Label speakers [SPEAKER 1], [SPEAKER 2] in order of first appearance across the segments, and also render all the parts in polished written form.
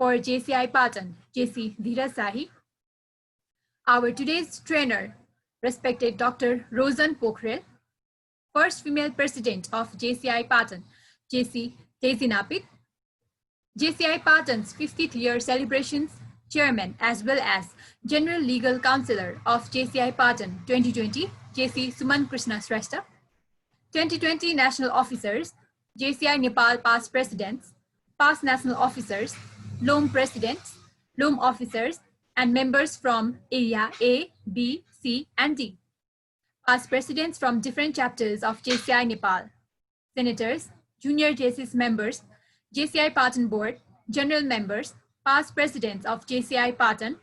[SPEAKER 1] for JCI Patan, JC Sahi. Our today's trainer, respected Dr. Rojan Pokhrel, first female president of JCI Patan, JC Napit, JCI Patan's 50th year celebrations chairman as well as general legal counselor of JCI Patan 2020, JC Suman Krishna Shrestha, 2020 national officers, JCI Nepal past presidents, past national officers, LOM presidents, LOM officers, and members from area A, B, C, and D. Past presidents from different chapters of JCI Nepal, senators, junior JCS members, JCI Patan board, general members, past presidents of JCI Patan,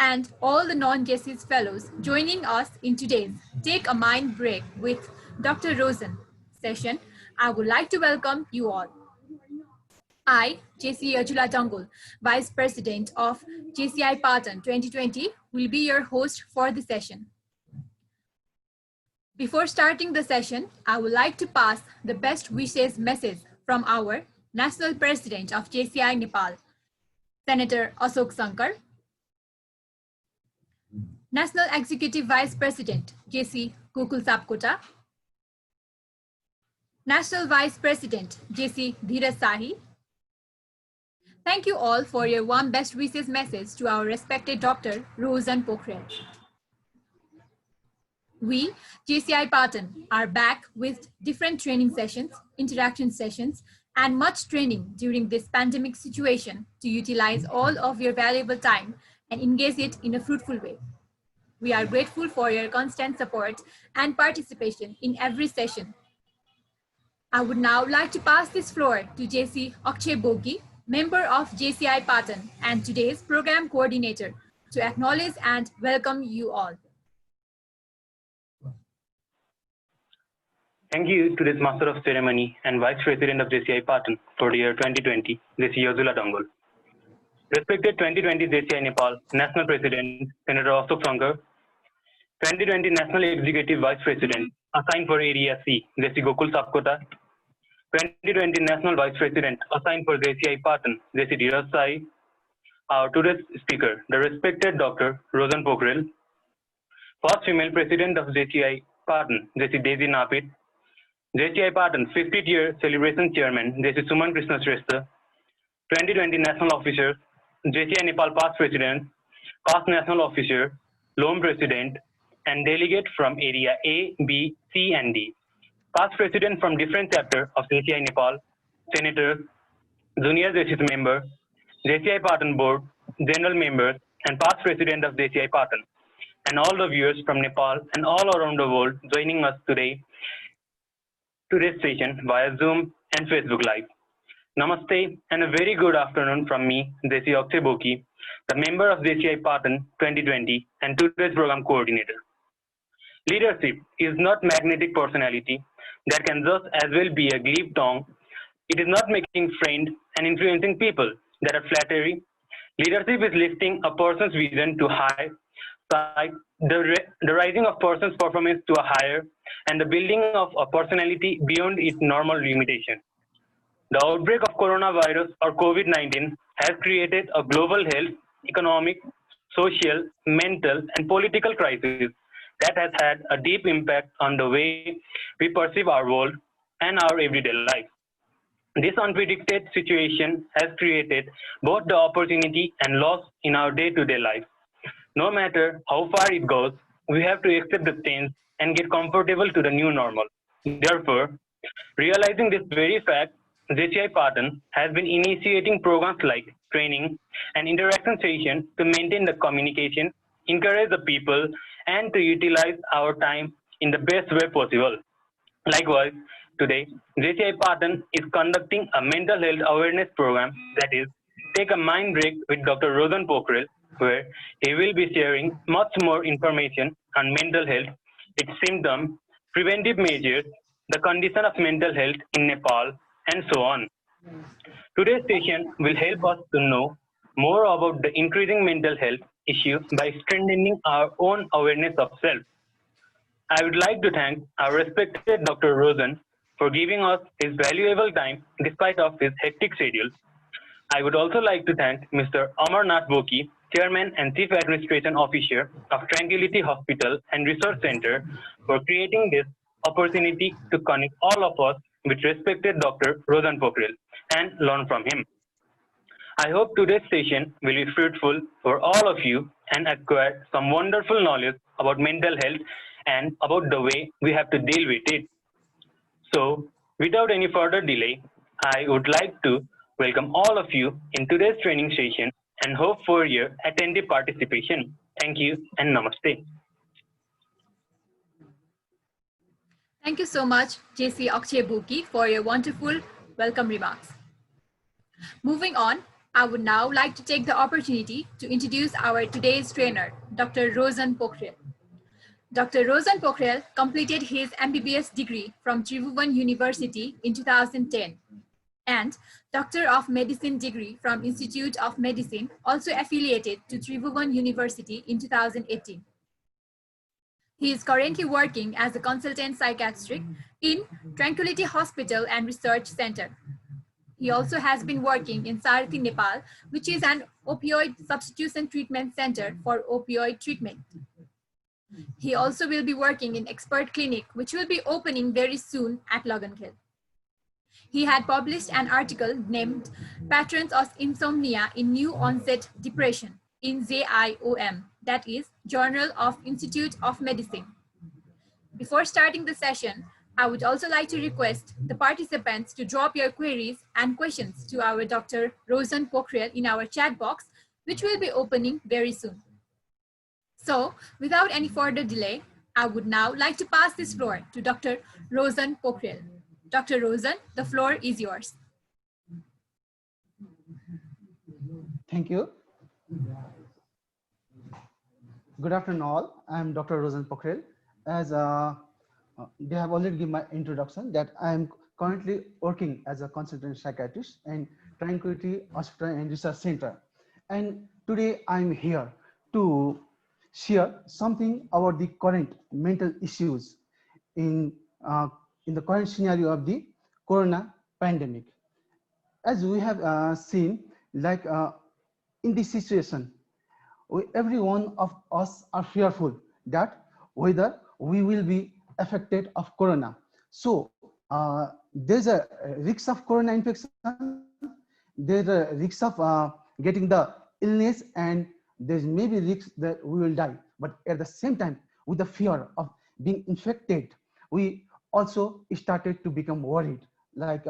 [SPEAKER 1] and all the non-JCS fellows joining us in today's Take a Mind Break with Dr. Rojan session. I would like to welcome you all. I, JC Ajula Dangul, Vice President of JCI Patan 2020, will be your host for the session. Before starting the session, I would like to pass the best wishes message from our National President of JCI Nepal, Senator Ashok Sankar, National Executive Vice President, JC Gokul Sapkota, National Vice President, JC Sahi. Thank you all for your warm best wishes message to our respected Dr. Rojan Pokhrel. We, JCI Patan, are back with different training sessions, interaction sessions, and much training during this pandemic situation to utilize all of your valuable time and engage it in a fruitful way. We are grateful for your constant support and participation in every session. I would now like to pass this floor to JC Akshay Bogi, member of JCI Patan and today's program coordinator, to acknowledge and welcome you all.
[SPEAKER 2] Thank you to this Master of Ceremony and Vice President of JCI Patan for the year 2020, JC Ajula Dangul. Respected 2020 JCI Nepal National President, Senator Ashok Sankar, 2020 National Executive Vice President, assigned for Area C, JC Gokul Sapkota, 2020 National Vice President, assigned for JCI Patan, JC Sai, our today's speaker, the respected Dr. Rojan Pokhrel, first female President of JCI Patan, JC Napit, JCI Patan 50th year celebration chairman, JC Suman Krishna Shrestha, 2020 national officers, JCI Nepal past president, past national officer, LOM president, and delegate from area A, B, C, and D. Past president from different chapter of JCI Nepal, senators, junior JCS member, JCI Patan board, general members, and past president of JCI Patan, and all the viewers from Nepal and all around the world joining us today to this session via Zoom and Facebook Live. Namaste and a very good afternoon from me, JC Akshay Bogi, the member of JCI Patan 2020 and today's program coordinator. Leadership is not magnetic personality that can just as well be a glib tongue. It is not making friends and influencing people that are flattery. Leadership is lifting a person's vision to high, the rising of person's performance to a higher, and the building of a personality beyond its normal limitation. The outbreak of coronavirus or COVID-19 has created a global health, economic, social, mental, and political crisis that has had a deep impact on the way we perceive our world and our everyday life. This unpredicted situation has created both the opportunity and loss in our day-to-day life. No matter how far it goes, we have to accept the change and get comfortable to the new normal. Therefore, realizing this very fact, JCI Patan has been initiating programs like training and interaction sessions to maintain the communication, encourage the people, and to utilize our time in the best way possible. Likewise, today, JCI Patan is conducting a mental health awareness program, that is, Take a Mind Break with Dr. Rojan Pokhrel, where he will be sharing much more information on mental health, its symptoms, preventive measures, the condition of mental health in Nepal, and so on. Today's session will help us to know more about the increasing mental health issue by strengthening our own awareness of self. I would like to thank our respected Dr. Rojan for giving us his valuable time despite of his hectic schedule. I would also like to thank Mr. Amarnath Boki, Chairman and Chief Administration Officer of Tranquility Hospital and Research Center, for creating this opportunity to connect all of us with respected Dr. Rojan Pokhrel and learn from him. I hope today's session will be fruitful for all of you and acquire some wonderful knowledge about mental health and about the way we have to deal with it. So, without any further delay, I would like to welcome all of you in today's training session and hope for your attentive participation. Thank you and namaste.
[SPEAKER 1] Thank you so much, JC Buki, for your wonderful welcome remarks. Moving on, I would now like to take the opportunity to introduce our today's trainer, Dr. Rojan Pokhrel. Dr. Rojan Pokhrel completed his MBBS degree from Tribhuvan University in 2010 and Doctor of Medicine degree from Institute of Medicine, also affiliated to Tribhuvan University in 2018. He is currently working as a consultant psychiatric in Tranquility Hospital and Research Center. He also has been working in Sarathi, Nepal, which is an opioid substitution treatment center for opioid treatment. He also will be working in Expert Clinic, which will be opening very soon at Logankill. He had published an article named Patterns of Insomnia in New Onset Depression in JIOM, that is Journal of Institute of Medicine. Before starting the session, I would also like to request the participants to drop your queries and questions to our Dr. Rojan Pokhrel in our chat box, which will be opening very soon. So, without any further delay, I would now like to pass this floor to Dr. Rojan Pokhrel. Dr. Rojan, the floor is yours.
[SPEAKER 3] Thank you. Good afternoon all. I am Dr. Rojan Pokhrel. As they have already given my introduction that I am currently working as a consultant psychiatrist in Tranquility Hospital and Research Center. And today I am here to share something about the current mental issues in the current scenario of the corona pandemic. As we have seen, like in this situation, every one of us are fearful that whether we will be affected of corona. So there's a risk of corona infection, there's a risk of getting the illness, and there's maybe risk that we will die. But at the same time, with the fear of being infected, we also started to become worried, like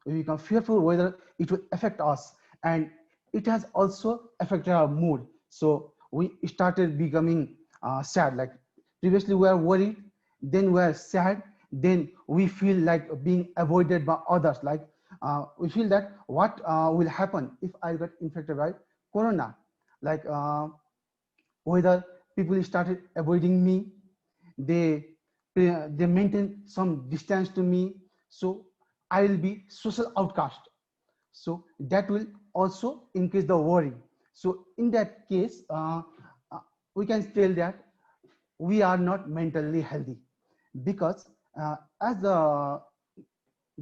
[SPEAKER 3] we become fearful whether it will affect us, and it has also affected our mood. So we started becoming sad. Like previously we were worried, then we are sad, then we feel like being avoided by others. Like we feel that what will happen if I get infected by corona? Like whether people started avoiding me, they maintain some distance to me, so I will be social outcast. So that will also increase the worry. So in that case, we can tell that we are not mentally healthy, because as the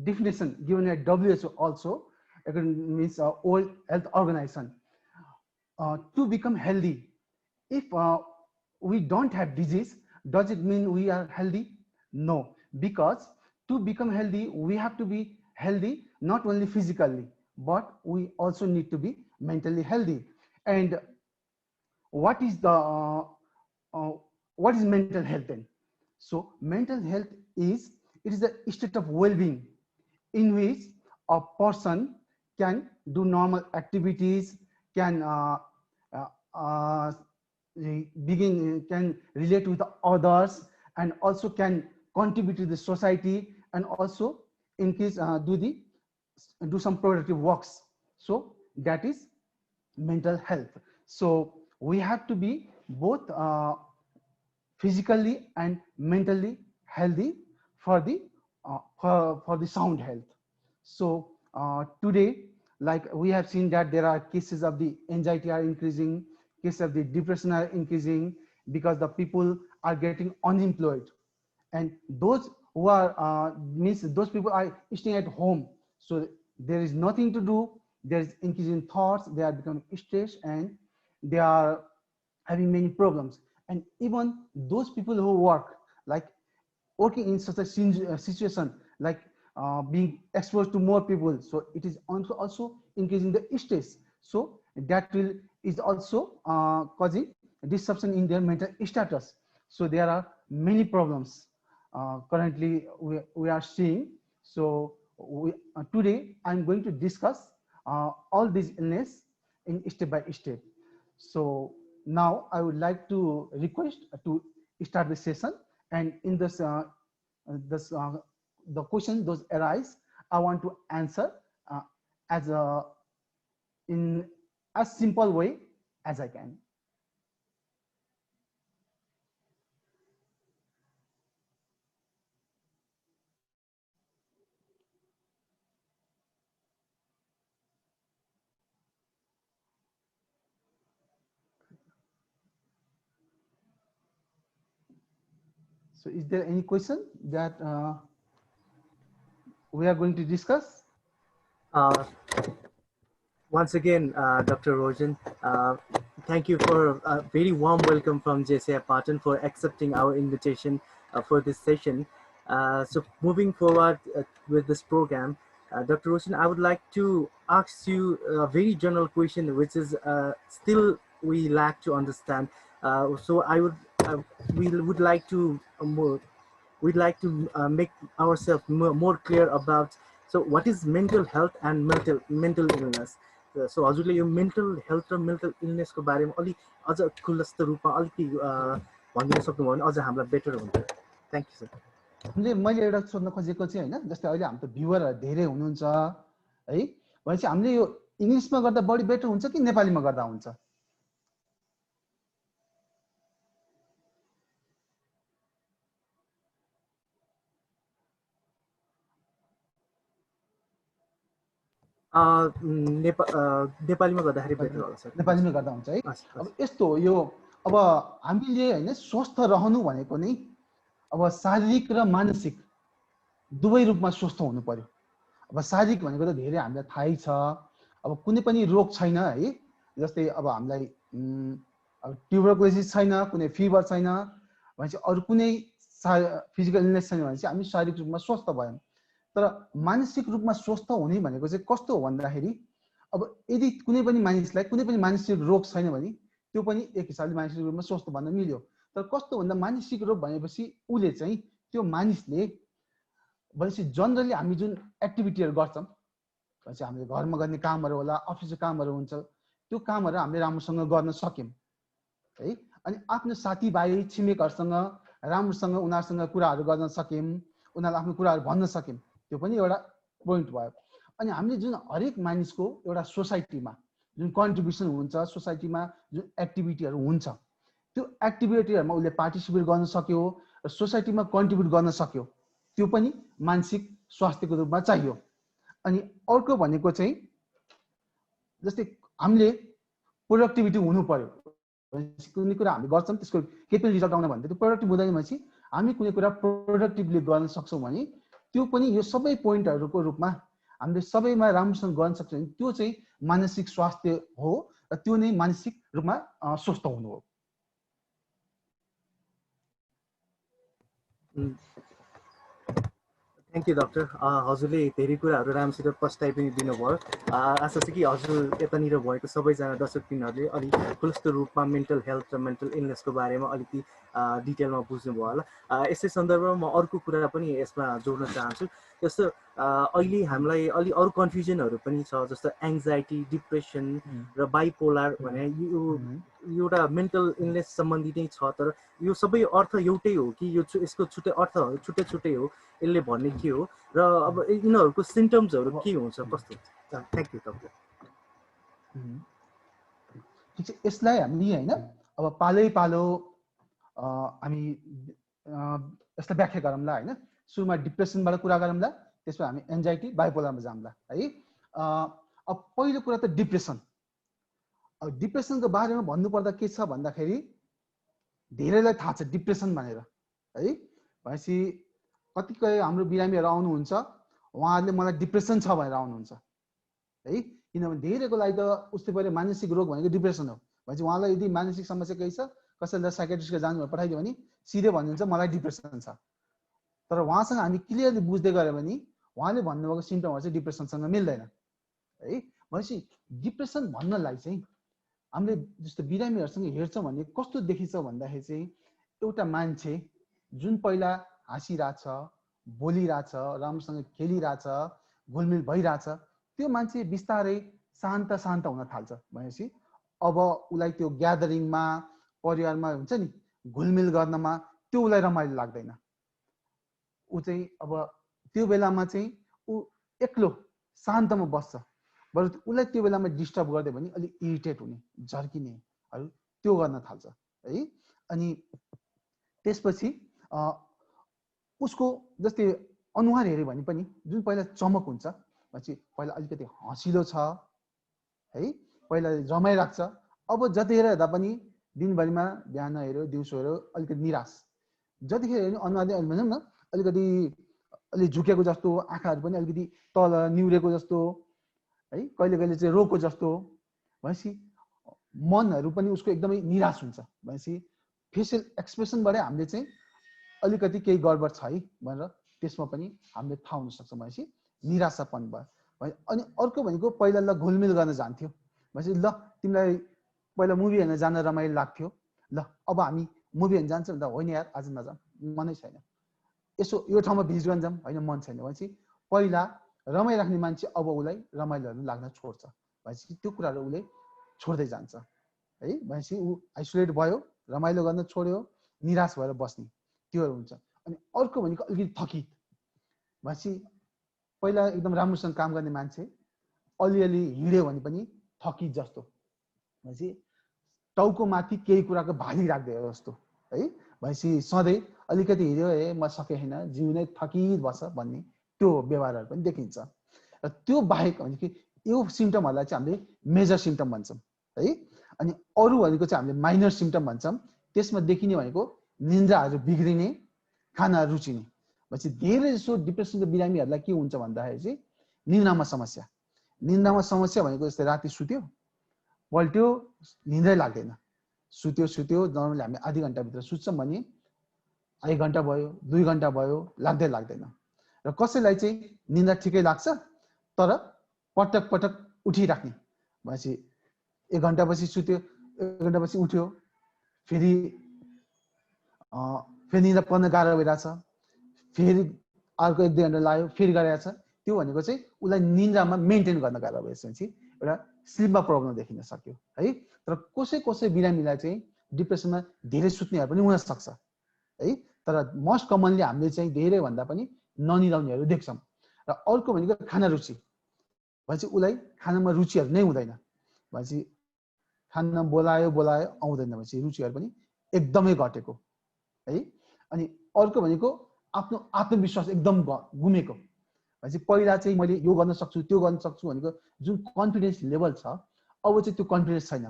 [SPEAKER 3] definition given at WHO also, it means World Health Organization, to become healthy, if we don't have disease, does it mean we are healthy? No, because to become healthy, we have to be healthy not only physically, but we also need to be mentally healthy. And what is the what is mental health then? So mental health is, it is a state of well-being in which a person can do normal activities, can can relate with others, and also can contribute to the society, and also in case do some productive works. So that is mental health. So we have to be both physically and mentally healthy for the sound health. So today, like we have seen that there are cases of the anxiety are increasing, cases of the depression are increasing, because the people are getting unemployed, and those who are means those people are staying at home, so there is nothing to do, there is increase in thoughts, they are becoming stressed, and they are having many problems. And even those people who work, like working in such a situation, like being exposed to more people, so it is also increasing the stress. So that will is also causing disruption in their mental status. So there are many problems currently we are seeing. So today I'm going to discuss all these illness in step by step. So now I would like to request to start the session, and in this the question those arise, I want to answer as a in as simple way as I can. So is there any question that we are going to discuss?
[SPEAKER 4] Uh, Once again, Dr. Rojan, thank you for a very warm welcome from JCI Patan for accepting our invitation for this session. So moving forward with this program, Dr. Rojan, I would like to ask you a very general question, which is still we lack to understand. So we would like to we'd like to make ourselves more clear about, so what is mental health and mental illness. So हजुरले यो mental health र mental इलनेसको बारेमा अलि अझ खुलस्त रूपमा अलिकति भनिदिन सक्नुभयो भने अझ हामीलाई बेटर हुन्थ्यो। Thank you sir.
[SPEAKER 3] मैले एउटा सोध्न खोजेको चाहिँ हैन, जस्तै अहिले हाम्रो त भ्युअरहरु धेरै हुनुहुन्छ है, भनेपछि हामीले यो इङ्ग्लिशमा गर्दा बढी बेटर हुन्छ कि नेपालीमा गर्दा हुन्छ?
[SPEAKER 4] नेपालीमा गर्दाखेरि बेटर होला सर।
[SPEAKER 3] नेपालीमा गर्दा हुन्छ है। अब यस्तो हो यो, अब हामीले हैन स्वस्थ रहनु भनेको नै अब शारीरिक र मानसिक दुवै रूपमा स्वस्थ हुनु पर्यो। अब शारीरिक भनेको त धेरै हामीलाई थाहै छ, अब कुनै पनि रोग छैन है, जस्तै अब हामीलाई अब ट्युबरकुलोसिस छैन, कुनै फिभर छैन भनेपछि अरू कुनै फिजिकल इलनेस छैन भने चाहिँ हामी शारीरिक रूपमा स्वस्थ भयौँ। तर मानसिक रूपमा स्वस्थ हुने भनेको चाहिँ कस्तो हो भन्दाखेरि, अब यदि कुनै पनि मानिसलाई कुनै पनि मानसिक रोग छैन भने त्यो पनि एक हिसाबले मानसिक रूपमा स्वस्थ भन्न मिल्यो। तर कस्तो भन्दा मानसिक रोग भनेपछि उसले चाहिँ त्यो मानिसले भनेपछि जनरली हामी जुन एक्टिभिटीहरू गर्छौँ भनेपछि हामीले घरमा गर्ने कामहरू होला, अफिसको कामहरू हुन्छ, त्यो कामहरू हामीले राम्रोसँग गर्न सक्यौँ है। अनि आफ्नो साथीभाइ छिमेकहरूसँग राम्रोसँग उनीहरूसँग कुराहरू गर्न सक्यौँ, उनीहरूलाई आफ्नो कुराहरू भन्न सक्यौँ, त्यो पनि एउटा पोइन्ट भयो। अनि हामीले जुन हरेक मानिसको एउटा सोसाइटीमा जुन कन्ट्रिब्युसन हुन्छ, सोसाइटीमा जुन एक्टिभिटीहरू हुन्छ, त्यो एक्टिभिटीहरूमा उसले पार्टिसिपेट गर्न सक्यो र सोसाइटीमा कन्ट्रिब्युट गर्न सक्यो, त्यो पनि मानसिक स्वास्थ्यको रूपमा चाहियो। अनि अर्को भनेको चाहिँ जस्तै हामीले प्रोडक्टिभिटी हुनु पर्यो। कुनै कुरा हामी गर्छौँ त्यसको केही पनि रिजल्ट आउन भन्दा त्यो प्रोडक्टिभ हुँदैन भनेपछि हामी कुनै कुरा प्रोडक्टिभली गर्न सक्छौँ भने त्यो पनि यो सबै पोइन्टहरूको रूपमा हामीले सबैमा राम्रोसँग गर्न सक्छौँ भने त्यो चाहिँ मानसिक स्वास्थ्य हो र त्यो नै मानसिक रूपमा स्वस्थ हुनु हो।
[SPEAKER 4] Thank you doctor. हजुरले धेरै कुराहरू राम्रोसित प्रस्ताव पनि दिनुभयो। आशा छ कि हजुर यतानिर भएको सबैजना दर्शकबिनहरूले अलिक खुलस्त रूपमा मेन्टल हेल्थ र मेन्टल इलनेसको बारेमा अलिकति डिटेलमा बुझ्नुभयो होला। यसै सन्दर्भमा म अर्को कुरा पनि यसमा जोड्न चाहन्छु। जस्तो अहिले हामीलाई अलि अरू कन्फ्युजनहरू पनि छ, जस्तो एङ्जाइटी, डिप्रेसन र बाइपोलर भने यो एउटा मेन्टल इलनेस सम्बन्धी नै छ, तर यो सबै अर्थ एउटै हो कि यो यसको छुट्टै अर्थहरू छुट्टै छुट्टै हो, यसले भन्ने के हो र अब यिनीहरूको सिम्टम्सहरू के हुन्छ, कस्तो हुन्छ? Thank you doctor.
[SPEAKER 3] ठिक छ, यसलाई हामी होइन अब पालै पालो हामी यसलाई व्याख्या गरौँला होइन। सुरुमा डिप्रेसनबाट कुरा गरौँला, त्यसमा हामी एन्जाइटी बाइपोलरमा जाउँला है। अब पहिलो कुरा त डिप्रेसन। अब डिप्रेसनको बारेमा भन्नुपर्दा के छ भन्दाखेरि धेरैलाई थाहा छ डिप्रेसन भनेर है। भनेपछि कतिपय हाम्रो बिरामीहरू आउनुहुन्छ, उहाँहरूले मलाई डिप्रेसन छ भनेर आउनुहुन्छ है। किनभने धेरैको लागि त उस्तै परे मानसिक रोग भनेको डिप्रेसन हो भनेपछि उहाँलाई यदि मानसिक समस्या केही छ कसैलाई साइकियाट्रिस्टको जानु पठाइदियो भने सिधै भन्नुहुन्छ मलाई डिप्रेसन छ। तर उहाँसँग हामी क्लियरली बुझ्दै गऱ्यो भने उहाँले भन्नुभएको सिम्पटमहरू चाहिँ डिप्रेसनसँग मिल्दैन है। भनेपछि डिप्रेसन भन्नलाई चाहिँ हामीले जस्तो बिरामीहरूसँग हेर्छौँ भने कस्तो देखिन्छ भन्दाखेरि चाहिँ एउटा मान्छे जुन पहिला हाँसिरहेछ, बोलिरहेछ, राम्रोसँग खेलिरहेछ, घुलमिल भइरहेछ, त्यो मान्छे बिस्तारै शान्त शान्त हुन थाल्छ। भनेपछि अब उसलाई त्यो ग्यादरिङमा परिवारमा हुन्छ नि घुलमिल गर्नमा त्यो उसलाई रमाइलो लाग्दैन। ऊ चाहिँ अब त्यो बेलामा चाहिँ ऊ एक्लो शान्तमा बस्छ। बरु उसलाई त्यो बेलामा डिस्टर्ब गरिदियो भने अलिक इरिटेट हुने, झर्किनेहरू त्यो गर्न थाल्छ है। अनि त्यसपछि उसको जस्तै अनुहार हेऱ्यो भने पनि जुन पहिला चमक हुन्छ भनेपछि पहिला अलिकति हँसिलो छ है, पहिला रमाइरहेको छ। अब जतिखेर हेर्दा पनि दिनभरिमा बिहान हेऱ्यो दिउँसो हेऱ्यो अलिकति निराश, जतिखेर हेऱ्यो अनुहारले भनौँ न अलिकति अलि झुकेको जस्तो, आँखाहरू पनि अलिकति तल निहुरेको जस्तो है, कहिले कहिले चाहिँ रोगको जस्तो। भनेपछि मनहरू पनि उसको एकदमै निराश हुन्छ। भनेपछि फेसियल एक्सप्रेसनबाटै हामीले चाहिँ अलिकति केही गडबड छ है भनेर त्यसमा पनि हामीले थाहा हुन सक्छ। भनेपछि निराशापन भयो। अनि अर्को भनेको पहिला ल घुलमिल गर्न जान्थ्यो, भनेपछि ल तिमीलाई पहिला मुभी हेर्न जान रमाइलो लाग्थ्यो, ल अब हामी मुभी हेर्न जान्छौँ भन्दा होइन यार आज नजाऊँ मनै छैन, यसो यो ठाउँमा भिजिट गर्न जाऊँ होइन मन छैन। भनेपछि पहिला रमाइराख्ने मान्छे अब उसलाई रमाइलोहरू लाग्न छोड्छ। भनेपछि त्यो कुराहरू उसले छोड्दै जान्छ है। भनेपछि ऊ आइसोलेट भयो, रमाइलो गर्न छोड्यो, निराश भएर बस्ने त्योहरू हुन्छ। अनि अर्को भनेको अलिकति थकित, भनेपछि पहिला एकदम राम्रोसँग काम गर्ने मान्छे अलिअलि हिँड्यो भने पनि थकित जस्तो, भनेपछि टाउको माथि केही कुराको भारी राख्दै जस्तो है। भनेपछि सधैँ अलिकति हिँड्यो ए म सकेँ होइन, जिउ नै थकित बस्छ भन्ने त्यो व्यवहारहरू पनि देखिन्छ। र त्यो बाहेक भनेको यो सिम्टमहरूलाई चाहिँ हामीले मेजर सिम्टम भन्छौँ है। अनि अरू भनेको चाहिँ हामीले माइनर सिम्टम भन्छौँ। त्यसमा देखिने भनेको निन्द्राहरू बिग्रिने, खाना रुचिने। भनेपछि धेरै जसो डिप्रेसनको बिरामीहरूलाई के हुन्छ भन्दाखेरि चाहिँ निन्द्रामा समस्या। निन्द्रामा समस्या भनेको जस्तै राति सुत्यो पल्ट्यो निन्द्रै लाग्दैन, सुत्यो नर्मली हामी आधी घन्टाभित्र सुत्छौँ भने 1 घन्टा भयो 2 घन्टा भयो लाग्दैन। र कसैलाई चाहिँ निन्द्रा ठिकै लाग्छ तर पटक पटक उठिराख्ने, भनेपछि 1 घन्टापछि सुत्यो 1 घन्टापछि उठ्यो, फेरि निन्द्रा पर्न गाह्रो भइरहेछ, फेरि अर्को 1-2 घन्टा लाग्यो फेरि गरिरहेछ। त्यो भनेको चाहिँ उसलाई निन्द्रामा मेन्टेन गर्न गाह्रो भएपछि एउटा स्लिपमा प्रब्लम देखिन सक्यो है। तर कसै बिरामीलाई चाहिँ डिप्रेसनमा धेरै सुत्नेहरू पनि हुन सक्छ है। तर मोस्ट कमनली हामीले चाहिँ धेरै भन्दा पनि ननिदाउनेहरू देख्छौँ। र अर्को भनेको खाना रुचि, भनेपछि उसलाई खानामा रुचिहरू नै हुँदैन, भनेपछि खाना बोलायो आउँदैन, भनेपछि रुचिहरू पनि एकदमै घटेको है। अनि अर्को भनेको आफ्नो आत्मविश्वास एकदम गुमेको, भनेपछि पहिला चाहिँ मैले यो गर्न सक्छु त्यो गर्न सक्छु भनेको जुन कन्फिडेन्स लेभल छ अब चाहिँ त्यो कन्फिडेन्स छैन,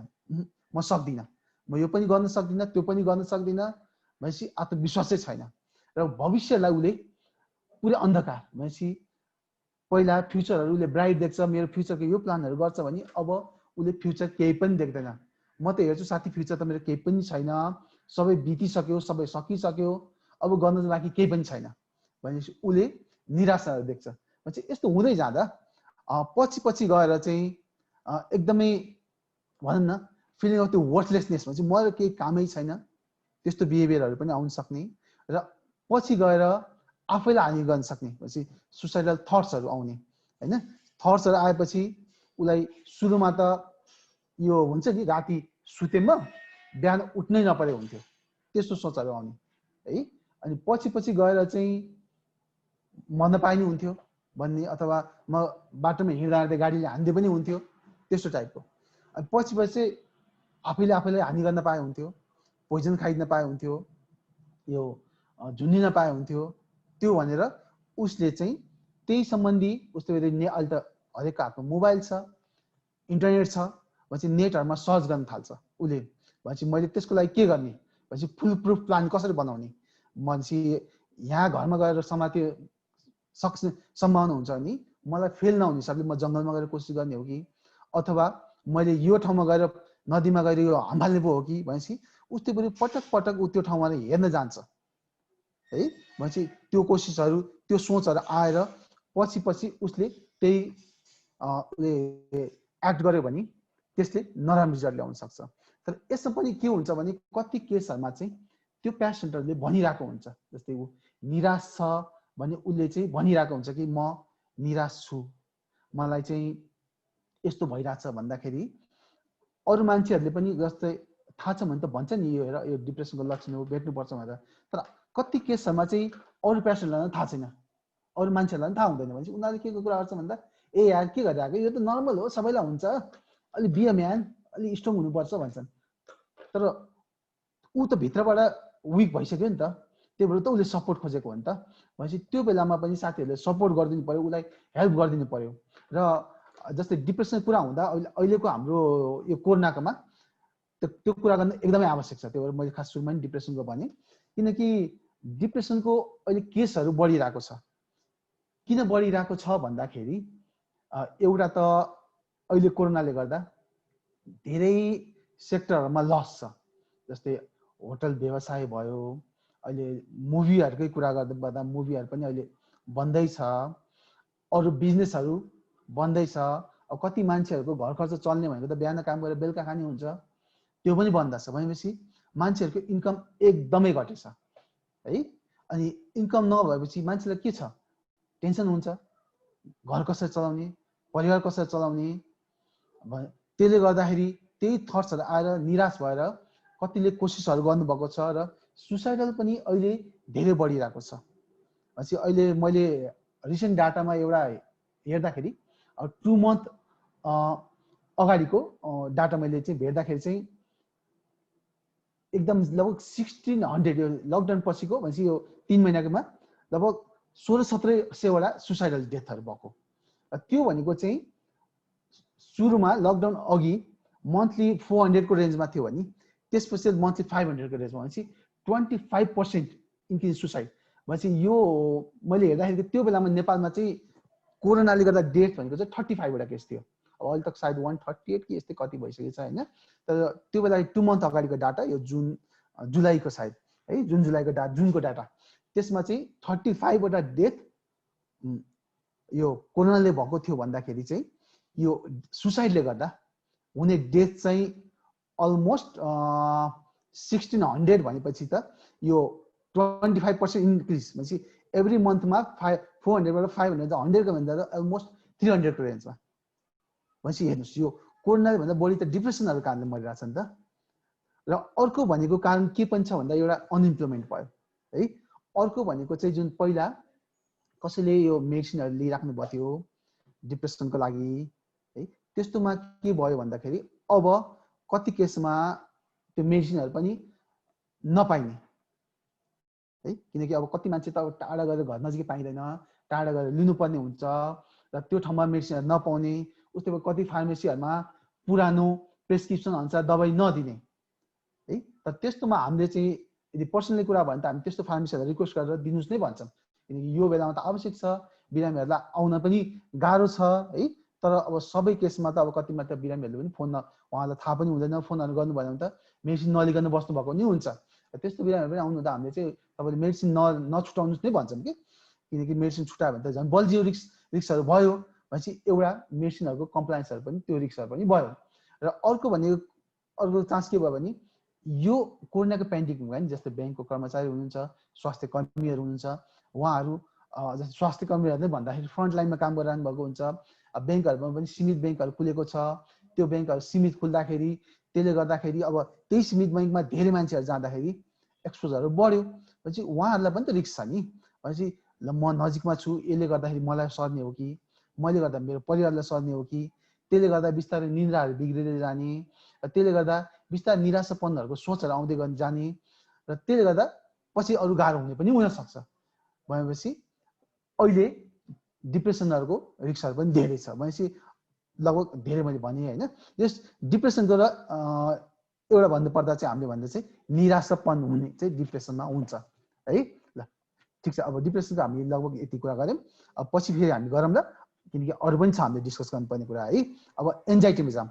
[SPEAKER 3] म सक्दिनँ, म यो पनि गर्न सक्दिनँ त्यो पनि गर्न सक्दिनँ, भनेपछि आत्मविश्वासै छैन। र भविष्यलाई उसले पुरै अन्धकार, भनेपछि पहिला फ्युचरहरू उसले ब्राइट देख्छ, मेरो फ्युचरको यो प्लानहरू गर्छ भने अब उसले फ्युचर केही पनि देख्दैन। म त हेर्छु साथी फ्युचर त मेरो केही पनि छैन, सबै बितिसक्यो, सबै सकिसक्यो, अब गर्न लागि केही पनि छैन, भनेपछि उसले निराशाहरू देख्छ। भनेपछि यस्तो हुँदै जाँदा पछि गएर चाहिँ एकदमै भनौँ न फिलिङ अफ त्यो वर्थलेसनेस, भनेपछि मलाई केही कामै छैन त्यस्तो बिहेभियरहरू पनि आउन सक्ने। र पछि गएर आफैलाई हानि गर्न सक्ने, भनेपछि सुसाइडल थट्सहरू आउने होइन। थट्सहरू आएपछि उसलाई सुरुमा त यो हुन्छ नि राति सुतेमा बिहान उठ्नै नपरे हुन्थ्यो त्यस्तो सोचहरू आउने है। अनि पछि गएर चाहिँ मन नपाइने हुन्थ्यो भन्ने, अथवा म बाटोमा हिँड्दा गाडीले हान्दै पनि हुन्थ्यो त्यस्तो टाइपको। अनि पछि चाहिँ आफैलाई हानि गर्न पाए हुन्थ्यो, पोइजन खाइदिन पाए हुन्थ्यो, यो झुन्डिन पाए हुन्थ्यो, त्यो भनेर उसले चाहिँ त्यही सम्बन्धी उसले अहिले त हरेकको हातमा मोबाइल छ, इन्टरनेट छ, भनेपछि नेटहरूमा सर्च गर्न थाल्छ उसले। भनेपछि मैले त्यसको लागि के गर्ने, भनेपछि फुल प्रुफ प्लान कसरी बनाउने, भनेपछि यहाँ घरमा गएर सक्ने सम्भावना हुन्छ भने मलाई फेल नहुने हिसाबले म जङ्गलमा गएर कोसिस गर्ने हो कि अथवा मैले यो ठाउँमा गएर नदीमा गएर यो हाम्हाल्ने पो हो कि भनेपछि उसले पनि पटक पटक ऊ त्यो ठाउँमा हेर्न जान्छ है। भनेपछि त्यो कोसिसहरू त्यो सोचहरू आएर पछि पछि उसले त्यही एक्ट गर्यो भने त्यसले नराम्रो रिजल्ट ल्याउन सक्छ। तर यसमा पनि के हुन्छ भने कति केसहरूमा चाहिँ त्यो पेसेन्टहरूले भनिरहेको हुन्छ, जस्तै ऊ निराश छ भने उसले चाहिँ भनिरहेको हुन्छ कि म निराश छु, मलाई चाहिँ यस्तो भइरहेछ भन्दाखेरि अरू मान्छेहरूले पनि जस्तै थाहा छ भने त भन्छ नि यो हेर यो डिप्रेसनको लक्षण हो भेट्नुपर्छ भनेर। तर कति केसहरूमा चाहिँ अरू पेसेन्टहरूलाई थाहा छैन, अरू मान्छेहरूलाई पनि थाहा हुँदैन। भनेपछि उनीहरूले के कुरा गर्छ भन्दा ए यार के गरिरहेको यो त नर्मल हो, सबैलाई हुन्छ, अलि बिहे म्यान अलि स्ट्रङ हुनुपर्छ भन्छन्। तर ऊ त भित्रबाट विक भइसक्यो नि त, त्यही भएर त उसले सपोर्ट खोजेको हो नि त। भनेपछि त्यो बेलामा पनि साथीहरूले सपोर्ट गरिदिनु पर्यो, उसलाई हेल्प गरिदिनु पर्यो। र जस्तै डिप्रेसन कुरा हुँदा अहिलेको हाम्रो यो कोरोनाकोमा त्यो कुरा गर्न एकदमै आवश्यक छ। त्यही भएर मैले खास सुरुमा नि डिप्रेसनको भने, किनकि डिप्रेसनको अहिले केसहरू बढिरहेको छ। किन बढिरहेको छ भन्दाखेरि एउटा त अहिले कोरोनाले गर्दा धेरै सेक्टरहरूमा लस छ, जस्तै होटल व्यवसाय भयो, अहिले मुभीहरूकै कुरा गर्दा मुभीहरू पनि अहिले बन्दैछ, अरू बिजनेसहरू बन्दैछ। अब कति मान्छेहरूको घर खर्च चल्ने भनेको त बिहान काम गरेर बेलुका खाने हुन्छ, त्यो पनि बन्द छ। भनेपछि मान्छेहरूको इन्कम एकदमै घटेछ है। अनि इन्कम नभएपछि मान्छेलाई के छ, टेन्सन हुन्छ, घर कसरी चलाउने, परिवार कसरी चलाउने। त्यसले गर्दाखेरि त्यही थट्सहरू आएर निराश भएर कतिले कोसिसहरू गर्नुभएको छ र सुसाइडल पनि अहिले धेरै बढिरहेको छ। भनेपछि अहिले मैले रिसेन्ट डाटामा एउटा हेर्दाखेरि 2 मन्थ अगाडिको डाटा मैले चाहिँ हेर्दाखेरि चाहिँ एकदम लगभग 1600 यो लकडाउन पछिको भनेपछि यो 3 महिनाकोमा लगभग 1600-1700वटा सुसाइडल डेथहरू भएको। त्यो भनेको चाहिँ सुरुमा लकडाउन अघि मन्थली 400 को रेन्जमा थियो भने त्यसपछि मन्थली 500 को रेन्जमा, भनेपछि 25% इन्क्रिज सुसाइड। भनेपछि यो मैले हेर्दाखेरि त्यो बेलामा नेपालमा चाहिँ कोरोनाले गर्दा डेथ भनेको चाहिँ 35वटा केस थियो। अब अहिले तक सायद 138 कि यस्तै कति भइसकेको छ होइन। तर त्यो बेला 2 मन्थ अगाडिको डाटा यो जुलाईको सायद है, जुलाईको जुनको डाटा, त्यसमा चाहिँ 35वटा डेथ यो कोरोनाले भएको थियो भन्दाखेरि चाहिँ यो सुसाइडले गर्दा हुने डेथ चाहिँ अलमोस्ट 1600 भनेपछि त यो 25% इन्क्रिज। भनेपछि एभ्री मन्थमा 400बाट 500 100 को भन्दा अलमोस्ट 300 को रेन्जमा। भनेपछि हेर्नुहोस् यो कोरोनाले भन्दा बढी त डिप्रेसनहरूको कारणले मरिरहेछ नि त। र अर्को भनेको कारण के पनि छ भन्दा एउटा अनइम्प्लोइमेन्ट भयो है। अर्को भनेको चाहिँ जुन पहिला कसैले यो मेडिसिनहरू लिइराख्नु भएको थियो डिप्रेसनको लागि है, त्यस्तोमा के भयो भन्दाखेरि अब कति केसमा त्यो मेडिसिनहरू पनि नपाइने है। किनकि अब कति मान्छे त टाढा गएर घर नजिकै पाइँदैन, टाढा गएर लिनुपर्ने हुन्छ र त्यो ठाउँमा मेडिसिनहरू नपाउने, उसले कति फार्मेसीहरूमा पुरानो प्रेसक्रिप्सन अनुसार दबाई नदिने है। तर त्यस्तोमा हामीले चाहिँ यदि पर्सनली कुरा भयो भने त हामी त्यस्तो फार्मेसीहरूलाई रिक्वेस्ट गरेर दिनुहोस् नै भन्छौँ, किनकि यो बेलामा त आवश्यक छ, बिरामीहरूलाई आउन पनि गाह्रो छ है। तर अब सबै केसमा त अब कतिमा त बिरामीहरूले पनि फोन उहाँलाई थाहा पनि हुँदैन, फोनहरू गर्नुभयो भने त मेडिसिन नलिकन बस्नु भएको नि हुन्छ। त्यस्तो बिरामीहरू पनि आउनु त हामीले चाहिँ तपाईँले मेडिसिन नछुटाउनुहोस् नै भन्छौँ कि, किनकि मेडिसिन छुटायो भने त झन् बल्झियो रिक्सहरू भयो। भनेपछि एउटा मेडिसिनहरूको कम्प्लायन्सहरू पनि त्यो रिक्सहरू पनि भयो। र अर्को भनेको अर्को चान्स के भयो भने यो कोरोनाको पेन्डेमिकमा नि जस्तै ब्याङ्कको कर्मचारी हुनुहुन्छ, स्वास्थ्य कर्मीहरू हुनुहुन्छ, उहाँहरू जस्तै स्वास्थ्य कर्मीहरूले भन्दाखेरि फ्रन्ट लाइनमा काम गरिरहनु भएको हुन्छ। ब्याङ्कहरूमा पनि सीमित ब्याङ्कहरू खुलेको छ, त्यो ब्याङ्कहरू सीमित खुल्दाखेरि त्यसले गर्दाखेरि अब त्यही सीमित ब्याङ्कमा धेरै मान्छेहरू जाँदाखेरि एक्सपोजरहरू बढ्यो। भनेपछि उहाँहरूलाई पनि त रिस्क छ नि। भनेपछि ल म नजिकमा छु, यसले गर्दाखेरि मलाई सर्ने हो कि, मैले गर्दा मेरो परिवारलाई सर्ने हो कि, त्यसले गर्दा बिस्तारै निन्द्राहरू बिग्रेर जाने, र त्यसले गर्दा बिस्तारै निराशापनहरूको सोचहरू आउँदै जाने, र त्यसले गर्दा पछि अरू गाह्रो हुने पनि हुनसक्छ। भनेपछि अहिले डिप्रेसनहरूको रिक्सहरू पनि धेरै छ। भनेपछि लगभग धेरै मैले भने होइन। यस डिप्रेसनको र एउटा भन्नुपर्दा चाहिँ हामीले भन्दा चाहिँ निराशापन हुने चाहिँ डिप्रेसनमा हुन्छ है। ल ठिक छ, अब डिप्रेसनको हामी लगभग यति कुरा गऱ्यौँ। अब पछि फेरि हामी गरौँ ल किनकि अरू पनि छ हामीले डिस्कस गर्नुपर्ने कुरा है। अब एन्जाइटीमा जाम।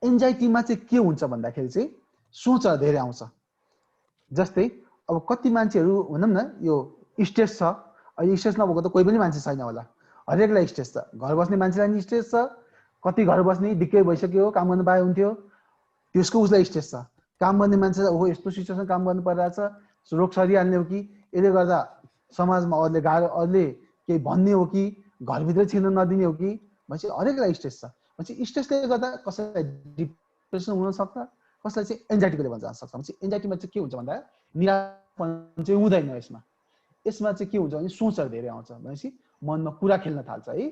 [SPEAKER 3] एन्जाइटीमा चाहिँ के हुन्छ भन्दाखेरि चाहिँ सोचहरू धेरै आउँछ। जस्तै अब कति मान्छेहरू भनौँ न यो स्ट्रेस छ, अहिले स्ट्रेस नभएको त कोही पनि मान्छे छैन होला, हरेकलाई स्ट्रेस छ। घर बस्ने मान्छेलाई नि स्ट्रेस छ, कति घर बस्ने दिक्कै भइसक्यो, काम गर्नु पाए हुन्थ्यो, त्यसको उसलाई स्ट्रेस छ। काम गर्ने मान्छे ओहो यस्तो सिचुएसन काम गर्नु परिरहेछ, रोग सरिहाल्ने हो कि, यसले गर्दा समाजमा अरूले गाह्रो, अरूले केही भन्ने हो कि, घरभित्र छिर्न नदिने हो कि, भनेपछि हरेकलाई स्ट्रेस छ। भनेपछि स्ट्रेसले गर्दा कसैलाई डिप्रेसन हुनसक्छ, कसैलाई चाहिँ एन्जाइटीको लेभल जान सक्छ। भनेपछि एन्जाइटीमा चाहिँ के हुन्छ भन्दा निराशपन चाहिँ हुँदैन। यसमा चाहिँ के हुन्छ भने सोचहरू धेरै आउँछ। भनेपछि मनमा कुरा खेल्न थाल्छ है,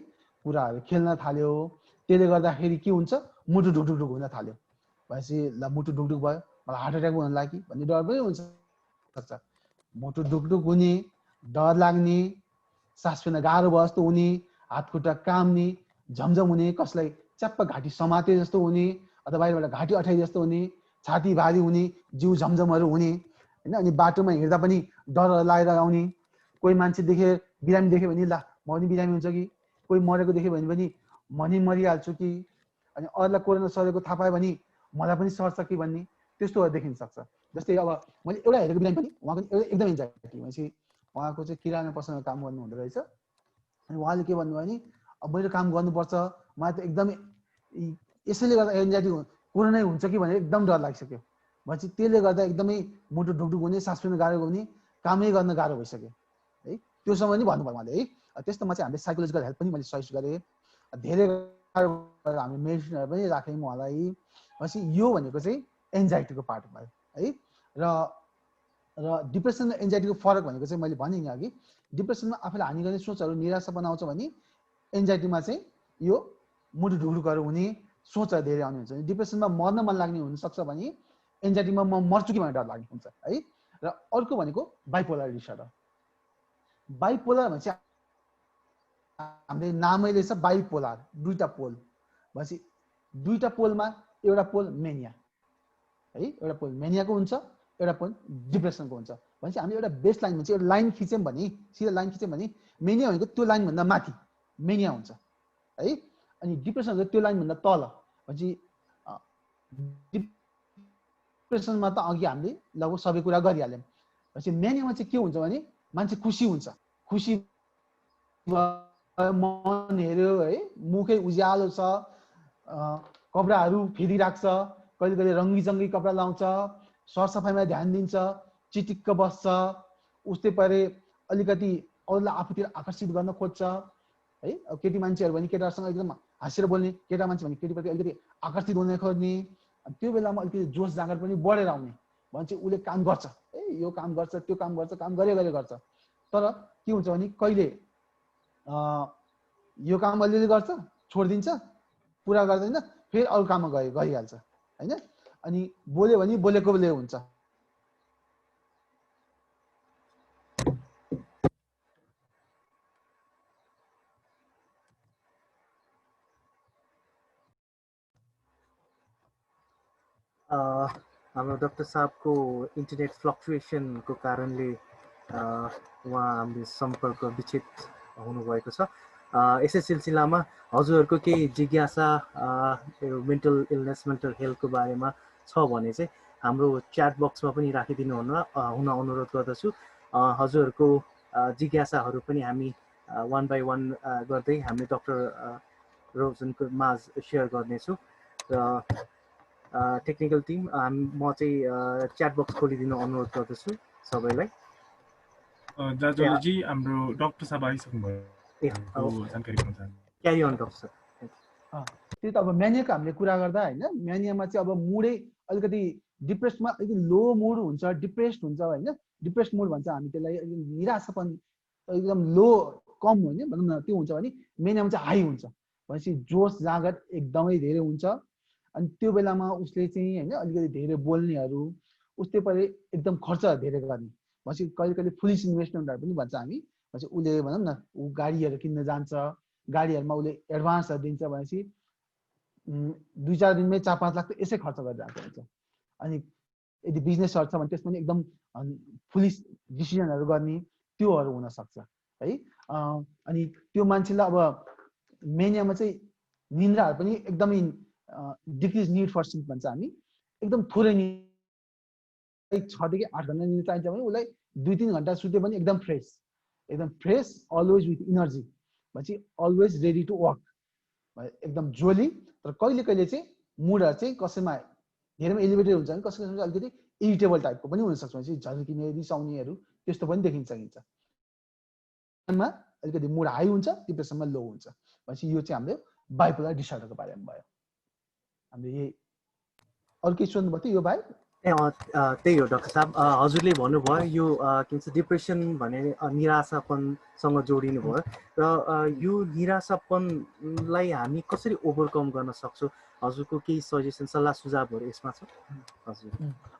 [SPEAKER 3] कुराहरू खेल्न थाल्यो, त्यसले गर्दाखेरि के हुन्छ मुटु ढुकढुक हुन थाल्यो। भनेपछि ल मुटु ढुकढुक भयो, मलाई हार्ट एट्याक हुन लाग्यो भन्ने डर पनि हुन्छ सक्छ। मुटु ढुकढुक हुने, डर लाग्ने, सास फेर्न गाह्रो भयो जस्तो हुने, हात खुट्टा काम्ने, झमझम हुने, कसलाई च्याप्प घाँटी समाते जस्तो हुने, अथवा बाहिरबाट घाँटी अठाइ जस्तो हुने, छाती भारी हुने, जिउ झमझमहरू हुने होइन। अनि बाटोमा हिँड्दा पनि डर लागेर आउने, कोही मान्छे देखे बिरामी देख्यो भने ल म पनि बिरामी हुन्छ कि, कोही मरेको देख्यो भने पनि म नि मरिहाल्छु कि, अनि अरूलाई कोरोना सरेको थाहा पायो भने मलाई पनि सर्छ कि भन्ने त्यस्तोहरू देखिन सक्छ। जस्तै अब मैले एउटा हेरेको बिरामी पनि उहाँको एकदम एन्जाइटी, भनेपछि उहाँको चाहिँ किराना पसलमा काम गर्नु हुँदो रहेछ। अनि उहाँले के भन्नुभयो भने अब मेरो काम गर्नुपर्छ, मलाई त एकदमै यसैले गर्दा एन्जाइटी कोरोनै हुन्छ कि भनेर एकदम डर लागिसक्यो। भनेपछि त्यसले गर्दा एकदमै मुटु ढुकढुक हुने, सास फेर्न गाह्रो हुने, कामै गर्न गाह्रो भइसक्यो है। त्यो समय नि भन्नुभयो उहाँले है। त्यस्तोमा चाहिँ हामीले साइकोलोजिकल हेल्प पनि मैले सजेस्ट गरेँ, धेरै हामी मेडिसिनहरू पनि राखेँ उहाँलाई। भनेपछि यो भनेको चाहिँ एन्जाइटीको पार्ट भयो है। र डिप्रेसन र एन्जाइटीको फरक भनेको चाहिँ मैले भने नि अघि, डिप्रेसनमा आफूलाई हानि गर्ने सोचहरू निराशा बनाउँछ भने एन्जाइटीमा चाहिँ यो मुटु ढुकढुकहरू हुने, सोचहरू धेरै आउने हुन्छ। डिप्रेसनमा मर्न मन लाग्ने हुनसक्छ भने एन्जाइटीमा म मर्छु कि भनेर डर लाग्ने हुन्छ है। र अर्को भनेको बाइपोलर डिसअर्डर। बाइपोलर भनेपछि हामीले नामैले छ बाइपोलर, दुईटा पोल। भनेपछि दुईटा पोलमा एउटा पोल मेनिया है, एउटा पोल मेनियाको हुन्छ, एउटा पोल डिप्रेसनको हुन्छ। भनेपछि हामीले एउटा बेस लाइन भन्छ, एउटा लाइन खिच्यौँ भने, सिधा लाइन खिच्यौँ भने मेनिया भनेको त्यो लाइनभन्दा माथि मेनिया हुन्छ है। अनि डिप्रेसन भनेको त्यो लाइनभन्दा तल। भनेपछि डिप्रेसनमा त अघि हामीले लगभग सबै कुरा गरिहाल्यौँ। भनेपछि मेनियामा चाहिँ के हुन्छ भने मान्छे खुसी हुन्छ, खुसी मन हेऱ्यो है, मुखै उज्यालो छ, कपडाहरू फेरिराख्छ, कहिले कहिले रङ्गी चङ्गी कपडा लाउँछ, सरसफाइमा ध्यान दिन्छ, चिटिक्क बस्छ, उस्तै परे अलिकति अरूलाई आफूतिर आकर्षित गर्न खोज्छ है। अब केटी मान्छेहरू भने केटाहरूसँग एकदम हाँसेर बोल्ने, केटा मान्छे भने केटीप्रति अलिकति आकर्षित हुन खोज्ने, त्यो बेलामा अलिकति जोस जाँगर पनि बढेर आउने। भन्छ उसले काम गर्छ है, यो काम गर्छ, त्यो काम गर्छ, काम गरे गर्छ। तर के हुन्छ भने कहिले यो काम अलिअलि गर्छ, छोडिदिन्छ, पुरा गर्दैन, फेरि अरू काममा गरिहाल्छ होइन। अनि बोल्यो भने बोलेको बेला हुन्छ।
[SPEAKER 4] हाम्रो डाक्टर साहबको इन्टरनेट फ्लक्चुएसनको कारणले उहाँ हाम्रो सम्पर्क विच्छेद हुनुभएको छ। यसै सिलसिलामा हजुरहरूको केही जिज्ञासा मेन्टल इलनेस, मेन्टल हेल्थको बारेमा छ भने चाहिँ हाम्रो च्याट बक्समा पनि राखिदिनु हुन अनुरोध गर्दछु। हजुरहरूको जिज्ञासाहरू पनि हामी वान बाई वान गर्दै हामी डाक्टर रोजनको माझ सेयर गर्नेछु। र टेक्निकल टिम म चाहिँ च्याट बक्स खोलिदिनु अनुरोध गर्दछु सबैलाई।
[SPEAKER 5] दाजुजी हाम्रो डाक्टर साहब आइसक्नुभयो, जानकारी पाउन चाहन्छु।
[SPEAKER 4] क्यारी अन डाक्टर साहब।
[SPEAKER 3] त्यही त अब म्यानियाको हामीले कुरा गर्दा होइन, म्यानियामा चाहिँ अब मुडै अलिकति डिप्रेसमा अलिकति लो मुड हुन्छ, डिप्रेस्ड हुन्छ होइन। डिप्रेस्ड मुड भन्छ हामी त्यसलाई, निराशापन एकदम लो कम होइन भनौँ न, त्यो हुन्छ भने म्यानियामा चाहिँ हाई हुन्छ। भनेपछि जोस जाँगर एकदमै धेरै हुन्छ। अनि त्यो बेलामा उसले चाहिँ होइन अलिकति धेरै बोल्नेहरू, उस्तै परे एकदम खर्च धेरै गर्ने। भनेपछि कहिले कहिले फुलिस इन्भेस्टमेन्टहरू पनि भन्छ हामी। भनेपछि उसले भनौँ न ऊ गाडीहरू किन्न जान्छ, गाडीहरूमा उसले एडभान्सहरू दिन्छ, भनेपछि 2-4 दिनमै 4-5 लाख त यसै खर्च गरिरहेको हुन्छ। अनि यदि बिजनेसहरू छ भने त्यसमा पनि एकदम फुलिस डिसिजनहरू गर्ने त्योहरू हुनसक्छ है। अनि त्यो मान्छेलाई अब मेनियामा चाहिँ निन्द्राहरू पनि एकदमै डिक्रिज निड फर स्लिप भन्छ हामी, एकदम थोरै 6 देखि 8 घण्टा निद्रा चाहिन्छ भने उसलाई 2-3 घण्टा सुत्यो भने एकदम फ्रेस, अलवेज विथ इनर्जी भएपछि अलवेज रेडी टु वर्क, एकदम जोली। तर कहिले कहिले चाहिँ मुडहरू चाहिँ कसैमा धेरैमा एलिभेटेड हुन्छ भने कसैमा अलिकति इरिटेबल टाइपको पनि हुनसक्छ, भनेपछि झर्किने रिसाउनेहरू त्यस्तो पनि देखिन सकिन्छ। अलिकति मुड हाई हुन्छ, डिप्रेसनमा लो हुन्छ, भनेपछि यो चाहिँ हाम्रो बाइपोलर डिसअर्डरको बारेमा भयो। हाम्रो यही अरू केही सोध्नुभएको थियो यो बाहेक?
[SPEAKER 4] त्यही हो डाक्टर साहब, हजुरले भन्नुभयो यो के भन्छ डिप्रेसन भने निराशापनसँग जोडिनु भयो र यो निराशापनलाई हामी कसरी ओभरकम गर्न सक्छौँ? हजुरको केही सजेसन सल्लाह सुझावहरू यसमा छ? हजुर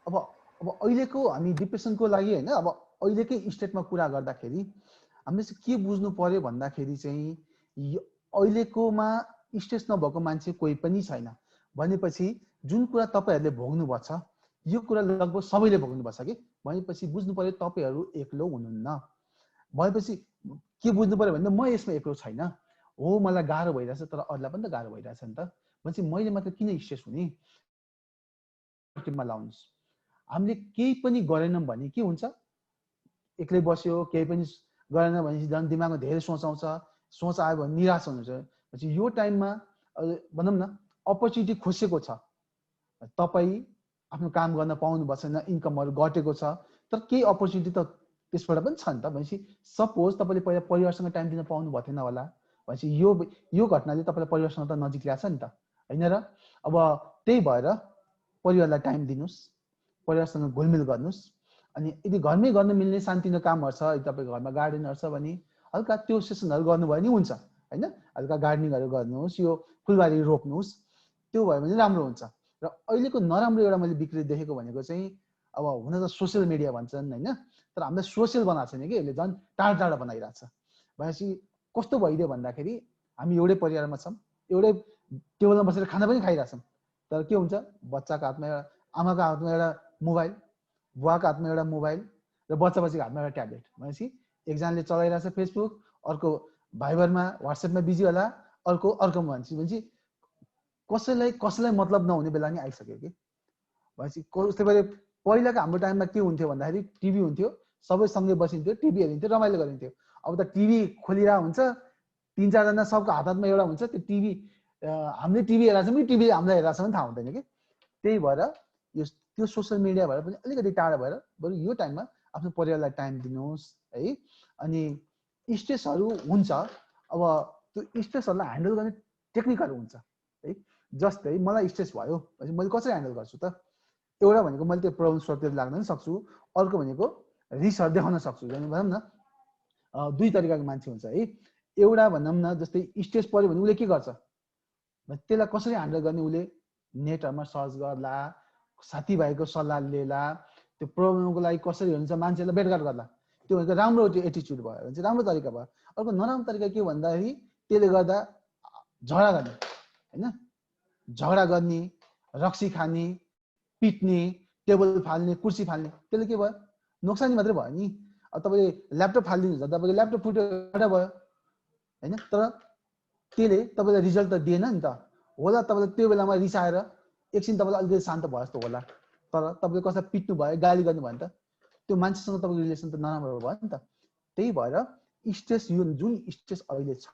[SPEAKER 3] अब अहिलेको हामी डिप्रेसनको लागि होइन, अब अहिलेकै स्टेटमा कुरा गर्दाखेरि हामीले चाहिँ के बुझ्नु पर्यो भन्दाखेरि चाहिँ अहिलेकोमा स्ट्रेस नभएको मान्छे कोही पनि छैन भनेपछि जुन कुरा तपाईँहरूले भोग्नुपर्छ यो कुरा लगभग सबैले भोग्नुपर्छ कि, भनेपछि बुझ्नु पर्यो तपाईँहरू एक्लो हुनुहुन्न। भएपछि के बुझ्नु पर्यो भने म यसमा एक्लो छैन हो, मलाई गाह्रो भइरहेछ तर अरूलाई पनि त गाह्रो भइरहेछ नि त, भनेपछि मैले मात्र किन स्ट्रेस हुने? टिममा लाउनुहोस्। हामीले केही पनि गरेनौँ भने के हुन्छ, एक्लै बस्यो केही पनि गरेन भने झन् दिमागमा धेरै सोच आउँछ, सोच आयो भने निराश हुनुहुन्छ। भनेपछि यो टाइममा भनौँ न अपर्च्युनिटी खोसेको छ, तपाईँ आफ्नो काम गर्न पाउनु भएको छैन, इन्कमहरू घटेको छ, तर केही अपर्च्युनिटी त त्यसबाट पनि छ नि त। भनेपछि सपोज तपाईँले पहिला परिवारसँग टाइम दिन पाउनु भएको थिएन होला, भनेपछि यो घटनाले तपाईँलाई परिवारसँग त नजिक ल्याएको छ नि त, होइन र? अब त्यही भएर परिवारलाई टाइम दिनुहोस्, परिवारसँग घुलमिल गर्नुहोस्। अनि यदि घरमै गर्न मिल्ने सानोतिनो कामहरू छ, यदि तपाईँको घरमा गार्डनहरू छ भने हल्का त्यो सेसनहरू गर्नुभयो भने हुन्छ, होइन? हल्का गार्डनिङहरू गर्नुहोस्, यो फुलबारी रोप्नुहोस्, त्यो भयो भने राम्रो हुन्छ। र अहिलेको नराम्रो एउटा मैले बिक्री देखेको भनेको चाहिँ अब हुन त सोसियल मिडिया भन्छन् होइन, तर हामीलाई सोसियल बनाएको छैन कि, यसले झन् टाढा टाढा बनाइरहेछ। भनेपछि कस्तो भइदियो भन्दाखेरि हामी एउटै परिवारमा छौँ, एउटै टेबलमा बसेर खाना पनि खाइरहेछौँ, तर के हुन्छ बच्चाको हातमा एउटा, आमाको हातमा एउटा मोबाइल, बुवाको हातमा एउटा मोबाइल र बच्चाको हातमा एउटा ट्याब्लेट। भनेपछि एकजनाले चलाइरहेछ फेसबुक, अर्को भाइबरमा वाट्सएपमा बिजी होला, अर्कोमा भनेपछि कसैलाई मतलब नहुने बेला नि आइसक्यो कि। भनेपछि त्यही भएर पहिलाको हाम्रो टाइममा के हुन्थ्यो भन्दाखेरि टिभी हुन्थ्यो, सबै सँगै बसिन्थ्यो, टिभी हेरिन्थ्यो, रमाइलो गरिन्थ्यो। अब त टिभी खोलिरहेको हुन्छ, 3-4 जना सबको हातमा एउटा हुन्छ, त्यो टिभी हामीले टिभी हेरेको छौँ कि टिभी हामीलाई हेरेको छ पनि थाहा हुँदैन कि। त्यही भएर त्यो सोसियल मिडिया भएर पनि अलिकति टाढा भएर बरु यो टाइममा आफ्नो परिवारलाई टाइम दिनुहोस् है। अनि स्ट्रेसहरू हुन्छ, अब त्यो स्ट्रेसहरूलाई ह्यान्डल गर्ने टेक्निकहरू हुन्छ है। जस्तै मलाई स्ट्रेस भयो भनेपछि मैले कसरी ह्यान्डल गर्छु त? एउटा भनेको मैले त्यो प्रब्लम सल्भ लाग्न पनि सक्छु, अर्को भनेको रिसहरू देखाउन सक्छु। भनौँ न दुई तरिकाको मान्छे हुन्छ है। एउटा भनौँ न जस्तै स्ट्रेस पऱ्यो भने उसले के गर्छ, त्यसलाई कसरी ह्यान्डल गर्ने, उसले नेटहरूमा सर्च गर्ला, साथीभाइको सल्लाह लिएला, त्यो प्रब्लमको लागि कसरी हुन्छ मान्छेलाई भेटघाट गर्ला, त्यो भनेको राम्रो एटिच्युड भयो भने चाहिँ राम्रो तरिका भयो। अर्को नराम्रो तरिका के भन्दाखेरि त्यसले गर्दा झगडा गर्ने होइन, झगडा गर्ने, रक्सी खाने, पिट्ने, टेबल फाल्ने, कुर्सी फाल्ने, त्यसले के भयो नोक्सानी मात्रै भयो नि। अब तपाईँले ल्यापटप फालिदिनुहुन्छ, तपाईँको ल्यापटप फुट्यो भयो होइन, तर त्यसले तपाईँलाई रिजल्ट त दिएन नि त। होला तपाईँले त्यो बेलामा रिसाएर एकछिन तपाईँलाई अलिकति शान्त भयो जस्तो होला, तर तपाईँले कसैलाई पिट्नु भयो, गाली गर्नु भयो भने त त्यो मान्छेसँग तपाईँको रिलेसन त नराम्रो भयो नि त। त्यही भएर स्ट्रेस, यो जुन स्ट्रेस अहिले छ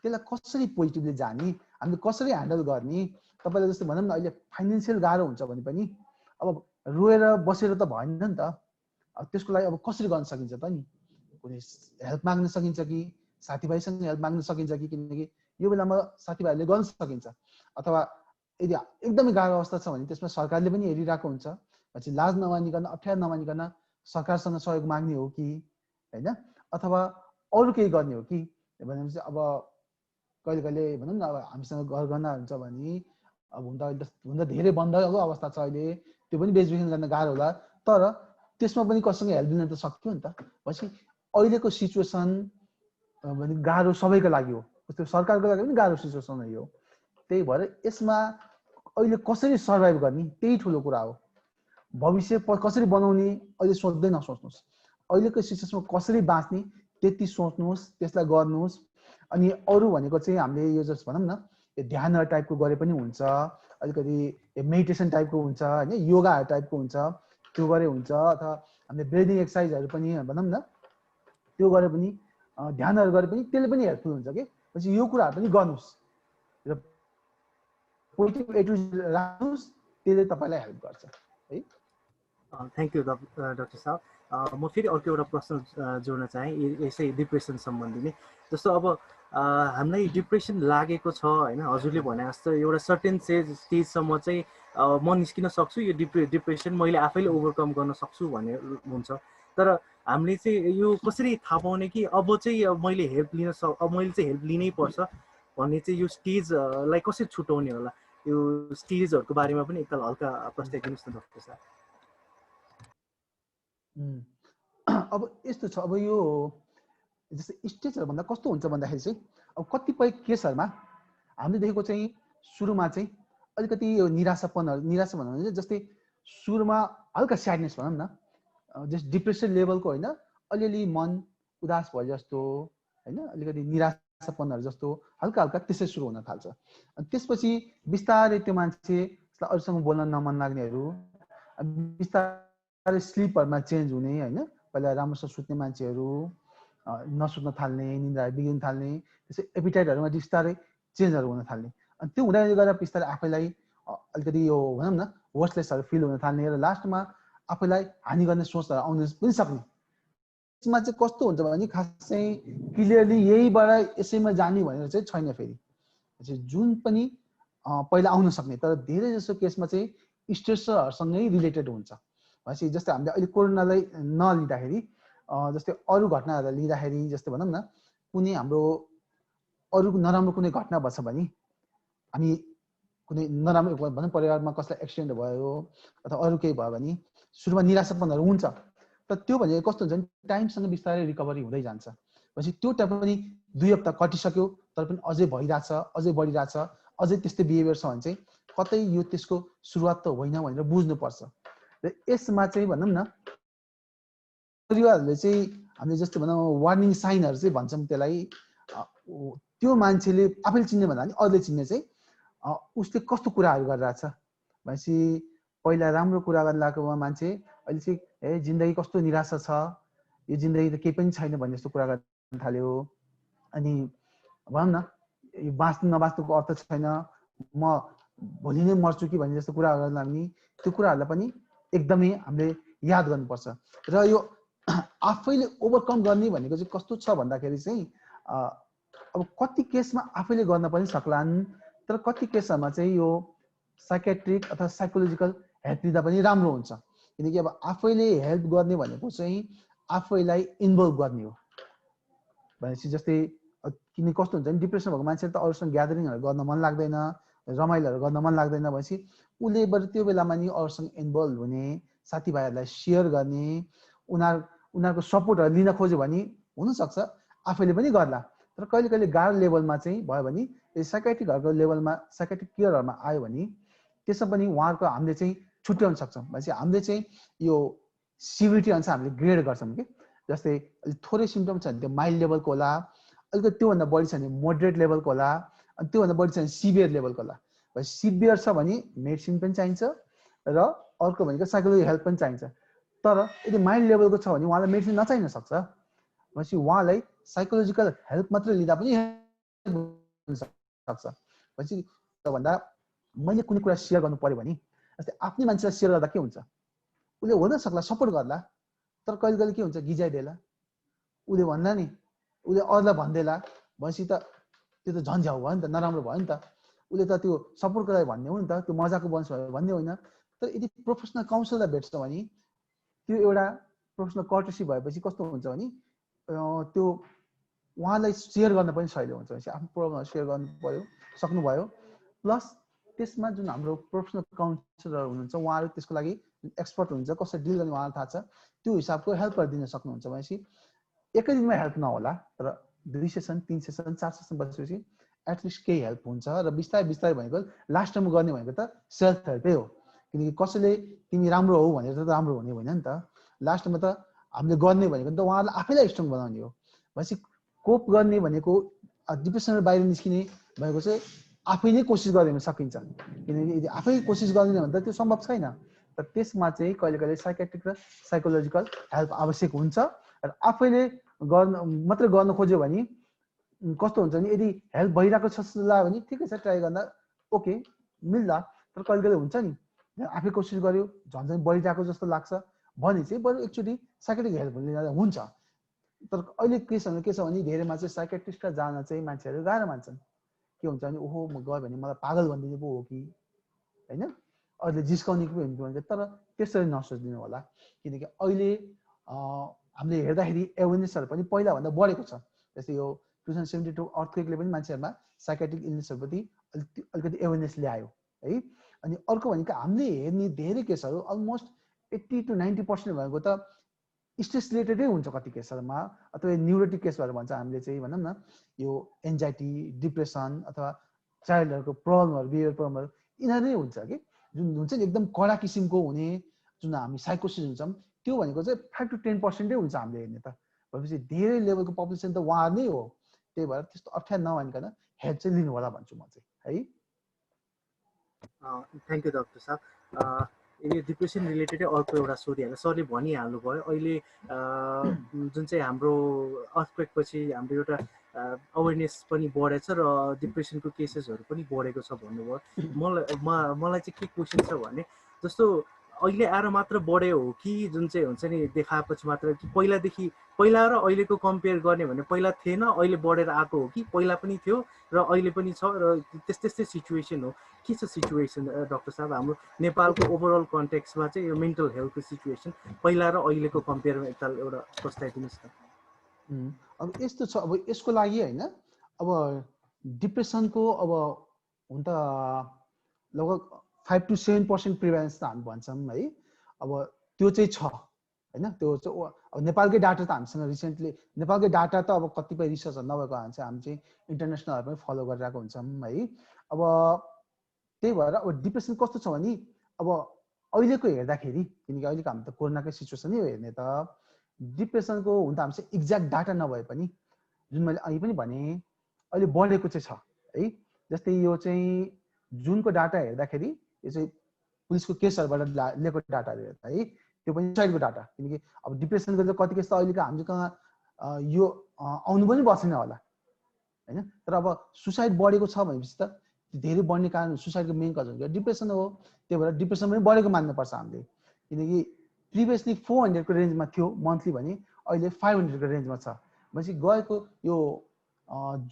[SPEAKER 3] त्यसलाई कसरी पोजिटिभली जाने, हामीले कसरी ह्यान्डल गर्ने। तपाईँलाई जस्तो भनौँ न अहिले फाइनेन्सियल गाह्रो हुन्छ भने पनि अब रोएर बसेर त भएन नि त। अब त्यसको लागि अब कसरी गर्न सकिन्छ त नि, कुनै हेल्प माग्न सकिन्छ कि साथीभाइसँग हेल्प माग्न सकिन्छ कि, किनकि यो बेलामा साथीभाइहरूले गर्न सकिन्छ। अथवा यदि एकदमै गाह्रो अवस्था छ भने त्यसमा सरकारले पनि हेरिरहेको हुन्छ, पछि लाज नमानिकन, अप्ठ्यारो नमानिकन सरकारसँग सहयोग माग्ने हो कि होइन, अथवा अरू केही गर्ने हो कि भनेपछि अब कहिले कहिले भनौँ न अब हामीसँग गरगहना हुन्छ भने अब हुन त धेरै बन्धको अवस्था छ अहिले, त्यो पनि बेचबिखन गर्न गाह्रो होला, तर त्यसमा पनि कसैसँग हेल्प दिन त सक्थ्यो नि त। पछि अहिलेको सिचुएसन भने गाह्रो सबैको लागि हो, त्यो सरकारको लागि पनि गाह्रो सिचुएसन हो। त्यही भएर यसमा अहिले कसरी सर्भाइभ गर्ने त्यही ठुलो कुरा हो। भविष्य कसरी बनाउने अहिले सोच्दै नसोच्नुहोस्, अहिलेको सिचुएसनमा कसरी बाँच्ने त्यति सोच्नुहोस्, त्यसलाई गर्नुहोस्। अनि अरू भनेको चाहिँ हामीले यो जस्ट भनौँ न ध्यान टाइपको गरे पनि हुन्छ, अलिकति मेडिटेसन टाइपको हुन्छ होइन, योगा टाइपको हुन्छ, त्यो गरे हुन्छ, अथवा हामीले ब्रिदिङ एक्सर्साइजहरू पनि भनौँ न त्यो गरे पनि, ध्यानहरू गरे पनि त्यसले पनि हेल्पफुल हुन्छ कि। पछि यो कुराहरू पनि गर्नुहोस् र पोजिटिभ एटिट्युड राख्नुहोस्, त्यसले तपाईँलाई हेल्प गर्छ है।
[SPEAKER 4] थ्याङ्क यू डाक्टर साहब। म फेरि अर्को एउटा प्रश्न जोड्न चाहेँ यसै डिप्रेसन सम्बन्धी नै। जस्तो अब हामीलाई डिप्रेसन लागेको छ होइन, हजुरले भने जस्तो एउटा सर्टेन स्टेजसम्म चाहिँ म निस्किन सक्छु, यो डिप्रेसन मैले आफैले ओभरकम गर्न सक्छु भन्ने हुन्छ। तर हामीले चाहिँ यो कसरी थाहा पाउने कि अब चाहिँ मैले हेल्प लिन अब मैले चाहिँ हेल्प लिनै पर्छ भन्ने चाहिँ यो स्टेजलाई कसरी छुटाउने होला? यो स्टेजहरूको बारेमा पनि एकताल हल्का प्रस्ताव दिनुहोस् न डाक्टर साहब।
[SPEAKER 3] अब यस्तो छ, अब यो जस्तै स्टेजहरू भन्दा कस्तो हुन्छ भन्दाखेरि चाहिँ अब कतिपय केसहरूमा हामीले देखेको चाहिँ सुरुमा चाहिँ अलिकति यो निराशा भनौँ भने जस्तै सुरुमा हल्का स्याडनेस भनौँ न, जस्ट डिप्रेसन लेभलको होइन, अलिअलि मन उदास भयो जस्तो होइन, अलिकति निराशापनहरू जस्तो हल्का हल्का त्यसै सुरु हुन थाल्छ। अनि त्यसपछि बिस्तारै त्यो मान्छेलाई अरूसँग बोल्न नमन लाग्नेहरू, बिस्तारै स्लिपहरूमा चेन्ज हुने होइन, पहिला राम्रोसँग सुत्ने मान्छेहरू नसुत्न थाल्ने, निन्द्राहरू बिग्रिन थाल्ने, त्यसै एपिटाइटहरूमा बिस्तारै चेन्जहरू हुन थाल्ने। अनि त्यो हुँदै गर्दा बिस्तारै आफैलाई अलिकति यो भनौँ न वर्सलेसहरू फिल हुन थाल्ने र लास्टमा आफैलाई हानि गर्ने सोचहरू आउन पनि सक्ने। यसमा चाहिँ कस्तो हुन्छ भने खास चाहिँ क्लियरली यहीबाट यसैमा जाने भनेर चाहिँ छैन। फेरि जुन पनि पहिला आउन सक्ने, तर धेरै जसो केसमा चाहिँ स्ट्रेसरहरूसँगै रिलेटेड हुन्छ। भनेपछि जस्तै हामीले अहिले कोरोनालाई नलिँदाखेरि जस्तै अरू घटनाहरूलाई लिँदाखेरि, जस्तै भनौँ न कुनै हाम्रो अरू नराम्रो कुनै घटना भएछ भने, हामी कुनै नराम्रो भनौँ परिवारमा कसैलाई एक्सिडेन्ट भयो अथवा अरू केही भयो भने सुरुमा निराशापनहरू हुन्छ, तर त्यो भनेको कस्तो हुन्छ भने टाइमसँग बिस्तारै रिकभरी हुँदै जान्छ। भनेपछि त्यो टाइम पनि 2 हप्ता कटिसक्यो तर पनि अझै भइरहेछ, अझै बढिरहेछ, अझै त्यस्तै बिहेभियर छ भने चाहिँ कतै यो त्यसको सुरुवात त होइन भनेर बुझ्नुपर्छ। र यसमा चाहिँ भनौँ न परिवारहरूले चाहिँ हामीले जस्तो भनौँ वार्निङ साइनहरू चाहिँ भन्छौँ त्यसलाई, त्यो मान्छेले आफैले चिन्ने भन्दा पनि अरूले चिन्ने चाहिँ उसले कस्तो कुराहरू गरिरहेछ भनेपछि पहिला राम्रो कुरा गर्न लागेको मान्छे अहिले चाहिँ जिन्दगी कस्तो निराशा छ, यो जिन्दगी त केही पनि छैन भन्ने जस्तो कुरा गर्न थाल्यो। अनि भनौँ न यो बाँच्नु नबाँच्नुको अर्थ छैन, म भोलि नै मर्छु कि भन्ने जस्तो कुरा गर्न लाग्ने, त्यो कुराहरूलाई पनि एकदमै हामीले याद गर्नुपर्छ। र यो आफैले ओभरकम गर्ने भनेको चाहिँ कस्तो छ भन्दाखेरि चाहिँ अब कति केसमा आफैले गर्न पनि सक्लान्, तर कति केसहरूमा चाहिँ यो साइकेट्रिक अथवा साइकोलोजिकल हेल्प लिँदा पनि राम्रो हुन्छ। किनकि अब आफैले हेल्प गर्ने भनेको चाहिँ आफैलाई इन्भल्भ गर्ने हो भनेपछि जस्तै किन कस्तो हुन्छ भने डिप्रेसन भएको मान्छेले त अरूसँग ग्यादरिङहरू गर्न मन लाग्दैन, रमाइलोहरू गर्न मन लाग्दैन, भनेपछि उसले बरु त्यो बेलामा नि अरूसँग इन्भल्भ हुने, साथीभाइहरूलाई सेयर गर्ने, उनीहरूको सपोर्टहरू लिन खोज्यो भने हुनसक्छ आफैले पनि गर्ला। तर कहिले कहिले गाह्रो लेभलमा चाहिँ भयो भने साइकेट्रिकहरूको लेभलमा साइकेट्रिक केयरहरूमा आयो भने त्यसमा पनि उहाँहरूको हामीले चाहिँ छुट्याउन सक्छौँ। भनेपछि हामीले चाहिँ यो सिभिरिटी अनुसार हामीले ग्रेड गर्छौँ कि जस्तै थोरै सिम्टम छ भने त्यो माइल्ड लेभलको होला, अलिकति त्योभन्दा बढी छ भने मोडरेट लेभलको होला, अनि त्योभन्दा बढी छ भने सिभियर लेभलको होला। भनेपछि सिभियर छ भने मेडिसिन पनि चाहिन्छ र अर्को भनेको साइकोलोजी हेल्प पनि चाहिन्छ। तर यदि माइल्ड लेभलको छ भने उहाँलाई मेडिसिन नचाहिन सक्छ, भनेपछि उहाँलाई साइकोलोजिकल हेल्प मात्रै लिँदा पनि सक्छ। भनेपछि भन्दा मैले कुनै कुरा सेयर गर्नु पर्यो भने जस्तै आफ्नै मान्छेलाई सेयर गर्दा के हुन्छ, उसले हुन सक्ला सपोर्ट गर्ला, तर कहिले कहिले के हुन्छ गिजाइदेला, उसले भन्दा नि उसले अरूलाई भन्देला, भनेपछि त त्यो त झन्झ्याउ भयो नि त, नराम्रो भयो नि त, उसले त त्यो सपोर्टको लागि भन्ने हो नि त, त्यो मजाको बन्छ भन्ने होइन। तर यदि प्रोफेसनल काउन्सिलर भेट्छ भने त्यो एउटा प्रोफेसनल कर्टेसी भएपछि कस्तो हुन्छ भने त्यो उहाँलाई सेयर गर्न पनि सजिलो हुन्छ। भनेपछि आफ्नो प्रब्लमहरू सेयर गर्नु पर्यो सक्नुभयो, प्लस त्यसमा जुन हाम्रो प्रोफेसनल काउन्सिलर हुनुहुन्छ उहाँहरू त्यसको लागि एक्सपर्ट हुनुहुन्छ, कसरी डिल गर्ने उहाँलाई थाहा छ, त्यो हिसाबको हेल्पहरू दिन सक्नुहुन्छ। भनेपछि एकै दिनमा हेल्प नहोला, तर 2 सेसन 3 सेसन 4 सेसन बसेपछि एटलिस्ट केही हेल्प हुन्छ। र बिस्तारै बिस्तारै भनेको लास्ट टाइम गर्ने भनेको त सेल्फ हेल्पै हो, किनकि कसैले तिमी राम्रो हो भनेर त राम्रो हुने होइन नि त, लास्टमा त हामीले गर्ने भनेको त उहाँहरूलाई आफैलाई स्ट्रङ बनाउने हो। भनेपछि कोप गर्ने भनेको डिप्रेसनबाट बाहिर निस्किने भनेको चाहिँ आफै नै कोसिस गर्ने सकिन्छ किनकि यदि आफै कोसिस गर्ने भने त त्यो सम्भव छैन तर त्यसमा चाहिँ कहिले कहिले साइकियाट्रिक र साइकोलोजिकल हेल्प आवश्यक हुन्छ र आफैले मात्र गर्न खोज्यो भने कस्तो हुन्छ नि यदि हेल्प भइरहेको छ जस्तो लाग्यो भने ठिकै छ ट्राई गर्दा ओके मिल्ला तर कहिले कहिले हुन्छ नि आफै कोसिस गर्यो झन् बढिरहेको जस्तो लाग्छ भने चाहिँ बरु एकचोटि साइकियाट्रिक हेल्प लिँदा हुन्छ तर अहिले के छ भने धेरैमा चाहिँ साइकियाट्रिस्ट जान चाहिँ मान्छेहरू गाह्रो मान्छन् के हुन्छ भने ओहो म गयो भने मलाई पागल भनिदिने पो हो कि होइन अहिले जिस्काउने पो हुन्छ तर त्यसरी नसोचिदिनु होला किनकि अहिले हामीले हेर्दाखेरि एवेरनेसहरू पनि पहिलाभन्दा बढेको छ जस्तै यो 2072 अर्थक्वेकले पनि मान्छेहरूमा साइकियाट्रिक इलनेसहरूप्रति अलिकति एवेरनेस ल्यायो है अनि अर्को भनेको हामीले हेर्ने धेरै केसहरू अलमोस्ट 80 to 90% भएको त स्ट्रेस रिलेटेडै हुन्छ कति केसहरूमा अथवा न्युरोटिक केसहरू भन्छ हामीले चाहिँ भनौँ न यो एन्जाइटी डिप्रेसन अथवा चाइल्डहरूको प्रब्लमहरू बिहेभियर प्रब्लमहरू यिनीहरू नै हुन्छ कि जुन हुन्छ नि एकदम कडा किसिमको हुने जुन हामी साइकोसिस हुन्छौँ त्यो भनेको चाहिँ 5 to 10% हुन्छ हामीले हेर्ने त भनेपछि धेरै लेभलको पपुलेसन त उहाँहरू नै हो त्यही भएर त्यस्तो अप्ठ्यारो नभनिकन हेल्प चाहिँ लिनु होला भन्छु म चाहिँ है
[SPEAKER 4] थ्याङ्क यू डक्टर साहब यो डिप्रेसन रिलेटेडै अर्को एउटा सोधिहाल्नु सरले भनिहाल्नु भयो अहिले जुन चाहिँ हाम्रो अर्थक्वेकपछि हाम्रो एउटा अवेरनेस पनि बढेछ र डिप्रेसनको केसेसहरू पनि बढेको छ भन्नुभयो मलाई चाहिँ के क्वेसन छ भने जस्तो अहिले आएर मात्र बढ्यो हो कि जुन चाहिँ हुन्छ नि देखाएपछि मात्र कि पहिला र अहिलेको कम्पेयर गर्ने भने पहिला थिएन अहिले बढेर आएको हो कि पहिला पनि थियो र अहिले पनि छ र त्यस्तै सिचुएसन हो के छ सिचुएसन डक्टर साहब हाम्रो नेपालको ओभरअल कन्टेक्स्टमा चाहिँ यो मेन्टल हेल्थको सिचुएसन पहिला र अहिलेको कम्पेयरमा एकताल एउटा बताइदिनुहोस् न
[SPEAKER 3] अब यस्तो छ अब यसको लागि होइन अब डिप्रेसनको अब हुन त लगभग 5 to 7% प्रिभेलेन्स त हामी भन्छौँ है अब त्यो चाहिँ छ होइन त्यो चाहिँ अब नेपालकै डाटा त हामीसँग रिसेन्टली नेपालकै डाटा त अब कतिपय रिसर्चहरू नभएको कारण चाहिँ हामी चाहिँ इन्टरनेसनलहरू पनि फलो गरिरहेको हुन्छौँ है अब त्यही भएर अब डिप्रेसन कस्तो छ भने अब अहिलेको हेर्दाखेरि किनकि अहिलेको हामी त कोरोनाकै सिचुएसनै हो हेर्ने त डिप्रेसनको हुन त हामीसँग एक्ज्याक्ट डाटा नभए पनि जुन मैले अहिले पनि भने अहिले बढेको चाहिँ छ है जस्तै यो चाहिँ जुनको डाटा हेर्दाखेरि यो चाहिँ पुलिसको केसहरूबाट लिएको डाटाहरू हेर्दा है त्यो पनि सुसाइडको डाटा किनकि अब डिप्रेसनको चाहिँ कति केस त अहिलेको हामीसँग यो आउनु पनि बसेन होला होइन तर अब सुसाइड बढेको छ भनेपछि त धेरै बढ्ने कारण सुसाइडको मेन कज हुन्छ डिप्रेसन हो त्यही भएर डिप्रेसन पनि बढेको मान्नुपर्छ हामीले किनकि प्रिभियसली 400 को रेन्जमा थियो मन्थली भने अहिले 500 को रेन्जमा छ भनेपछि गएको यो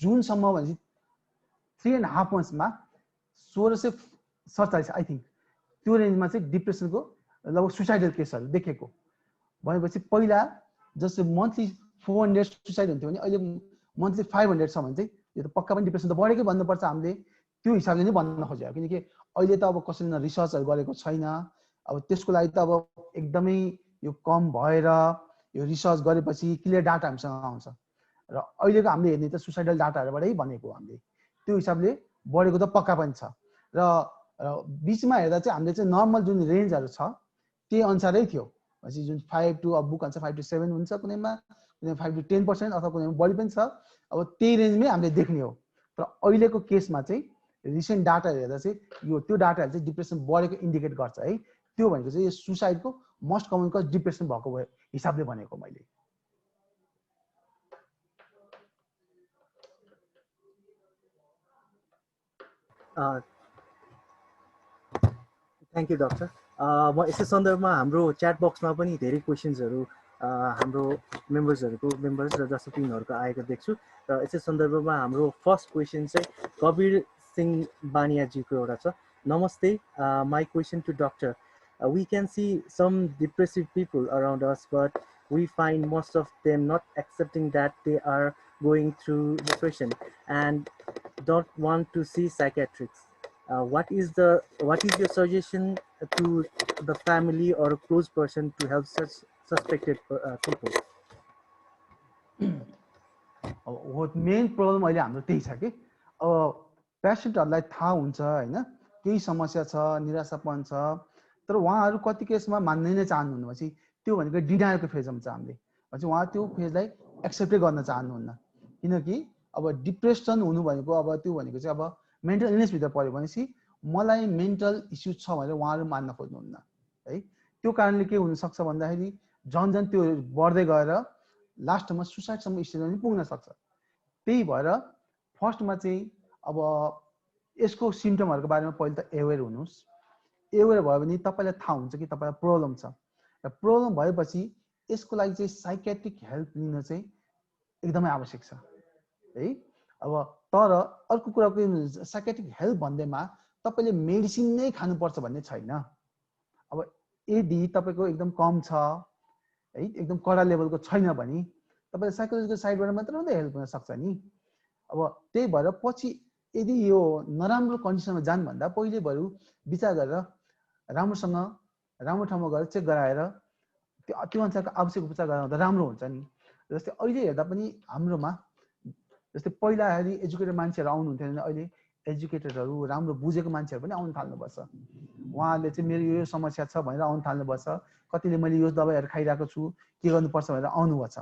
[SPEAKER 3] जुनसम्म भनेपछि 3.5 monthsमा 1647 आई थिङ्क त्यो रेन्जमा चाहिँ डिप्रेसनको लगभग सुसाइडल केसहरू देखेको भनेपछि पहिला जस्तो मन्थली 400 सुसाइड हुन्थ्यो भने अहिले मन्थली 500 छ भने चाहिँ यो त पक्का पनि डिप्रेसन त बढेकै भन्नुपर्छ हामीले त्यो हिसाबले नै भन्न खोजेको किनकि अहिले त अब कसैले रिसर्चहरू गरेको छैन अब त्यसको लागि त अब एकदमै यो कम भएर यो रिसर्च गरेपछि क्लियर डाटा हामीसँग आउँछ र अहिलेको हामीले हेर्ने त सुसाइडल डाटाहरूबाटै भनेको हामीले त्यो हिसाबले बढेको त पक्का पनि छ र बिचमा हेर्दा चाहिँ हामीले चाहिँ नर्मल जुन रेन्जहरू छ त्यही अनुसारै थियो भनेपछि जुन 5 to अब बुक अनुसार 5 to 7 हुन्छ कुनैमा 5 to 10% अथवा कुनैमा बढी पनि छ अब त्यही रेन्जमै हामीले देख्ने हो तर अहिलेको केसमा चाहिँ रिसेन्ट डाटा हेर्दा चाहिँ यो त्यो डाटाहरू चाहिँ डिप्रेसन बढेको इन्डिकेट गर्छ है त्यो भनेको चाहिँ यो सुसाइडको मोस्ट कमन कज डिप्रेसन भएको हिसाबले भनेको मैले
[SPEAKER 4] थ्याङ्क यू डक्टर म यसै सन्दर्भमा हाम्रो च्याट बक्समा पनि धेरै क्वेसन्सहरू हाम्रो मेम्बर्स र दर्शकहरूको आएको देख्छु र यसै सन्दर्भमा हाम्रो फर्स्ट क्वेसन चाहिँ कबीर सिंह बानियाजीको एउटा छ नमस्ते my question to doctor we can see some depressive people around us but we find most of them not accepting that they are going through depression and don't want to see psychiatrists. What is your suggestion to the family or a close person to help such suspected people?
[SPEAKER 3] Main problem अहिले हाम्रो त्यही छ कि अब पेसेन्टहरूलाई थाहा हुन्छ होइन केही समस्या छ निराशापन छ तर उहाँहरू कति केसमा मान्नै नै चाहनुहुन्न भनेपछि त्यो भनेको डिनायलको फेजमा छ हामीले भनेपछि उहाँ त्यो फेजलाई एक्सेप्टै गर्न चाहनुहुन्न किनकि अब डिप्रेसन हुनु भनेको अब त्यो भनेको चाहिँ अब मेन्टल इलनेसभित्र पऱ्यो भनेपछि मलाई मेन्टल इस्यु छ भनेर उहाँहरू मान्न खोज्नुहुन्न है त्यो कारणले के हुनसक्छ भन्दाखेरि झन् झन् त्यो बढ्दै गएर लास्टमा सुसाइडसम्म स्टेजमा पनि पुग्न सक्छ त्यही भएर फर्स्टमा चाहिँ अब यसको सिम्टमहरूको बारेमा पहिले त एवेर हुनुहोस् एवेर भयो भने तपाईँलाई थाहा हुन्छ कि तपाईँलाई प्रब्लम छ र प्रब्लम भएपछि यसको लागि चाहिँ साइकियाट्रिक हेल्प लिन चाहिँ एकदमै आवश्यक छ है अब तर अर्को कुरा के साइकियाट्रिक हेल्प भन्दैमा तपाईँले मेडिसिन नै खानुपर्छ भन्ने छैन अब यदि तपाईँको एकदम कम छ है एकदम कडा लेभलको छैन भने तपाईँले साइकोलोजिकल साइडबाट मात्र मात्रै हेल्प हुन सक्छ नि अब त्यही भएर पछि यदि यो नराम्रो कन्डिसनमा जानुभन्दा पहिले बरु विचार गरेर राम्रोसँग राम्रो ठाउँमा गएर चेक गराएर त्यो अनुसारको आवश्यक उपचार गराउँदा राम्रो हुन्छ नि जस्तै अहिले हेर्दा पनि हाम्रोमा जस्तै पहिलाखेरि एजुकेटेड मान्छेहरू आउनुहुन्थ्यो भने अहिले एजुकेटेडहरू राम्रो बुझेको मान्छेहरू पनि आउनु थाल्नुपर्छ उहाँले चाहिँ मेरो यो समस्या छ भनेर आउनु थाल्नुपर्छ कतिले मैले यो दबाईहरू खाइरहेको छु के गर्नुपर्छ भनेर आउनुपर्छ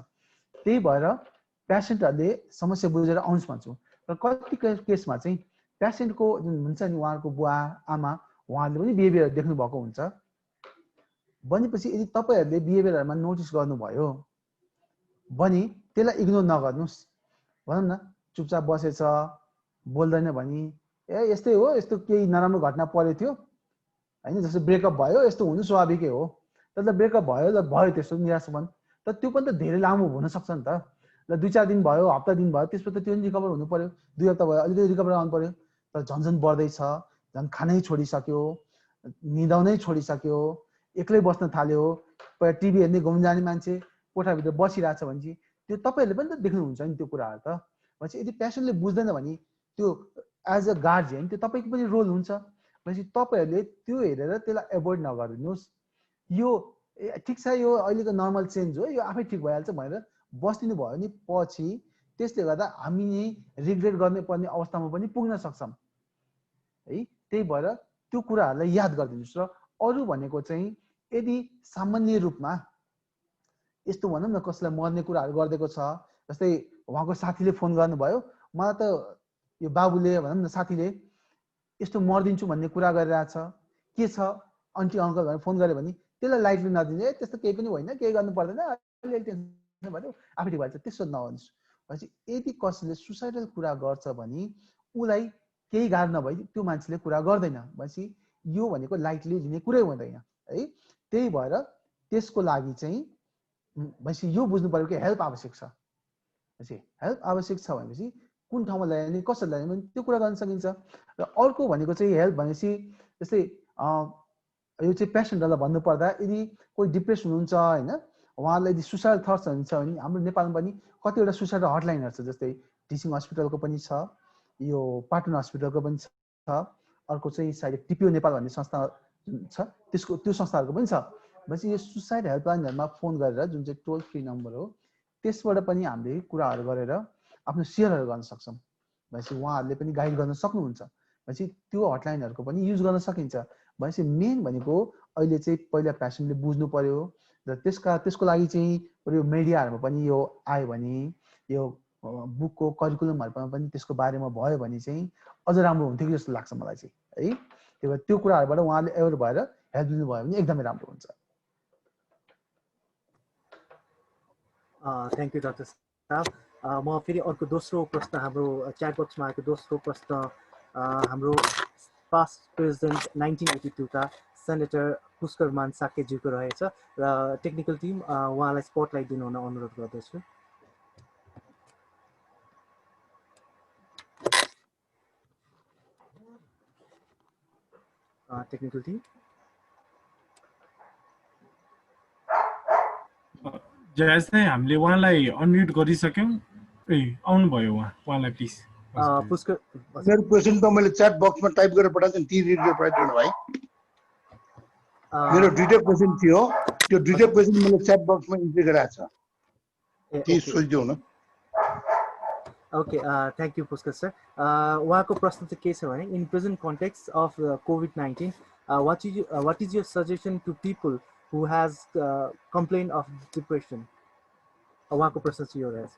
[SPEAKER 3] त्यही भएर पेसेन्टहरूले समस्या बुझेर आउनुहोस् भन्छु र कति केसमा चाहिँ पेसेन्टको जुन हुन्छ नि उहाँहरूको बुवा आमा उहाँहरूले पनि बिहेभियर देख्नु भएको हुन्छ भनेपछि यदि तपाईँहरूले बिहेभियरमा नोटिस गर्नुभयो भने त्यसलाई इग्नोर नगर्नुहोस् भनौँ न चुपचाप बसेछ बोल्दैन भने ए यस्तै हो यस्तो केही नराम्रो घटना परेको थियो होइन जस्तो ब्रेकअप भयो यस्तो हुनु स्वाभाविकै हो तर ब्रेकअप भयो ल भयो त्यस्तो निराशापन तर त्यो पनि त धेरै लामो हुनसक्छ नि त ल 2-4 दिन भयो हप्ता दिन भयो त्यसपछि त त्यो पनि रिकभर हुनु पर्यो 2 हप्ता भयो अलिकति रिकभर आउनु पर्यो तर झन् बढ्दैछ झन् खानै छोडिसक्यो निदाउनै छोडिसक्यो एक्लै बस्न थाल्यो टिभी हेर्ने घुम्न जाने मान्छे कोठाभित्र बसिरहेछ भने चाहिँ त्यो तपाईँहरूले पनि त देख्नुहुन्छ नि त्यो कुराहरू त भनेपछि यदि पेसेन्टले बुझ्दैन भने त्यो एज अ गार्जियन त्यो तपाईँको पनि रोल हुन्छ भनेपछि तपाईँहरूले त्यो हेरेर त्यसलाई एभोइड नगरिदिनुहोस् यो ठिक छ यो अहिलेको नर्मल चेन्ज हो यो आफै ठिक भइहाल्छ भनेर बस्दिनु भयो भने पछि त्यसले गर्दा हामी नै रिग्रेट गर्ने पर्ने अवस्थामा पनि पुग्न सक्छौँ है त्यही भएर त्यो कुराहरूलाई याद गरिदिनुहोस् र अरू भनेको चाहिँ यदि सामान्य रूपमा यस्तो भनौँ न कसैलाई मर्ने कुराहरू गरिदिएको छ जस्तै उहाँको साथीले फोन गर्नुभयो मलाई त यो बाबुले भनौँ न साथीले यस्तो मर्दिन्छु भन्ने कुरा गरिरहेछ के छ आन्टी अङ्कल भनेर फोन गर्यो भने त्यसलाई लाइटली नदिने त्यस्तो केही पनि होइन केही गर्नु पर्दैन अलिअलि टेन्सन भयो आफै ठिक भइहाल्छ त्यस्तो नगर्नुहोस् भनेपछि यदि कसैले सुसाइडल कुरा गर्छ भने उसलाई केही गाह्रो नभई त्यो मान्छेले कुरा गर्दैन भनेपछि यो भनेको लाइटली लिने कुरै हुँदैन है त्यही भएर त्यसको लागि चाहिँ भनेपछि यो बुझ्नु पर्यो कि हेल्प आवश्यक छ भनेपछि हेल्प आवश्यक छ भनेपछि कुन ठाउँमा ल्याउने कसरी ल्याउने भने त्यो कुरा गर्न सकिन्छ र अर्को भनेको चाहिँ हेल्प भनेपछि जस्तै यो चाहिँ पेसेन्टहरूलाई भन्नुपर्दा यदि कोही डिप्रेस हुनुहुन्छ होइन उहाँलाई यदि सुसाइडल थट्स हुन्छ भने हाम्रो नेपालमा पनि कतिवटा सुसाइडल हटलाइनहरू छ जस्तै टिचिङ हस्पिटलको पनि छ यो पाटन हस्पिटलको पनि छ अर्को चाहिँ सायद टिपिओ नेपाल भन्ने संस्था छ त्यो संस्थाहरूको पनि छ भनेपछि यो सुसाइड हेल्पलाइनहरूमा फोन गरेर जुन चाहिँ टोल फ्री नम्बर हो त्यसबाट पनि हामीले कुराहरू गरेर आफ्नो सेयरहरू गर्न सक्छौँ भनेपछि उहाँहरूले पनि गाइड गर्न सक्नुहुन्छ भनेपछि त्यो हटलाइनहरूको पनि युज गर्न सकिन्छ भनेपछि मेन भनेको अहिले चाहिँ पहिला पेसेन्टले बुझ्नु पर्यो र त्यसको लागि चाहिँ यो मिडियाहरूमा पनि यो आयो भने यो बुकको करिकुलमहरूमा पनि त्यसको बारेमा भयो भने चाहिँ अझ राम्रो हुन्थ्यो कि जस्तो लाग्छ मलाई चाहिँ है त्यही भएर त्यो कुराहरूबाट उहाँले एवेयर भएर हेल्प दिनुभयो भने एकदमै राम्रो हुन्छ
[SPEAKER 4] थ्याङ्क यू डाक्टर साहब म फेरि अर्को दोस्रो प्रश्न हाम्रो च्याट बक्समा आएको दोस्रो प्रश्न हाम्रो पास्ट प्रेसिडेन्ट 1982 का सेनेटर पुष्करमान साकेज्यूको रहेछ र टेक्निकल टिम उहाँलाई स्पटलाइट दिनुहुन अनुरोध गर्दछु टेक्निकल टिम
[SPEAKER 5] जयस चाहिँ हामीले उहाँलाई अनम्युट गरिसक्यौँ ए आउनुभयो उहाँलाई प्लिज
[SPEAKER 4] पुष्कर
[SPEAKER 6] मेरो क्वेसन त मैले च्याट बक्समा टाइप गरेर पठाएको थिएँ ती रिड गरेर पठाइदिनु भाइ मेरो दुईटा क्वेसन थियो त्यो दुईटा क्वेसन मैले च्याट बक्समा इन्ट्री गराएको छ ती सोधिदेऊ न
[SPEAKER 4] okay thank you Pushkar sir उहाँको प्रश्न चाहिँ के छ भने in present context of COVID-19 what is your suggestion to people who has complained of depression उहाँको प्रश्न चाहिँ यो रहेछ।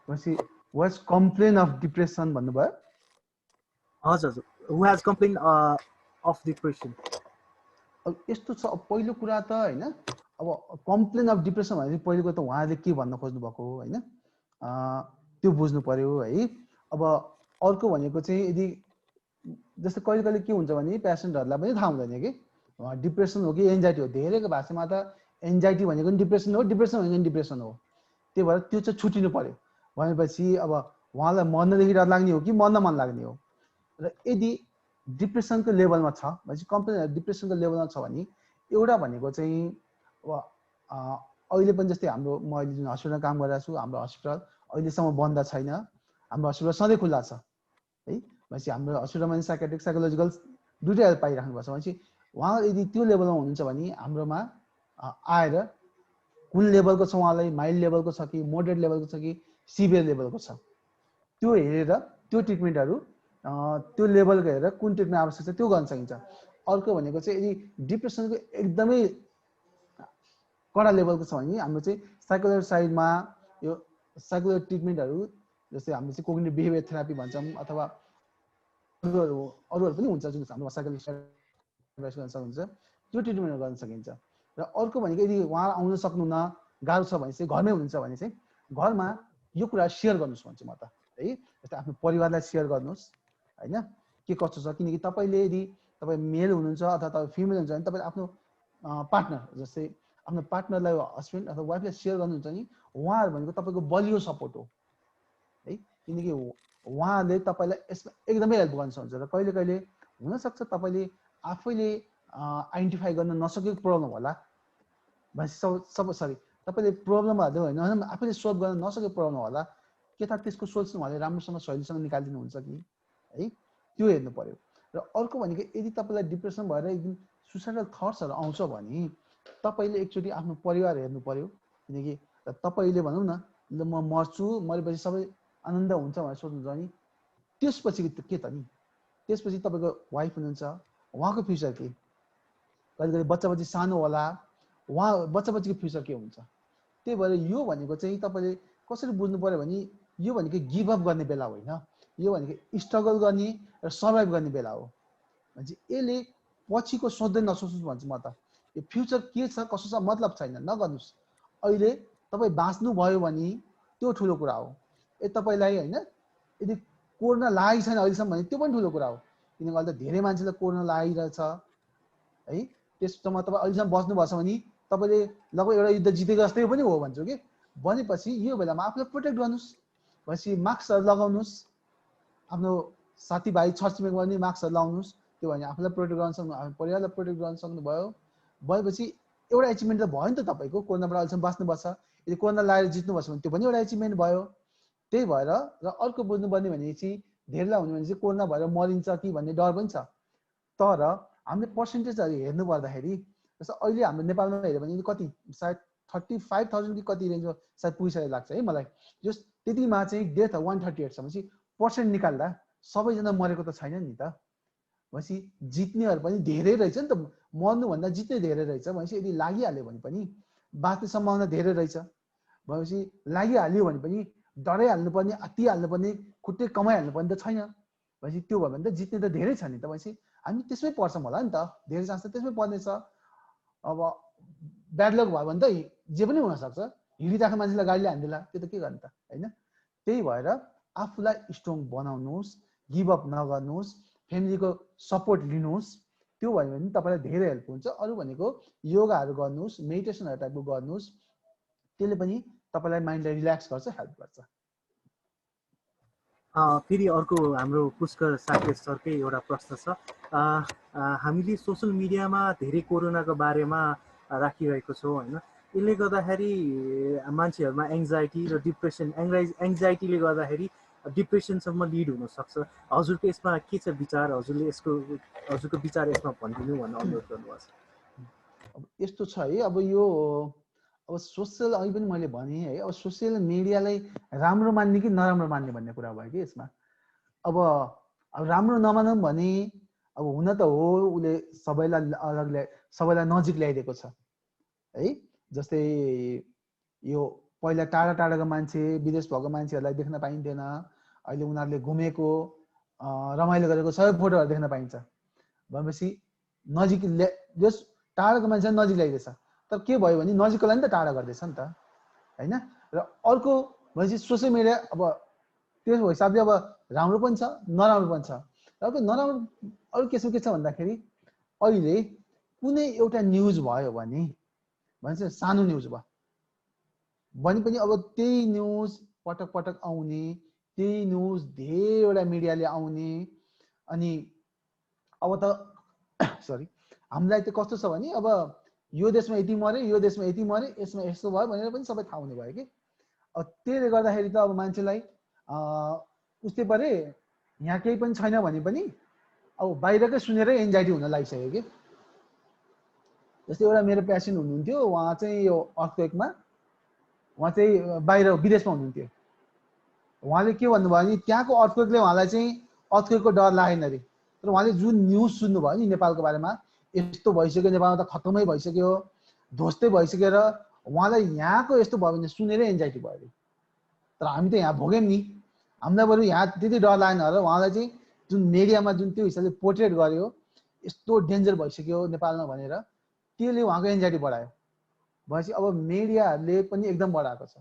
[SPEAKER 3] भनेपछि वाज कम्प्लेन अफ डिप्रेसन भन्नुभयो।
[SPEAKER 4] हजुर हजुर, who has complain of depression.
[SPEAKER 3] अब यस्तो छ, पहिलो कुरा त होइन, अब कम्प्लेन अफ डिप्रेसन भनेपछि पहिलोको त उहाँले के भन्न खोज्नु भएको हो होइन, त्यो बुझ्नु पर्यो है। अब अर्को भनेको चाहिँ यदि जस्तै कहिले कहिले के हुन्छ भने पेसेन्टहरूलाई पनि थाहा हुँदैन कि डिप्रेसन हो कि एन्जाइटी हो। धेरैको भाषामा त एन्जाइटी भनेको नि डिप्रेसन हो, डिप्रेसन भनेको नि डिप्रेसन हो। त्यही भएर त्यो चाहिँ छुटिनु पर्यो। भनेपछि अब उहाँलाई मर्नदेखि डर लाग्ने हो कि मर्न मन लाग्ने हो। र यदि डिप्रेसनको लेभलमा छ भनेपछि कम्प्लेन डिप्रेसनको लेभलमा छ भने एउटा भनेको चाहिँ अब अहिले पनि जस्तै हाम्रो म अहिले जुन हस्पिटलमा काम गरिरहेको छु, हाम्रो हस्पिटल अहिलेसम्म बन्द छैन, हाम्रो हस्पिटल सधैँ खुल्ला छ है। भनेपछि हाम्रो हस्पिटलमा साइकियाट्रिक साइकोलोजिकल दुइटै हेल्प पाइराख्नुपर्छ। भनेपछि उहाँ यदि त्यो लेभलमा हुनुहुन्छ भने हाम्रोमा आएर कुन लेभलको छ, उहाँलाई माइल्ड लेभलको छ कि मोडरेट लेभलको छ कि सिभियर लेभलको छ, त्यो हेरेर त्यो ट्रिटमेन्टहरू त्यो लेभलको हेरेर कुन ट्रिटमेन्ट आवश्यक छ त्यो गर्न सकिन्छ। अर्को भनेको चाहिँ यदि डिप्रेसनको एकदमै कडा लेभलको छ भने हाम्रो चाहिँ साइकोलोजी साइडमा यो साइकोलोजी ट्रिटमेन्टहरू जस्तै हामीले चाहिँ कोग्निटिभ बिहेभियर थेरापी भन्छौँ अथवा अरूहरू पनि हुन्छ जुन हाम्रो साइकोलोजी गर्न सक्नुहुन्छ, त्यो ट्रिटमेन्टहरू गर्न सकिन्छ। र अर्को भनेको यदि उहाँ आउन सक्नुहुन्न, गाह्रो छ भने चाहिँ घरमै हुनुहुन्छ भने चाहिँ घरमा यो कुरा सेयर गर्नुहोस् भन्छु म त है। जस्तै आफ्नो परिवारलाई सेयर गर्नुहोस् होइन, के कस्तो छ। किनकि तपाईँले यदि तपाईँ मेल हुनुहुन्छ अथवा तपाईँ फिमेल हुनुहुन्छ भने तपाईँले आफ्नो पार्टनर जस्तै आफ्नो पार्टनरलाई हस्बेन्ड अथवा वाइफलाई सेयर गर्नुहुन्छ नि, उहाँहरू भनेको तपाईँको बलियो सपोर्ट हो है। किनकि उहाँले तपाईँलाई यसमा एकदमै हेल्प गर्न सक्नुहुन्छ। र कहिले कहिले हुनसक्छ तपाईँले आफैले आइडेन्टिफाई गर्न नसकेको प्रब्लम होला, सरी तपाईँले प्रब्लमहरू होइन आफैले सोल्भ गर्न नसकेको प्रब्लम होला, के त त्यसको सोल्युसन उहाँले राम्रोसँग सजिलोसँग निकालिदिनुहुन्छ कि है, त्यो हेर्नु पर्यो। र अर्को भनेको यदि तपाईँलाई डिप्रेसन भएर एकदम सुसाइडल थट्सहरू आउँछ भने तपाईँले एकचोटि आफ्नो परिवार हेर्नु पर्यो। किनकि तपाईँले भनौँ न ल म मर्छु, मरेपछि सबै आनन्द हुन्छ भनेर सोच्नुहुन्छ भने त्यसपछि के त नि, त्यसपछि तपाईँको वाइफ हुनुहुन्छ, उहाँको फ्युचर के, कहिले कहिले बच्चा बच्ची सानो होला, उहाँ बच्चा बच्चीको फ्युचर के हुन्छ। त्यही भएर यो भनेको चाहिँ तपाईँले कसरी बुझ्नु पर्यो भने यो भनेको गिभ अप गर्ने बेला होइन, यो भनेको स्ट्रगल गर्ने र सर्भाइभ गर्ने बेला हो। भनेपछि यसले पछिको सोच्दै नसोच्नुहोस् भन्छु म त। यो फ्युचर के छ कसो छ मतलब छैन, नगर्नुहोस्। अहिले तपाईँ बाँच्नु भयो भने त्यो ठुलो कुरा हो। तपाईँलाई होइन यदि कोरोना लागेको छैन अहिलेसम्म भने त्यो पनि ठुलो कुरा हो। किनकि अहिले त धेरै मान्छेलाई कोरोना लागिरहेछ है, त्यसमा तपाईँ अहिलेसम्म बस्नुभएको छ भने तपाईँले लगभग एउटा युद्ध जितेको जस्तै पनि हो भन्छु कि। भनेपछि यो बेलामा आफूलाई प्रोटेक्ट गर्नुहोस्। भनेपछि मास्कहरू लगाउनुहोस्, आफ्नो साथीभाइ छरछिमेकमा पनि मास्कहरू लगाउनुहोस्। त्यो भने आफूलाई प्रोटेक्ट गर्न सक्नु, आफ्नो परिवारलाई प्रोटेक्ट गर्न सक्नुभयो। भएपछि एउटा एचिभमेन्ट त भयो नि त तपाईँको, कोरोनाबाट अहिलेसम्म बाँच्नुपर्छ। यदि कोरोना लागेर जित्नुपर्छ भने त्यो पनि एउटा एचिभमेन्ट भयो। त्यही भएर र अर्को बुझ्नुपर्ने भनेपछि धेरैलाई हुने भने चाहिँ कोरोना भएर मरिन्छ कि भन्ने डर पनि छ। तर हामीले पर्सेन्टेजहरू हेर्नु पर्दाखेरि जस्तो अहिले हाम्रो नेपालमा हेऱ्यो भने कति सायद 35,000 कि कति रेन्जमा सायद पुगिसकेको लाग्छ है मलाई। जस त्यतिमा चाहिँ डेथ 138 छ भनेपछि पर्सेन्ट निकाल्दा सबैजना मरेको त छैन नि त। भनेपछि जित्नेहरू पनि धेरै रहेछ नि त, मर्नुभन्दा जित्ने धेरै रहेछ। भनेपछि यदि लागिहाल्यो भने पनि बाँच्ने सम्भावना धेरै रहेछ। भनेपछि लागिहाल्यो भने पनि डराइहाल्नु पर्ने, आत्तिहाल्नु पर्ने, खुट्टे कमाइहाल्नु पर्ने त छैन। भनेपछि त्यो भयो भने त जित्ने त धेरै छ नि त। भनेपछि हामी त्यसमै पर्छौँ होला नि त, धेरै चान्स त त्यसमै पर्नेछ। अब ब्याड लक भयो भने त जे पनि हुनसक्छ, हिँडिरहेको मान्छेलाई गाडीले हान्दिला, त्यो त के गर्ने त होइन। त्यही भएर आफूलाई स्ट्रङ बनाउनुहोस्, गिभ अप नगर्नुहोस्, फ्यामिलीको सपोर्ट लिनुहोस्। त्यो भयो भने तपाईँलाई धेरै हेल्प हुन्छ। अरू भनेको योगाहरू गर्नुहोस्, मेडिटेसनहरू टाइपको गर्नुहोस्, त्यसले पनि तपाईँलाई माइन्डलाई रिल्याक्स गर्छ, हेल्प गर्छ।
[SPEAKER 4] फेरि अर्को हाम्रो पुष्कर साकेत सरकै एउटा प्रश्न छ। हामीले सोसियल मिडियामा धेरै कोरोनाको बारेमा राखिरहेको छौँ होइन, यसले गर्दाखेरि मान्छेहरूमा एङ्जाइटी र डिप्रेसन, एङ्जाइटीले गर्दाखेरि डिप्रेसनसम्म लिड हुनसक्छ। हजुरको यसमा के छ विचार, हजुरको विचार यसमा भनिदिनु भन्न अनुरोध गर्नुहोस्।
[SPEAKER 3] अब यस्तो छ है, अब यो अब सोसियल अहिले पनि मैले भने है, अब सोसियल मिडियालाई राम्रो मान्ने कि नराम्रो मान्ने भन्ने कुरा भयो कि यसमा। अब राम्रो नमानौँ भने अब हुन त हो उसले सबैलाई अलग सबैलाई नजिक ल्याइदिएको छ है। जस्तै यो पहिला टाढा टाढाको मान्छे विदेश भएको मान्छेहरूलाई देख्न पाइन्थेन, अहिले उनीहरूले घुमेको रमाइलो गरेको सबै फोटोहरू देख्न पाइन्छ। भनेपछि नजिक जस टाढाको मान्छे नजिक ल्याइदिएछ, तर के भयो भने नजिकलाई नि त टाढा गर्दैछ नि त हैन। र अर्को भनेपछि सोसियल मिडिया अब त्यसको हिसाबले अब राम्रो पनि छ नराम्रो पनि छ। र अर्को नराम्रो अरू के छ भन्दाखेरि अहिले कुनै एउटा न्युज भयो भने भन्छ सानो न्युज भयो भने पनि अब त्यही न्युज पटक पटक आउने, त्यही न्युज धेरैवटा मिडियाले आउने। अनि अब त सरी हामीलाई त कस्तो छ भने अब यो देशमा यति मरे, यो देशमा यति मरे, यसमा यस्तो भयो भनेर पनि सबै थाहा हुने भयो कि। अब त्यसले गर्दाखेरि त अब मान्छेलाई उस्तै परे यहाँ केही पनि छैन भने पनि अब बाहिरकै सुनेरै एन्जाइटी हुन लागिसक्यो कि। जस्तै एउटा मेरो पेसेन्ट हुनुहुन्थ्यो, उहाँ चाहिँ यो अर्थक्वेकमा उहाँ चाहिँ बाहिर विदेशमा हुनुहुन्थ्यो। उहाँले के भन्नुभयो भने त्यहाँको अर्थक्वेकले उहाँलाई चाहिँ अर्थक्वेकको डर लागेन अरे, तर उहाँले जुन न्युज सुन्नुभयो नि नेपालको बारेमा, यस्तो भइसक्यो, नेपालमा त खतमै भइसक्यो, ध्वस्तै भइसक्यो, र उहाँलाई यहाँको यस्तो भयो भने सुनेरै एन्जाइटी भयो अरे। तर हामी त यहाँ भोग्यौँ नि, हामीलाई बरु यहाँ त्यति डर लागेन र उहाँलाई चाहिँ जुन मिडियामा जुन त्यो हिसाबले पोर्ट्रेट गर्यो यस्तो डेन्जर भइसक्यो नेपालमा भनेर, त्यसले उहाँको एन्जाइटी बढायो। भनेपछि अब मिडियाहरूले पनि एकदम बढाएको छ।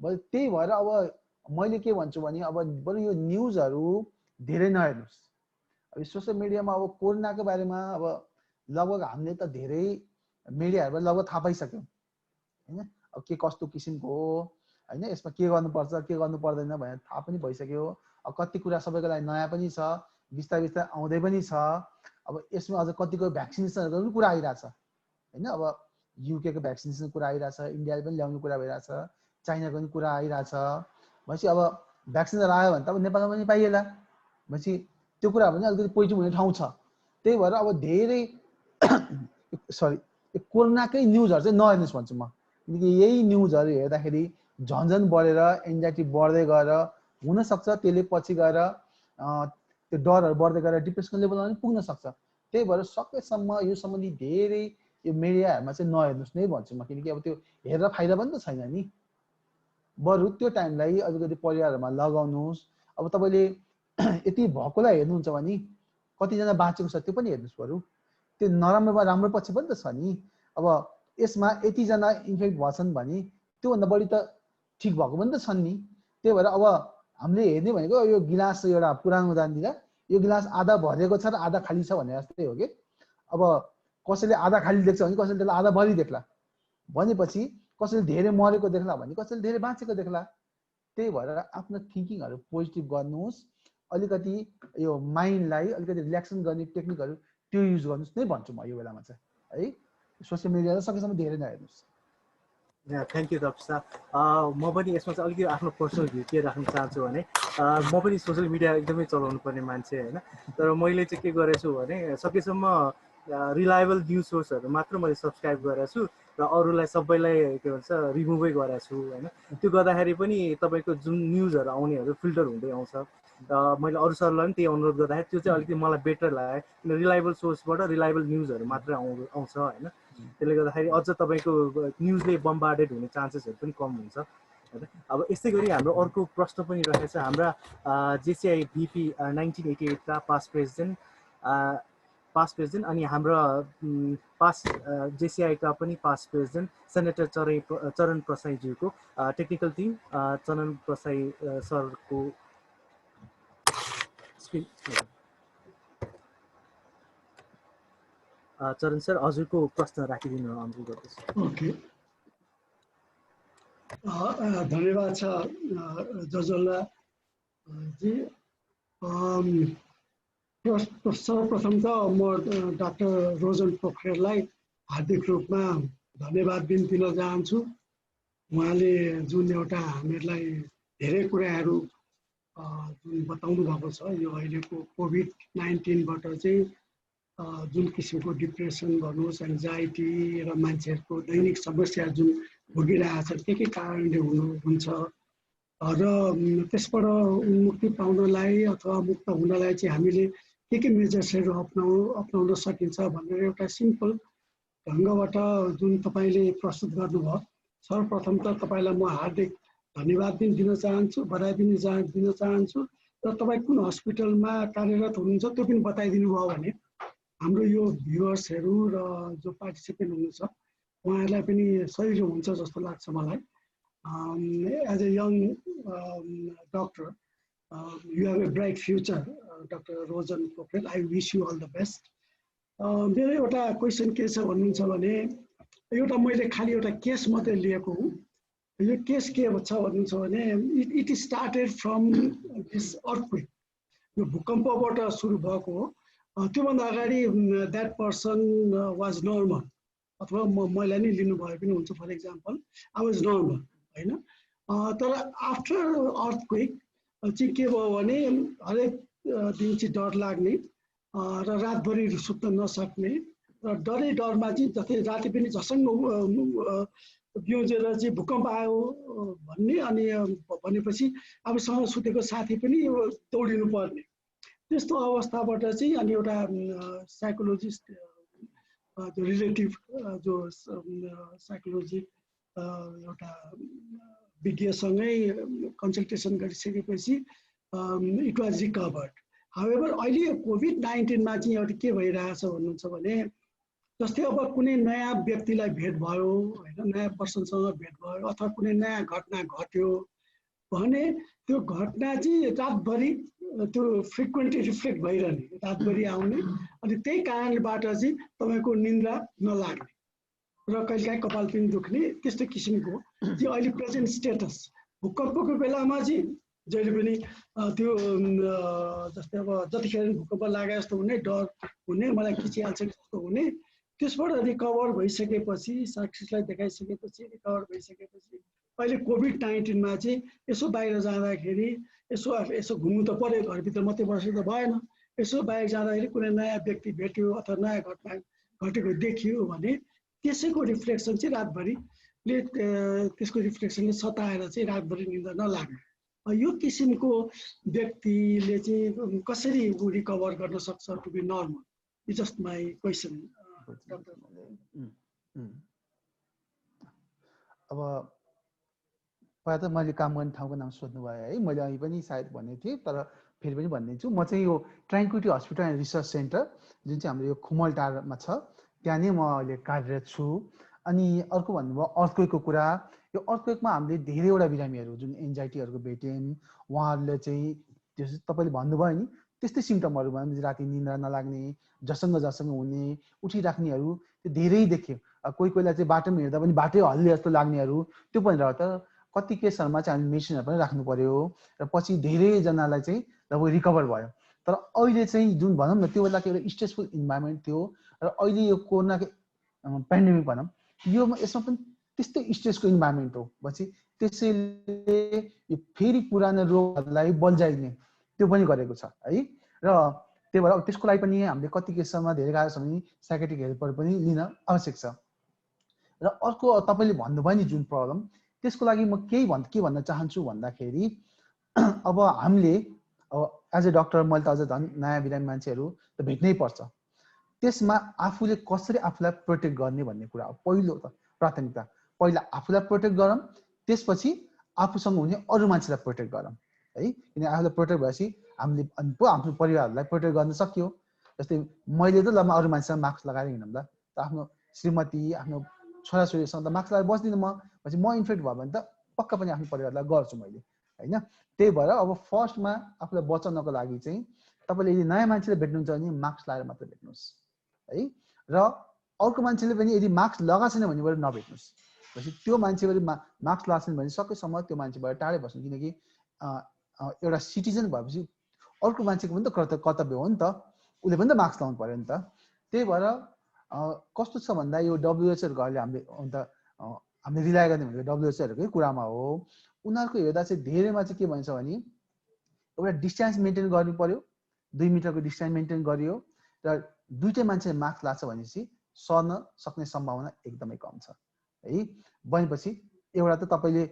[SPEAKER 3] त्यही भएर अब मैले के भन्छु भने अब बरु यो न्युजहरू धेरै नहेर्नुहोस्। अब सोसियल मिडियामा अब कोरोनाको बारेमा अब लगभग हामीले त धेरै मिडियाहरूबाट लगभग थाहा पाइसक्यौँ होइन, अब के कस्तो किसिमको हो होइन, यसमा के गर्नुपर्छ के गर्नु पर्दैन भनेर थाहा पनि भइसक्यो। अब कति कुरा सबैको लागि नयाँ पनि छ, बिस्तारै बिस्तारै आउँदै पनि छ। अब यसमा अझ कतिको भ्याक्सिनेसनहरूको पनि कुरा आइरहेछ होइन। अब युकेको भ्याक्सिनेसन कुरा आइरहेछ, इन्डियाले पनि ल्याउने कुरा भइरहेछ, चाइनाको पनि कुरा आइरहेछ। भनेपछि अब भ्याक्सिनहरू आयो भने त अब नेपालमा पनि पाइएला। भनेपछि त्यो कुरा पनि अलिकति पोजिटिभ हुने ठाउँ छ। त्यही भएर अब धेरै सरी कोरोनाकै न्युजहरू चाहिँ नहेर्नुहोस् भन्छु म, किनकि यही न्युजहरू हेर्दाखेरि झन् बढेर एन्जाइटी बढ्दै गएर हुनसक्छ त्यसले पछि गएर त्यो डरहरू बढ्दै गएर डिप्रेसनको लेभलमा पनि पुग्न सक्छ। त्यही भएर सकेसम्म यो सम्बन्धी धेरै यो मिडियाहरूमा चाहिँ नहेर्नुहोस् नै भन्छु म, किनकि अब त्यो हेरेर फाइदा पनि त छैन नि। बरु त्यो टाइमलाई अलिकति परिवारमा लगाउनुहोस्। अब तपाईँले यति भएकोलाई हेर्नुहुन्छ भने कतिजना बाँचेको छ त्यो पनि हेर्नुहोस्। बरु त्यो नराम्रोमा राम्रो पछि पनि त छ नि। अब यसमा यतिजना इन्फेक्ट भएछन् भने त्योभन्दा बढी त ठिक भएको पनि त छन् नि। त्यही भएर अब हामीले हेर्ने भनेको यो गिलास एउटा पुरानो उदाहरण दिँदा यो गिलास आधा भरेको छ र आधा खाली छ भने जस्तै हो कि। अब कसैले आधा खाली देख्छ भने कसैले त्यसलाई आधा भरि देख्ला, भनेपछि कसैले धेरै मरेको देख्ला भने कसैले धेरै बाँचेको देख्ला। त्यही भएर आफ्नो थिङ्किङहरू पोजिटिभ गर्नुहोस्, अलिकति यो माइन्डलाई अलिकति रिल्याक्सन गर्ने टेक्निकहरू त्यो युज गर्नुहोस् नै भन्छु म यो बेलामा चाहिँ है। सोसियल मिडियालाई सकेसम्म धेरै नहेर्नुहोस्।
[SPEAKER 4] थ्याङ्क यू डक्टर साहब। म पनि यसमा चाहिँ अलिकति आफ्नो पर्सनल भ्यू के राख्न चाहन्छु भने म पनि सोसियल मिडिया एकदमै चलाउनु पर्ने मान्छे होइन, तर मैले चाहिँ के गरेछु भने सकेसम्म रिलायबल न्युज सोर्सहरू मात्र मैले सब्सक्राइब गरेको छु र अरूलाई सबैलाई के भन्छ रिमुभै गरेको छु होइन। त्यो गर्दाखेरि पनि तपाईँको जुन न्युजहरू आउनेहरू फिल्टर हुँदै आउँछ। र मैले अरू सरलाई पनि त्यही अनुरोध गर्दाखेरि त्यो चाहिँ अलिकति मलाई बेटर लाग्यो, किन रिलायबल सोर्सबाट रिलायबल न्युजहरू मात्रै आउँछ होइन। त्यसले गर्दाखेरि अझ तपाईँको न्युजले बम्बार्डेड हुने चान्सेसहरू पनि कम हुन्छ होइन। अब यस्तै गरी हाम्रो अर्को प्रश्न पनि रहेछ। हाम्रा जेसिआई भिपी 1988 का पास्ट प्रेसिडेन्ट अनि हाम्रो पास्ट जेसिआईका पनि पास्ट प्रेसिडेन्ट सेनेटर चरण प्रसाईज्यूको टेक्निकल टिम चरण प्रसाई सरको चरण सर हजुरको प्रश्न राखिदिनु अनुरोध गर्दछु।
[SPEAKER 7] ओके, धन्यवाद छ जजल्ला जी। सर्वप्रथम त म डाक्टर रोजन पोखरेललाई हार्दिक रूपमा धन्यवाद दिन चाहन्छु। उहाँले जुन एउटा हामीहरूलाई धेरै कुराहरू जुन बताउनु भएको छ, यो अहिलेको कोभिड-19बाट चाहिँ जुन किसिमको डिप्रेसन भन्नुहोस्, एन्जाइटी र मान्छेहरूको दैनिक समस्या जुन भोगिरहेछ के कारणले हुन्छ र त्यसबाट मुक्ति पाउनलाई अथवा मुक्त हुनलाई चाहिँ हामीले के मेजर्सहरू अप्नाउन सकिन्छ भनेर एउटा सिम्पल ढङ्गबाट जुन तपाईँले प्रस्तुत गर्नुभयो सर्वप्रथम त तपाईँलाई म हार्दिक धन्यवाद पनि दिन चाहन्छु, बधाई पनि दिन चाहन्छु र तपाईँ कुन हस्पिटलमा कार्यरत हुनुहुन्छ त्यो पनि बताइदिनु भयो भने हाम्रो यो भ्युअर्सहरू र जो पार्टिसिपेन्ट हुनुहुन्छ उहाँहरूलाई पनि सजिलो हुन्छ जस्तो लाग्छ मलाई। As a young doctor, you have a bright future, Dr. Rojan Pokhrel. I wish you all the best. मेरो एउटा क्वेसन के छ भन्नुहुन्छ भने एउटा मैले खाली एउटा केस मात्रै लिएको हुँ। यो केस के छ भन्नुहुन्छ भने it started from this earthquake, यो भूकम्पबाट सुरु भएको हो। त्योभन्दा अगाडि द्याट पर्सन वाज नर्मल, अथवा मैले नै लिनु भए पनि हुन्छ। For example I was normal होइन, तर आफ्टर अर्थक्वेक चाहिँ के भयो भने हरेक दिन चाहिँ डर लाग्ने र रातभरि सुत्न नसक्ने र डरै डरमा चाहिँ जति राति पनि झसङ्ग बिउजेर चाहिँ भूकम्प आयो भन्ने, अनि भनेपछि आफूसँग सुतेको साथी पनि दौडिनु पर्ने, त्यस्तो अवस्थाबाट चाहिँ अनि एउटा साइकोलोजिस्ट जो रिलेटिभ जो साइकोलोजी एउटा विज्ञसँगै कन्सल्टेसन गरिसकेपछि इट वाज रिकभर्ड। हाउएभर अहिले कोभिड-19मा चाहिँ एउटा के भइरहेछ भन्नुहुन्छ भने जस्तै अब कुनै नयाँ व्यक्तिलाई भेट भयो होइन, नयाँ पर्सनसँग भेट भयो अथवा कुनै नयाँ घटना घट्यो भने त्यो घटना चाहिँ रातभरि त्यो फ्रिक्वेन्टली रिफ्लेक्ट भइरहने, रातभरि आउने, अनि त्यही कारणबाट चाहिँ तपाईँको निन्द्रा नलाग्ने र कहिलेकाहीँ कपाल पनि दुख्ने, त्यस्तो किसिमको चाहिँ अहिले प्रेजेन्ट स्टेटस। भूकम्पको बेलामा चाहिँ जहिले पनि त्यो जस्तै अब जतिखेर भूकम्प लागे जस्तो हुने, डर हुने, मलाई खिचिहाल्छ जस्तो हुने, त्यसबाट रिकभर भइसकेपछि साइकियाट्रिस्टलाई देखाइसकेपछि रिकभर भइसकेपछि अहिले कोभिड-19मा चाहिँ यसो बाहिर जाँदाखेरि यसो घुम्नु त पर्यो, घरभित्र मात्रै बसेर त भएन, यसो बाहिर जाँदाखेरि कुनै नयाँ व्यक्ति भेट्यो अथवा नयाँ घटना घटेको देखियो भने त्यसैको रिफ्लेक्सन चाहिँ रातभरिले त्यसको रिफ्लेक्सनले सताएर चाहिँ रातभरि निन्द्रा नलाग्ने, यो किसिमको व्यक्तिले चाहिँ कसरी रिकभर गर्न सक्छ to be normal? It's just my question.
[SPEAKER 3] अब पहिला त मैले काम गर्ने ठाउँको नाम सोध्नु भयो है, मैले अहिले पनि सायद भनेको थिएँ तर फेरि पनि भनिदिन्छु। म चाहिँ यो ट्रान्क्विलिटी हस्पिटल एन्ड रिसर्च सेन्टर जुन चाहिँ हाम्रो यो खुमलटारमा छ त्यहाँ नै म अहिले कार्यरत छु। अनि अर्को भन्नुभयो अर्थक्वेकको कुरा। यो अर्थक्वेकमा हामीले धेरैवटा बिरामीहरू जुन एन्जाइटीहरूको भेट्यौँ, उहाँहरूले चाहिँ त्यो तपाईँले भन्नुभयो नि त्यस्तै सिम्टमहरू भयो, राति निन्द्रा नलाग्ने, झसङ्ग हुने, उठिराख्नेहरू त्यो धेरै देख्यो। कोही कोहीलाई चाहिँ बाटोमा हिँड्दा पनि बाटै हल्ले जस्तो लाग्नेहरू, त्यो पनि रह्यो। तर कति केसहरूमा चाहिँ हामीले मेडिसिनहरू पनि राख्नु पर्यो र पछि धेरैजनालाई चाहिँ लगभग रिकभर भयो। तर अहिले चाहिँ जुन भनौँ न त्यो बेलाको एउटा स्ट्रेसफुल इन्भाइरोमेन्ट थियो र अहिले यो कोरोनाको पेन्डेमिक भनौँ यसमा पनि त्यस्तै स्ट्रेसको इन्भाइरोमेन्ट हो। पछि त्यसैले यो फेरि पुरानो रोगहरूलाई बल्झाइने त्यो पनि गरेको छ है। र त्यही भएर त्यसको लागि पनि हामीले कति केसमा धेरै गाह्रो छ भने साइकियाट्रिक हेल्पहरू पनि लिन आवश्यक छ। र अर्को तपाईँले भन्नुभयो नि जुन प्रब्लम, त्यसको लागि म के भन्न चाहन्छु भन्दाखेरि अब हामीले एज ए डक्टर मैले त अझ झन् नयाँ बिरामी मान्छेहरू त भेट्नै पर्छ। त्यसमा आफूले कसरी आफूलाई प्रोटेक्ट गर्ने भन्ने कुरा हो पहिलो त प्राथमिकता। पहिला आफूलाई प्रोटेक्ट गरौँ, त्यसपछि आफूसँग हुने अरू मान्छेलाई प्रोटेक्ट गरौँ है। किन आफूलाई प्रोटेक्ट भएपछि हामीले पो आफ्नो परिवारहरूलाई प्रोटेक्ट गर्न सक्यो। जस्तै मैले त ल म अरू मान्छेसँग मास्क लगाएर हिँडौँ ल, आफ्नो श्रीमती आफ्नो छोराछोरीसँग त मास्क लगाएर बस्दिनँ म, पछि म इन्फेक्ट भयो भने त पक्का पनि आफ्नो परिवारलाई गर्छु मैले होइन। त्यही भएर अब फर्स्टमा आफूलाई बचाउनको लागि चाहिँ तपाईँले यदि नयाँ मान्छेले भेट्नुहुन्छ भने मास्क लगाएर मात्र भेट्नुहोस् है। र अर्को मान्छेले पनि यदि मास्क लगाएको छैन भनेबाट नभेट्नुहोस्। पछि त्यो मान्छेबाट मास्क लगाएको छैन भने सकेसम्म त्यो मान्छेबाट टाढै बस्नु, किनकि एउटा सिटिजन भएपछि अर्को मान्छेको पनि त कर्तव्य हो नि त, उसले पनि त मास्क लगाउनु पर्यो नि त। त्यही भएर कस्तो छ भन्दा यो WHO हामीले अन्त हामीले रिलाय गर्ने भनेको WHO कुरामा हो। उनीहरूको हेर्दा चाहिँ धेरैमा चाहिँ के भन्छ भने एउटा डिस्टेन्स मेन्टेन गर्नु पर्यो, 2 मिटरको डिस्टेन्स मेन्टेन गरियो र दुईटै मान्छेले मास्क लाग्छ भनेपछि सर्न सक्ने सम्भावना एकदमै कम छ है। भनेपछि एउटा त तपाईँले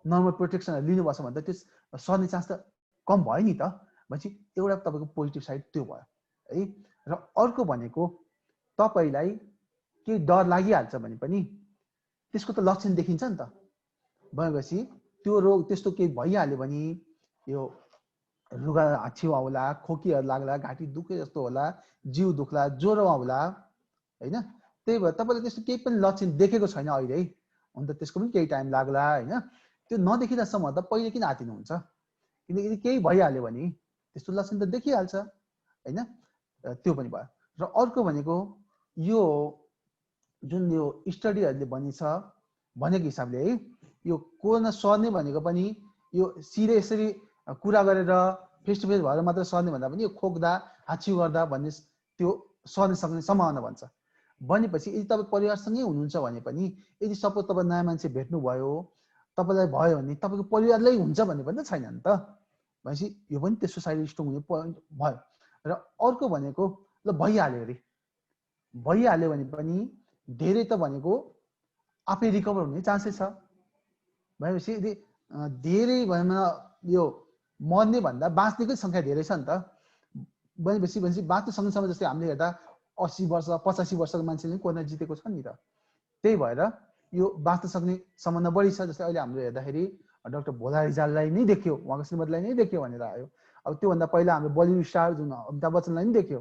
[SPEAKER 3] नर्मल प्रोटेक्सनहरू लिनुभएको छ भने त त्यो सर्ने चान्स त कम भयो नि त। भनेपछि एउटा तपाईँको पोजिटिभ साइड त्यो भयो है। र अर्को भनेको तपाईँलाई केही डर लागिहाल्छ भने पनि त्यसको त लक्षण देखिन्छ नि त। भनेपछि त्यो रोग त्यस्तो केही भइहाल्यो भने यो रुगा हाच्छिउ आउला, खोकीहरू लाग्ला, घाँटी दुखे जस्तो होला, जिउ दुख्ला, ज्वरो आउला हैन। त्यही भएर तपाईँले त्यस्तो केही पनि लक्षण देखेको छैन अहिले, हुन त त्यसको पनि केही टाइम लाग्ला हैन। त्यो नदेखिदासम्म त पहिले किन आतिनुहुन्छ? किनकि केही भइहाल्यो भने त्यस्तो लक्षण त देखिहाल्छ हैन। त्यो पनि भयो। र अर्को भनेको यो जुन यो स्टडीहरूले भनेको हिसाबले है, यो कोरोना सर्ने भनेको पनि यो सिधै यसरी कुरा गरेर फेस टु फेस भएर मात्र सर्ने भन्दा पनि यो खोक्दा हाच्छिउ गर्दा भन्ने त्यो सर्न सक्ने सम्भावना भन्छ। भनेपछि यदि तपाईँ परिवारसँगै हुनुहुन्छ भने पनि यदि सपोज तपाईँ नयाँ मान्छे भेट्नुभयो, तपाईँलाई भयो भने तपाईँको परिवारलाई हुन्छ भन्ने पनि त छैन नि त। भनेपछि यो पनि त्यस्तो साइड स्ट्रोक हुने पोइन्ट भयो। र अर्को भनेको ल भइहाल्यो अरे, भइहाल्यो भने पनि धेरै त भनेको आफै रिकभर हुने चान्सेस छ। भनेपछि यदि धेरै भएमा यो मर्ने भन्दा बाँच्नेकै सङ्ख्या धेरै छ नि त। भनेपछि बाँच्ने सँगसँगै जस्तै हामीले हेर्दा 80 वर्ष 85 वर्षको मान्छेले कोरोना जितेको छ नि त। त्यही भएर यो बाँच्न सक्ने सम्भावना बढी छ। जस्तै अहिले हाम्रो हेर्दाखेरि डाक्टर भोला रिजाललाई नै देखियो, उहाँको श्रीमतीलाई नै देखियो भनेर आयो। अब त्योभन्दा पहिला हाम्रो बलिउड स्टार जुन अमिताभ बच्चनलाई नै देखियो,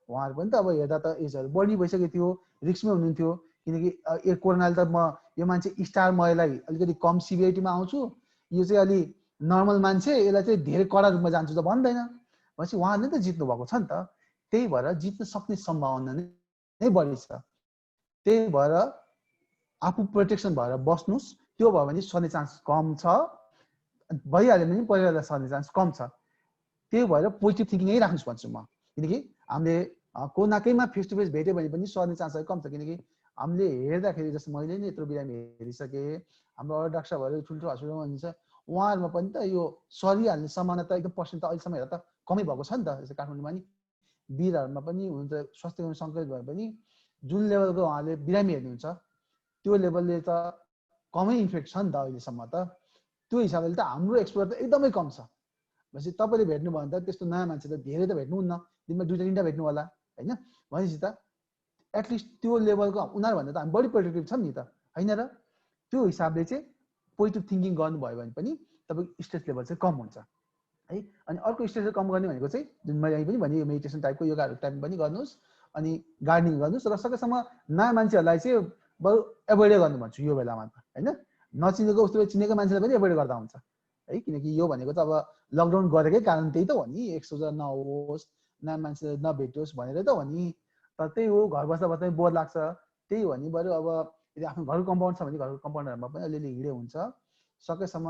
[SPEAKER 3] उहाँहरू पनि त अब हेर्दा त एजहरू बढी भइसकेको थियो, रिस्कमै हुनुहुन्थ्यो। किनकि यो कोरोनाले त म यो मान्छे स्टार, म यसलाई अलिकति कम सिभिरिटीमा आउँछु, यो चाहिँ अलि नर्मल मान्छे, यसलाई चाहिँ धेरै कडा रूपमा जान्छु त भन्दैन। भनेपछि उहाँहरूले त जित्नु भएको छ नि त। त्यही भएर जित्न सक्ने सम्भावना नै बढी छ। त्यही भएर आफू प्रोटेक्सन भएर बस्नुहोस्। त्यो भयो भने सर्ने चान्स कम छ, भइहाल्यो भने परिवारलाई सर्ने चान्स कम छ। त्यही भएर पोजिटिभ थिङ्किङै राख्नुहोस् भन्छु म। किनकि हामीले कोरोनाकैमा फेस टु फेस भेट्यो भने पनि सर्ने चान्सहरू कम छ। किनकि हामीले हेर्दाखेरि जस्तो मैले नै यत्रो बिरामी हेरिसकेँ, हाम्रो अरू डाक्टर साहबहरू ठुल्ठुलो हस्पिटलमा हुनुहुन्छ, उहाँहरूमा पनि त यो सरिहाल्ने सम्भावना त एकदम पर्सेन्ट त अहिलेसम्म हेर्दा त कमै भएको छ नि त। जस्तै काठमाडौँमा नि वीरहरूमा पनि हुनुहुन्छ, स्वास्थ्य कर्मी सङ्कलित भए पनि जुन लेभलको उहाँले बिरामी हेर्नुहुन्छ त्यो लेभलले त कमै इन्फेक्ट छ नि त अहिलेसम्म त। त्यो हिसाबले त हाम्रो एक्सपोजर त एकदमै कम छ। भनेपछि तपाईँले भेट्नु भयो भने त त्यस्तो नयाँ मान्छे त धेरै त भेट्नुहुन्न, दिनमा 2-3टा भेट्नु होला होइन। भनेपछि त एटलिस्ट त्यो लेभलको उनीहरूभन्दा त हामी बढी प्रोटेक्टिभ छौँ नि त होइन र। त्यो हिसाबले चाहिँ पोजिटिभ थिङ्किङ गर्नुभयो भने पनि तपाईँको स्ट्रेस लेभल चाहिँ कम हुन्छ है। अनि अर्को स्ट्रेस कम गर्ने भनेको चाहिँ जुन मैले अहिले पनि भने यो मेडिटेसन टाइपको योगाहरू टाइप पनि गर्नुहोस्, अनि गार्डनिङ गर्नुहोस्। र सकेसम्म नयाँ मान्छेहरूलाई चाहिँ बरु एभोइडै गर्नु भन्छु यो बेलामा त होइन। नचिनेको उस्तो चिनेको मान्छेलाई पनि एभोइड गर्दा हुन्छ है। किनकि यो भनेको त अब लकडाउन गरेकै कारण त्यही त हो नि, एक्सपोजर नहोस्, नयाँ मान्छे नभेटोस् भनेर त हो नि। तर त्यही हो, घर बस्दा बस्दै बोर लाग्छ। त्यही हो नि, बरु अब यदि आफ्नो घरको कम्पाउन्ड छ भने घरको कम्पाउन्डहरूमा पनि अलिअलि हिँडे हुन्छ। सकेसम्म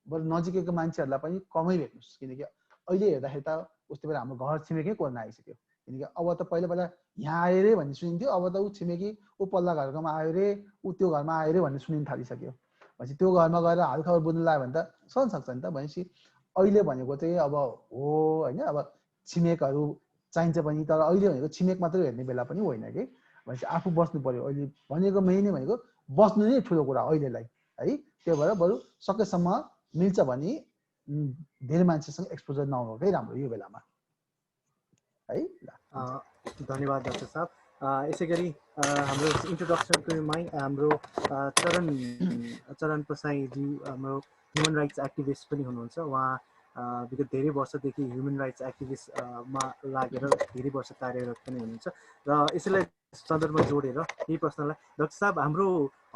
[SPEAKER 3] बरु नजिकैको मान्छेहरूलाई पनि कमै भेट्नुहोस्। किनकि अहिले हेर्दाखेरि त उस्तो बेला हाम्रो घर छिमेकै कोरोना आइसक्यो। किनकि अब त पहिला यहाँ आयो रे भन्ने सुनिन्थ्यो, अब त ऊ छिमेकी ऊ पल्ला घरकोमा आयो रे, ऊ त्यो घरमा आयो रे भन्ने सुनिन थालिसक्यो। भनेपछि त्यो घरमा गएर हालखबर बुझ्नु लाग्यो भने त सक्छ नि त। भनेपछि अहिले भनेको चाहिँ अब हो होइन, अब छिमेकहरू चाहिन्छ पनि, तर अहिले भनेको छिमेक मात्रै हेर्ने बेला पनि होइन कि। भनेपछि आफू बस्नु पर्यो। अहिले भनेको मेन भनेको बस्नु नै ठुलो कुरा अहिलेलाई है। त्यही भएर बरु सकेसम्म मिल्छ भने धेरै मान्छेसँग एक्सपोजर नहुनुकै राम्रो यो बेलामा है।
[SPEAKER 4] धन्यवाद डाक्टर साहब। यसै गरी हाम्रो इन्ट्रोडक्सनकोमै हाम्रो चरण प्रसाईजी हाम्रो ह्युमन राइट्स एक्टिभिस्ट पनि हुनुहुन्छ। उहाँ विगत धेरै वर्षदेखि ह्युमन राइट्स एक्टिभिस्टमा लागेर धेरै वर्ष कार्यरत पनि हुनुहुन्छ। र यसैलाई सन्दर्भमा जोडेर यही प्रश्नलाई डाक्टर साहब, हाम्रो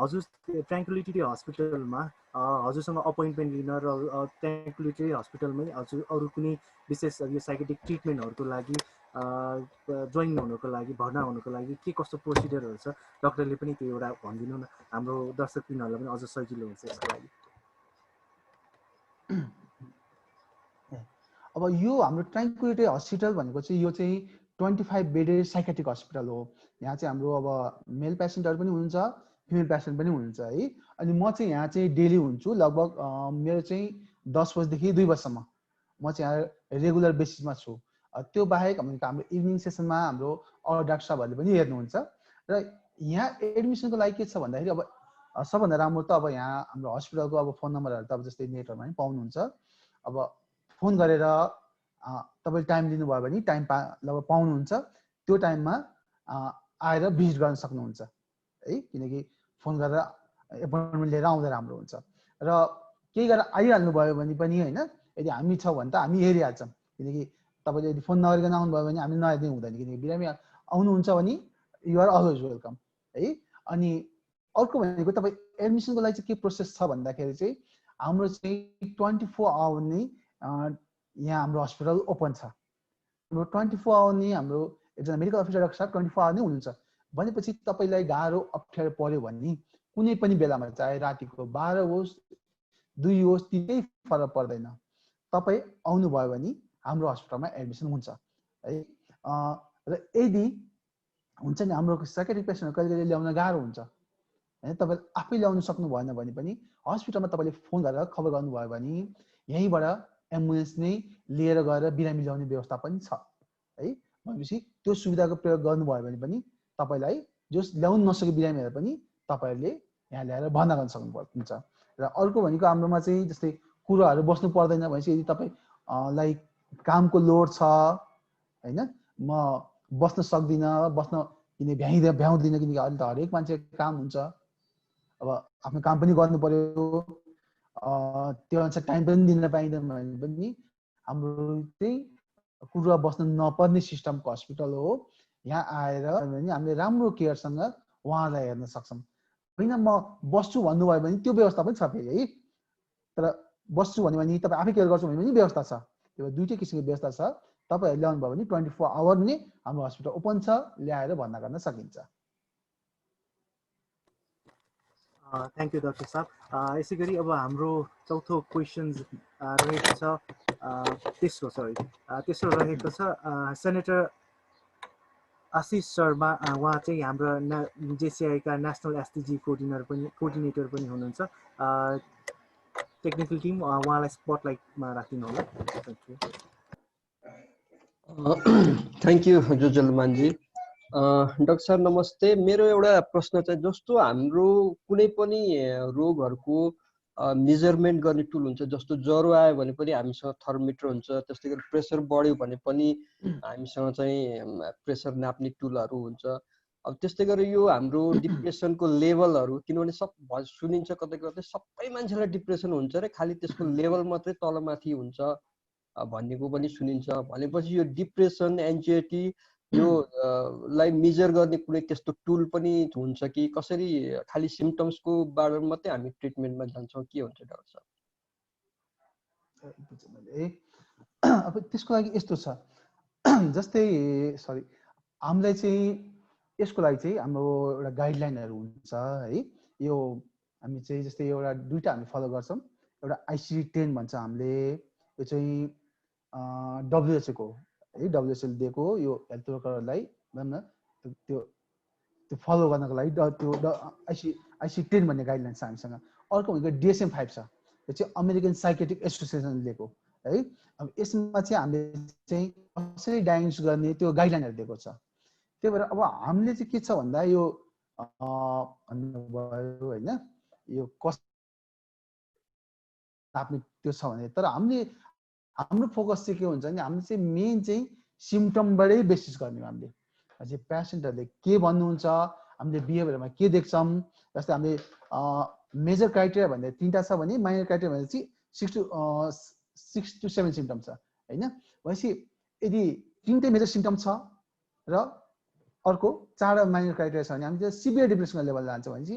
[SPEAKER 4] हजुर ट्र्याङ्क्युलिटी हस्पिटलमा हजुरसँग अपोइन्टमेन्ट लिन र ट्र्याङ्क्युलिटी हस्पिटलमै हजुर अरू कुनै विशेष यो साइकेट्रिक ट्रिटमेन्टहरूको लागि जोइन हुनुको लागि, भर्ना हुनुको लागि के कस्तो प्रोसिडियरहरू छ, डक्टरले पनि त्यो एउटा भनिदिनु न, हाम्रो दर्शकबिनहरूलाई पनि अझ सजिलो हुन्छ यसको लागि।
[SPEAKER 3] अब यो हाम्रो ट्र्याङ्क्युलिटी हस्पिटल भनेको चाहिँ यो चाहिँ 25 बेडेड साइकेट्रिक हस्पिटल हो। यहाँ चाहिँ हाम्रो अब मेल पेसेन्टहरू पनि हुनुहुन्छ, फिमेल पेसेन्ट पनि हुनुहुन्छ है। अनि म चाहिँ यहाँ चाहिँ डेली हुन्छु, लगभग मेरो चाहिँ 10 बजीदेखि 2 बजीसम्म म चाहिँ यहाँ रेगुलर बेसिसमा छु। त्यो बाहेक हाम्रो इभिनिङ सेसनमा हाम्रो अरू डाक्टर साहबहरूले पनि हेर्नुहुन्छ। र यहाँ एडमिसनको लागि के छ भन्दाखेरि अब सबभन्दा राम्रो त अब यहाँ हाम्रो हस्पिटलको अब फोन नम्बरहरू त अब जस्तै नेटहरूमा पनि पाउनुहुन्छ। अब फोन गरेर तपाईँले टाइम दिनुभयो भने टाइम लगभग पाउनुहुन्छ। त्यो टाइममा आएर भिजिट गर्न सक्नुहुन्छ है। किनकि फोन गरेर एपोइन्टमेन्ट लिएर आउँदा राम्रो हुन्छ र केही गरेर आइहाल्नु भयो भने पनि होइन यदि हामी छ भने त हामी हेरिहाल्छौँ किनकि तपाईँले यदि फोन नगरिकन आउनुभयो भने हामीले नहेर्दै हुँदैन किनकि बिरामी आउनुहुन्छ भने युआर अलवेज वेलकम है अनि अर्को भनेको तपाईँ एडमिसनको लागि चाहिँ के प्रोसेस छ भन्दाखेरि चाहिँ हाम्रो चाहिँ 24 आवर नै यहाँ हाम्रो हस्पिटल ओपन छ हाम्रो 24 आवर नै हाम्रो एकजना मेडिकल अफिसर डाक्टर साहब 24 आवर नै हुनुहुन्छ भनेपछि तपाईँलाई गाह्रो अप्ठ्यारो पर्यो भने कुनै पनि बेलामा चाहे रातिको 12 होस् 2 होस् त्यही फरक पर्दैन तपाईँ आउनुभयो भने हाम्रो हस्पिटलमा एडमिसन हुन्छ है र यदि हुन्छ नि हाम्रो साइकियाट्रिक पेसेन्टहरू कहिले कहिले ल्याउन गाह्रो हुन्छ होइन तपाईँ आफै ल्याउन सक्नु भएन भने पनि हस्पिटलमा तपाईँले फोन गरेर खबर गर्नुभयो भने यहीँबाट एम्बुलेन्स नै लिएर गएर बिरामी ल्याउने व्यवस्था पनि छ है भनेपछि त्यो सुविधाको प्रयोग गर्नुभयो भने पनि तपाईँलाई जो ल्याउन नसके बिरामीहरू पनि तपाईँहरूले यहाँ ल्याएर भर्ना गर्न सक्नुहुन्छ र अर्को भनेको हाम्रोमा चाहिँ जस्तै कुराहरू बस्नु पर्दैन भनेपछि यदि तपाईँलाई कामको लोड छ होइन म बस्न सक्दिनँ बस्न किन भ्याउँदिनँ किनकि अहिले त हरेक मान्छेको काम हुन्छ अब आफ्नो काम पनि गर्नु पर्यो त्यो अनुसार टाइम पनि दिन पाइँदैन भने पनि हाम्रो चाहिँ कुरुवा बस्न नपर्ने सिस्टमको हस्पिटल हो यहाँ आएर भने हामीले राम्रो केयरसँग उहाँलाई हेर्न सक्छौँ होइन म बस्छु भन्नुभयो भने त्यो व्यवस्था पनि छ फेरि है तर बस्छु भन्यो भने तपाईँ आफै केयर गर्छु भने पनि व्यवस्था छ त्यो दुईटै किसिमको व्यवस्था छ तपाईँहरू ल्याउनु भयो भने 24 आवर नै हाम्रो हस्पिटल ओपन छ ल्याएर भर्ना गर्न सकिन्छ
[SPEAKER 4] थ्याङ्क यू डाक्टर साहब यसै गरी अब हाम्रो चौथो क्वेसन्स रहेको छ तेस्रो रहेको छ सेनेटर आशिष शर्मा उहाँ चाहिँ हाम्रो जेसिआईका नेसनल एसटिजी कोअर्डिनेटर पनि हुनुहुन्छ टेक्निकल टिम उहाँलाई स्पटलाइटमा राखिदिनु होला
[SPEAKER 8] थ्याङ्क यू जुजलमानजी डाक्टर साहब नमस्ते मेरो एउटा प्रश्न चाहिँ जस्तो हाम्रो कुनै पनि रोगहरूको मेजरमेन्ट गर्ने टुल हुन्छ जस्तो ज्वरो आयो भने पनि हामीसँग थर्मोमिटर हुन्छ त्यस्तै गरी प्रेसर बढ्यो भने पनि हामीसँग चाहिँ प्रेसर नाप्ने टुलहरू हुन्छ अब त्यस्तै गरी यो हाम्रो डिप्रेसनको लेभलहरू किनभने सुनिन्छ कतै कतै सबै मान्छेलाई डिप्रेसन हुन्छ रे खालि त्यसको लेभल मात्रै तलमाथि हुन्छ भन्नेको पनि सुनिन्छ भनेपछि यो डिप्रेसन एन्जाइटी यो लाई मेजर गर्ने कुनै त्यस्तो टुल पनि हुन्छ कि कसरी खालि सिम्पटम्सको बारेमा मात्रै हामी ट्रिटमेन्टमा जान्छौँ के हुन्छ डाक्टर
[SPEAKER 3] साहब अब त्यसको लागि यस्तो छ जस्तै सरी हामीलाई चाहिँ यसको लागि चाहिँ हाम्रो एउटा गाइडलाइनहरू हुन्छ है यो हामी चाहिँ जस्तै एउटा दुईटा हामी फलो गर्छौँ एउटा ICD-10 भन्छ हामीले यो चाहिँ WHO को है WHO ले दिएको यो हेल्थ वर्करहरूलाई भनौँ न त्यो फलो गर्नको लागि त्यो ICD-10 भन्ने गाइडलाइन छ हामीसँग अर्को भनेको DSM-5 छ यो चाहिँ अमेरिकन साइकियाट्रिक एसोसिएसनले दिएको है अब यसमा चाहिँ हामीले चाहिँ कसरी डायग्नोस गर्ने त्यो गाइडलाइनहरू दिएको छ त्यही भएर अब हामीले चाहिँ के छ भन्दा यो भन्नुभयो होइन यो कस आफ्नो त्यो छ भने तर हाम्रो फोकस चाहिँ के हुन्छ भने हामीले चाहिँ मेन चाहिँ सिम्पटमबाटै बेसिस गर्ने हामीले चाहिँ पेसेन्टहरूले के भन्नुहुन्छ हामीले बिहेभियरमा के देख्छौँ जस्तै हामीले मेजर क्राइटेरिया भन्दा 3टा छ भने माइनर क्राइटेरिया भन्दा चाहिँ 6 to 7 सिम्पटम छ होइन भनेपछि यदि 3टै मेजर सिम्पटम छ र अर्को 4 माइनर क्राइटेरिया छ भने हामी चाहिँ सिभियर डिप्रेसनको लेभल जान्छ भनेपछि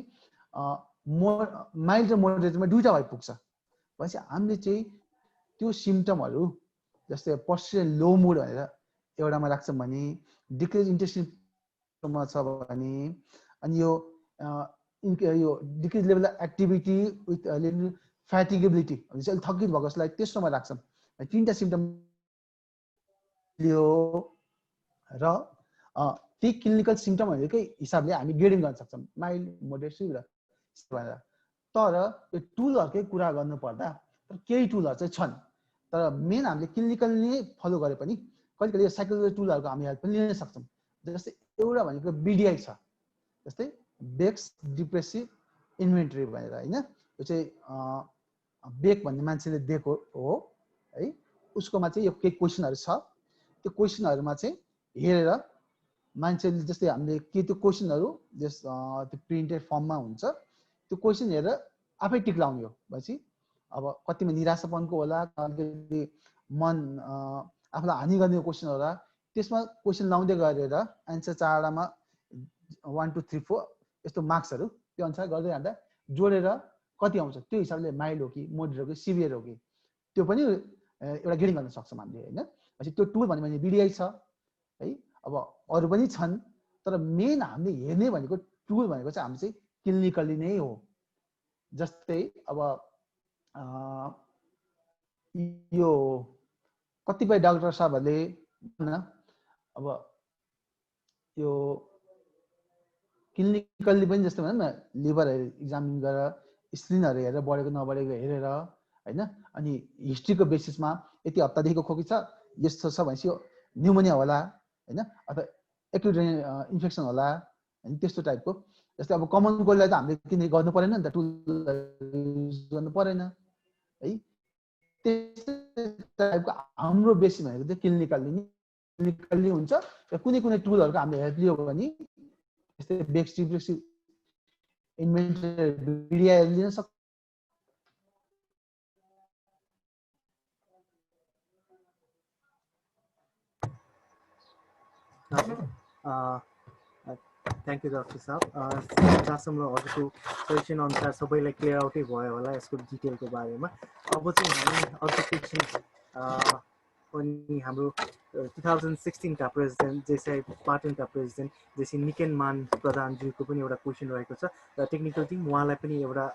[SPEAKER 3] माइल्ड र मोडरेटमा 2टा भइपुग्छ भनेपछि हामीले चाहिँ त्यो सिम्पटमहरू जस्तै पर्सिस्टेन्ट लो मुड भनेर एउटामा राख्छौँ भने डिक्रिज इन्टेन्सिटीमा छ भने अनि यो डिक्रिज लेभल एक्टिभिटी विथ फ्याटिगेबिलिटी भनेपछि अलिक थकित भएको जसलाई तेस्रोमा राख्छौँ 3टा सिम्पटम लियो र त्यही क्लिनिकल सिम्पटमहरूकै हिसाबले हामी ग्रेडिङ गर्न सक्छौँ माइल्ड मोडरेट सिभियर भनेर तर यो टुलहरूकै कुरा गर्नुपर्दा केही टुलहरू चाहिँ छन् तर मेन हामीले क्लिनिकल नै फलो गरे पनि कहिले कहिले साइकोलोजिकल टुलहरूको हामी हेल्प पनि लिन सक्छौँ जस्तै एउटा भनेको BDI छ जस्तै बेक्स डिप्रेसिभ इन्भेन्टरी भनेर होइन यो चाहिँ बेक भन्ने मान्छेले दिएको हो है उसकोमा चाहिँ यो केही क्वेसनहरू छ त्यो क्वेसनहरूमा चाहिँ हेरेर मान्छेले जस्तै हामीले के त्यो क्वेसनहरू त्यो प्रिन्टेड फर्ममा हुन्छ त्यो क्वेसन हेरेर आफै टिक लाउने हो भनेपछि अब कतिमा निराशापनको होला, अलिकति मन आफूलाई हानि गर्ने क्वेसन होला, त्यसमा क्वेसन लाउँदै गरेर एन्सर 4वटामा 1 2 3 4 यस्तो मार्क्सहरू त्यो अनुसार गर्दै जाँदा जोडेर कति आउँछ त्यो हिसाबले माइल्ड हो कि मोडरेट हो कि सिभियर हो कि त्यो पनि एउटा ग्रेडिङ गर्न सक्छौँ हामीले होइन। भनेपछि त्यो टुल भने बिडिआई छ है, अब अरू पनि छन्, तर मेन हामीले हेर्ने भनेको टुल भनेको चाहिँ हामी चाहिँ क्लिनिकली नै हो। जस्तै अब यो कतिपय डाक्टर साहबहरूले अब यो क्लिनिकल्ली पनि जस्तो भनौँ न लिभरहरू इक्जामिन गरेर स्क्रिनहरू हेरेर बढेको नबढेको हेरेर होइन, अनि हिस्ट्रीको बेसिसमा यति हप्तादेखिको खोकी छ यस्तो छ भनेपछि न्युमोनिया होला होइन, अथवा एक्युट इन्फेक्सन होला होइन, त्यस्तो टाइपको। जस्तै अब कमन कोल्डलाई त हामीले किन गर्नु परेन नि त, टुल युज गर्नु परेन है। त्यस्तो टाइपको हाम्रो बेसिस भनेको चाहिँ क्लिनिकल्ली हुन्छ र कुनै कुनै टुलहरूको हामीले हेल्प लियो भने जस्तै बेक्सी इन्भेन्टरी बिडिआई लिन सक्छ।
[SPEAKER 4] थ्याङ्क यू डाक्टर साहब। जहाँसम्म हजुरको सजेसन अनुसार सबैलाई क्लियर आउटै भयो होला यसको डिटेलको बारेमा। अब चाहिँ हामी अर्को क्वेसन पनि हाम्रो 2016 का प्रेसिडेन्ट जेसिआई पाटनका प्रेसिडेन्ट जेसी निकेन मान प्रधानज्यूको पनि एउटा क्वेसन रहेको छ र टेक्निकल टिम उहाँलाई पनि एउटा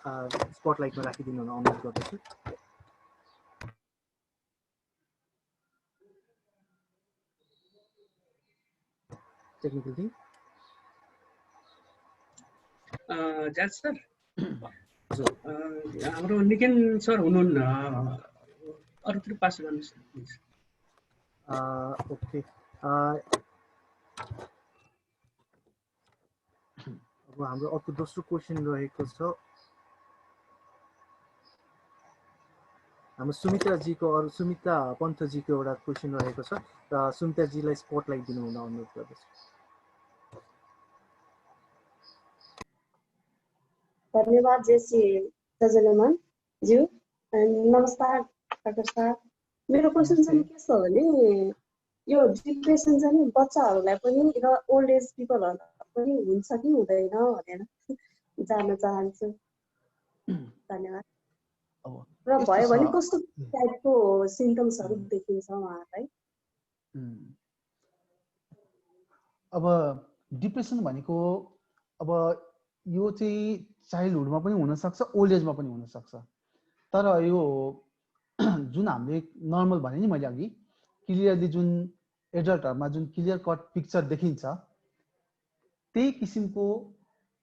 [SPEAKER 4] स्पटलाइटमा राखिदिनु हुन अनुरोध गर्दछु। टेक्निकल टिम
[SPEAKER 9] जाज सर, हाम्रो निकेन सर हुनुहुन्न, अरूतिर पास गर्नुहोस् प्लिज।
[SPEAKER 4] ओके, अब हाम्रो अर्को दोस्रो क्वेसन रहेको छ हाम्रो सुमित्राजीको, अरू सुमित्रा पन्थजीको एउटा क्वेसन रहेको छ र सुमित्राजीलाई स्पटलाइट दिनु हुन अनुरोध गर्दछु।
[SPEAKER 10] धन्यवाद जेसी सजनामान ज्यू, नमस्कार डाक्टर साहब। मेरो क्वेसन चाहिँ के छ भने यो डिप्रेसन चाहिँ बच्चाहरूलाई पनि र ओल्ड एज पिपलहरूलाई पनि हुन्छ कि हुँदैन भनेर जान्न चाहन्छु। धन्यवाद। र भयो भने कस्तो टाइपको सिम्टम्सहरू देखिन्छ उहाँहरूलाई?
[SPEAKER 3] अब डिप्रेसन भनेको अब यो चाहिँ चाइल्डहुडमा पनि हुनसक्छ, ओल्ड एजमा पनि हुनसक्छ। तर यो जुन हामीले नर्मल भने नि मैले अघि क्लियरली जुन एडल्टहरूमा जुन क्लियर कट पिक्चर देखिन्छ त्यही किसिमको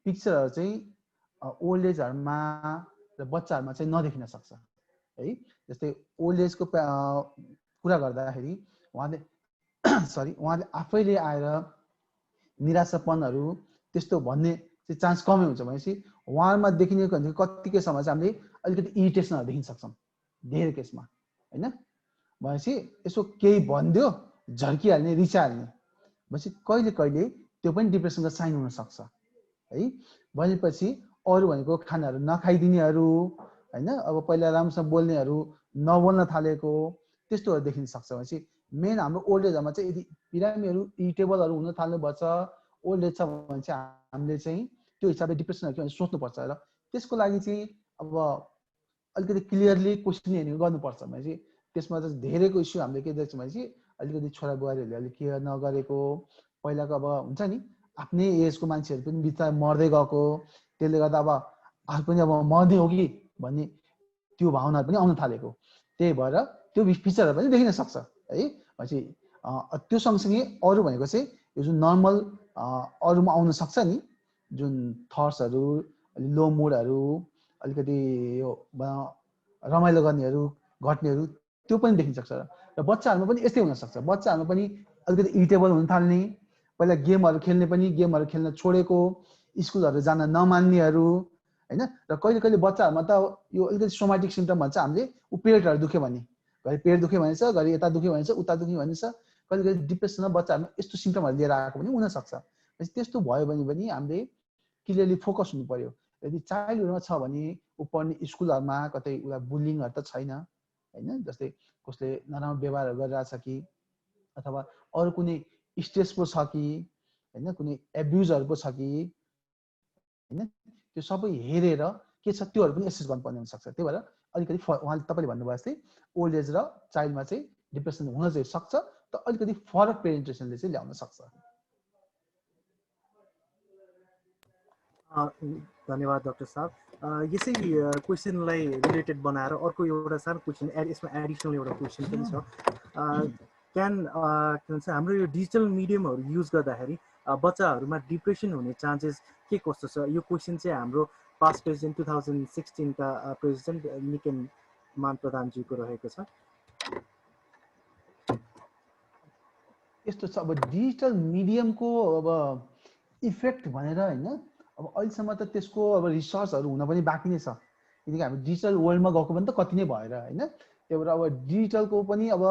[SPEAKER 3] पिक्चरहरू चाहिँ ओल्ड एजहरूमा र बच्चाहरूमा चाहिँ नदेखिन सक्छ है। जस्तै ओल्ड एजको कुरा गर्दाखेरि उहाँले उहाँले आफैले आएर निराशापनहरू त्यस्तो भन्ने चाहिँ चान्स कमै हुन्छ। भनेपछि उहाँमा देखिने कतिकै समय चाहिँ हामीले अलिकति इरिटेसनहरू देखिन सक्छौँ धेरै केसमा होइन। भनेपछि यसो केही भनिदियो झर्किहाल्ने, रिसाहाल्ने, भनेपछि कहिले कहिले त्यो पनि डिप्रेसनको साइन हुनसक्छ है। भनेपछि अरू भनेको खानाहरू नखाइदिनेहरू होइन, अब पहिला राम्रोसँग बोल्नेहरू नबोल्न थालेको त्यस्तोहरू देखिन सक्छ। भनेपछि मेन हाम्रो ओल्ड एजमा चाहिँ यदि बिरामीहरू इरिटेबलहरू हुन थाल्नुभएको छ, ओल्ड एज छ भने चाहिँ हामीले चाहिँ त्यो हिसाबले डिप्रेसनहरू सोच्नुपर्छ र त्यसको लागि चाहिँ अब अलिकति क्लियरली क्वेसनिङ गर्नुपर्छ। भनेपछि त्यसमा चाहिँ धेरैको इस्यु हामीले के देख्छौँ भनेपछि अलिकति छोरा बुहारीहरूले अलिक केयर नगरेको, पहिलाको अब हुन्छ नि आफ्नै एजको मान्छेहरू पनि बिचरा मर्दै गएको, त्यसले गर्दा अब आफू पनि अब मर्दै हो कि भन्ने त्यो भावनाहरू पनि आउन थालेको। त्यही भएर त्यो फिचरहरू पनि देखिन सक्छ है। भनेपछि त्यो सँगसँगै अरू भनेको चाहिँ यो जुन नर्मल अरूमा आउन सक्छ नि, जुन थट्सहरू, लो मुडहरू, अलिकति यो रमाइलो गर्नेहरू घट्नेहरू त्यो पनि देखिन सक्छ। र बच्चाहरूमा पनि यस्तै हुनसक्छ। बच्चाहरूमा पनि अलिकति इरिटेबल हुन थाल्ने, पहिला गेमहरू खेल्ने पनि गेमहरू खेल्न छोडेको, स्कुलहरू जान नमान्नेहरू होइन। र कहिले कहिले बच्चाहरूमा त यो अलिकति सोमाटिक सिम्टम भन्छ हामीले, पेटहरू दुख्यो भने घरि पेट दुख्यो भनेछ, घरि यता दुख्यो भनेछ, उता दुख्यो भनेछ। कहिले कहिले डिप्रेसनमा बच्चाहरूमा यस्तो सिम्टमहरू लिएर आएको पनि हुनसक्छ। त्यस्तो भयो भने पनि हामीले क्लियरली फोकस हुनु पर्यो। यदि चाइल्डहुडमा छ भने ऊ पढ्ने स्कुलहरुमा कतै उलाई बुलिङहरु त छैन हैन, जस्तै कसले नराम्रो व्यवहारहरु गरिरहेछ कि अथवा अरु कुनै स्ट्रेस पो छ कि हैन, कुनै एब्युजहरु पो छ कि हैन, त्यो सबै हेरेर के छ त्योहरु पनि एसेस गर्नुपर्ने हुन सक्छ। त्यही भएर अलिकति उहाँले तपाईले भन्नुभयो जस्तै ओल्ड एज र चाइल्डमा चाहिँ डिप्रेसन हुन चाहिँ सक्छ, त अलिकति फरक प्रेजेन्टेसनले चाहिँ ल्याउन सक्छ।
[SPEAKER 4] धन्यवाद डाक्टर साहब। यसै क्वेसनलाई रिलेटेड बनाएर अर्को एउटा सानो क्वेसन यसमा एडिसनल एउटा क्वेसन पनि छ। क्यान के भन्छ हाम्रो यो डिजिटल मिडियमहरु युज गर्दाखेरि बच्चाहरुमा डिप्रेसन हुने चान्सेस के कस्तो छ? यो क्वेसन चाहिँ हाम्रो पास्ट प्रेसिडेन्ट 2016 का प्रेसिडेन्ट निकेन मान प्रधानजीको रहेको छ।
[SPEAKER 3] यस्तो छ, अब डिजिटल मिडियमको अब इफेक्ट भनेर हैन, अब अहिलेसम्म त त्यसको अब रिसर्चहरु हुन पनि बाँकी नै छ, किनकि हामी डिजिटल वर्ल्डमा गएको पनि त कति नै भएर हैन। त्यही भएर अब डिजिटलको पनि अब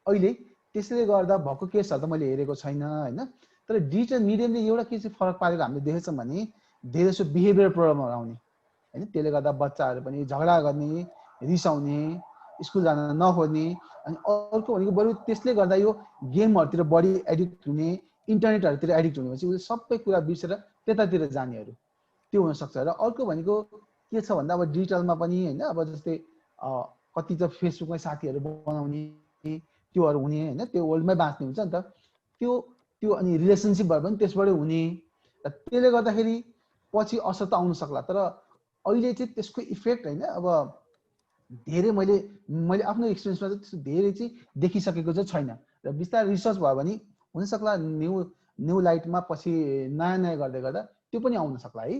[SPEAKER 3] अहिले त्यसले गर्दा भएको केसहरु त मैले हेरेको छैन हैन, तर डिजिटल मिडियमले एउटा के चाहिँ फरक पारेको हामीले देखेछौँ भने धेरै जसो बिहेभियर प्रब्लमहरु आउने हैन, त्यसले गर्दा बच्चाहरु पनि झगडा गर्ने, रिसाउने, स्कुल जान नखोज्ने, अनि अर्को भनेको बरु त्यसले गर्दा यो गेमहरुतिर बढी एडिक्ट हुने, इन्टरनेटहरुतिर एडिक्ट हुने भएपछि सबै कुरा बिर्सेर त्यतातिर जानेहरु त्यो हुन सक्छ। र अर्को भनेको के छ भन्दा अब डिजिटलमा पनि हैन, अब जस्तै कति त फेसबुकमै साथीहरु बनाउने त्योहरु हुने हैन, त्यो वर्ल्डमै बाँच्ने हुन्छ नि त, त्यो अनि रिलेसनशिपहरु पनि त्यसबाटै हुने, र त्यसले गर्दाखेरि पछि असर त आउन सक्ला। तर अहिले चाहिँ त्यसको इफेक्ट हैन, अब धेरै मैले आफ्नो एक्सपिरियन्समा चाहिँ त्यस्तो धेरै चाहिँ देखिसकेको चाहिँ छैन, र बिस्तारै रिसर्च भयो भने हुन सक्ला न्यू लाइटमा पछि नयाँ नयाँ गर्दै गर्दा त्यो पनि आउन सक्ला है।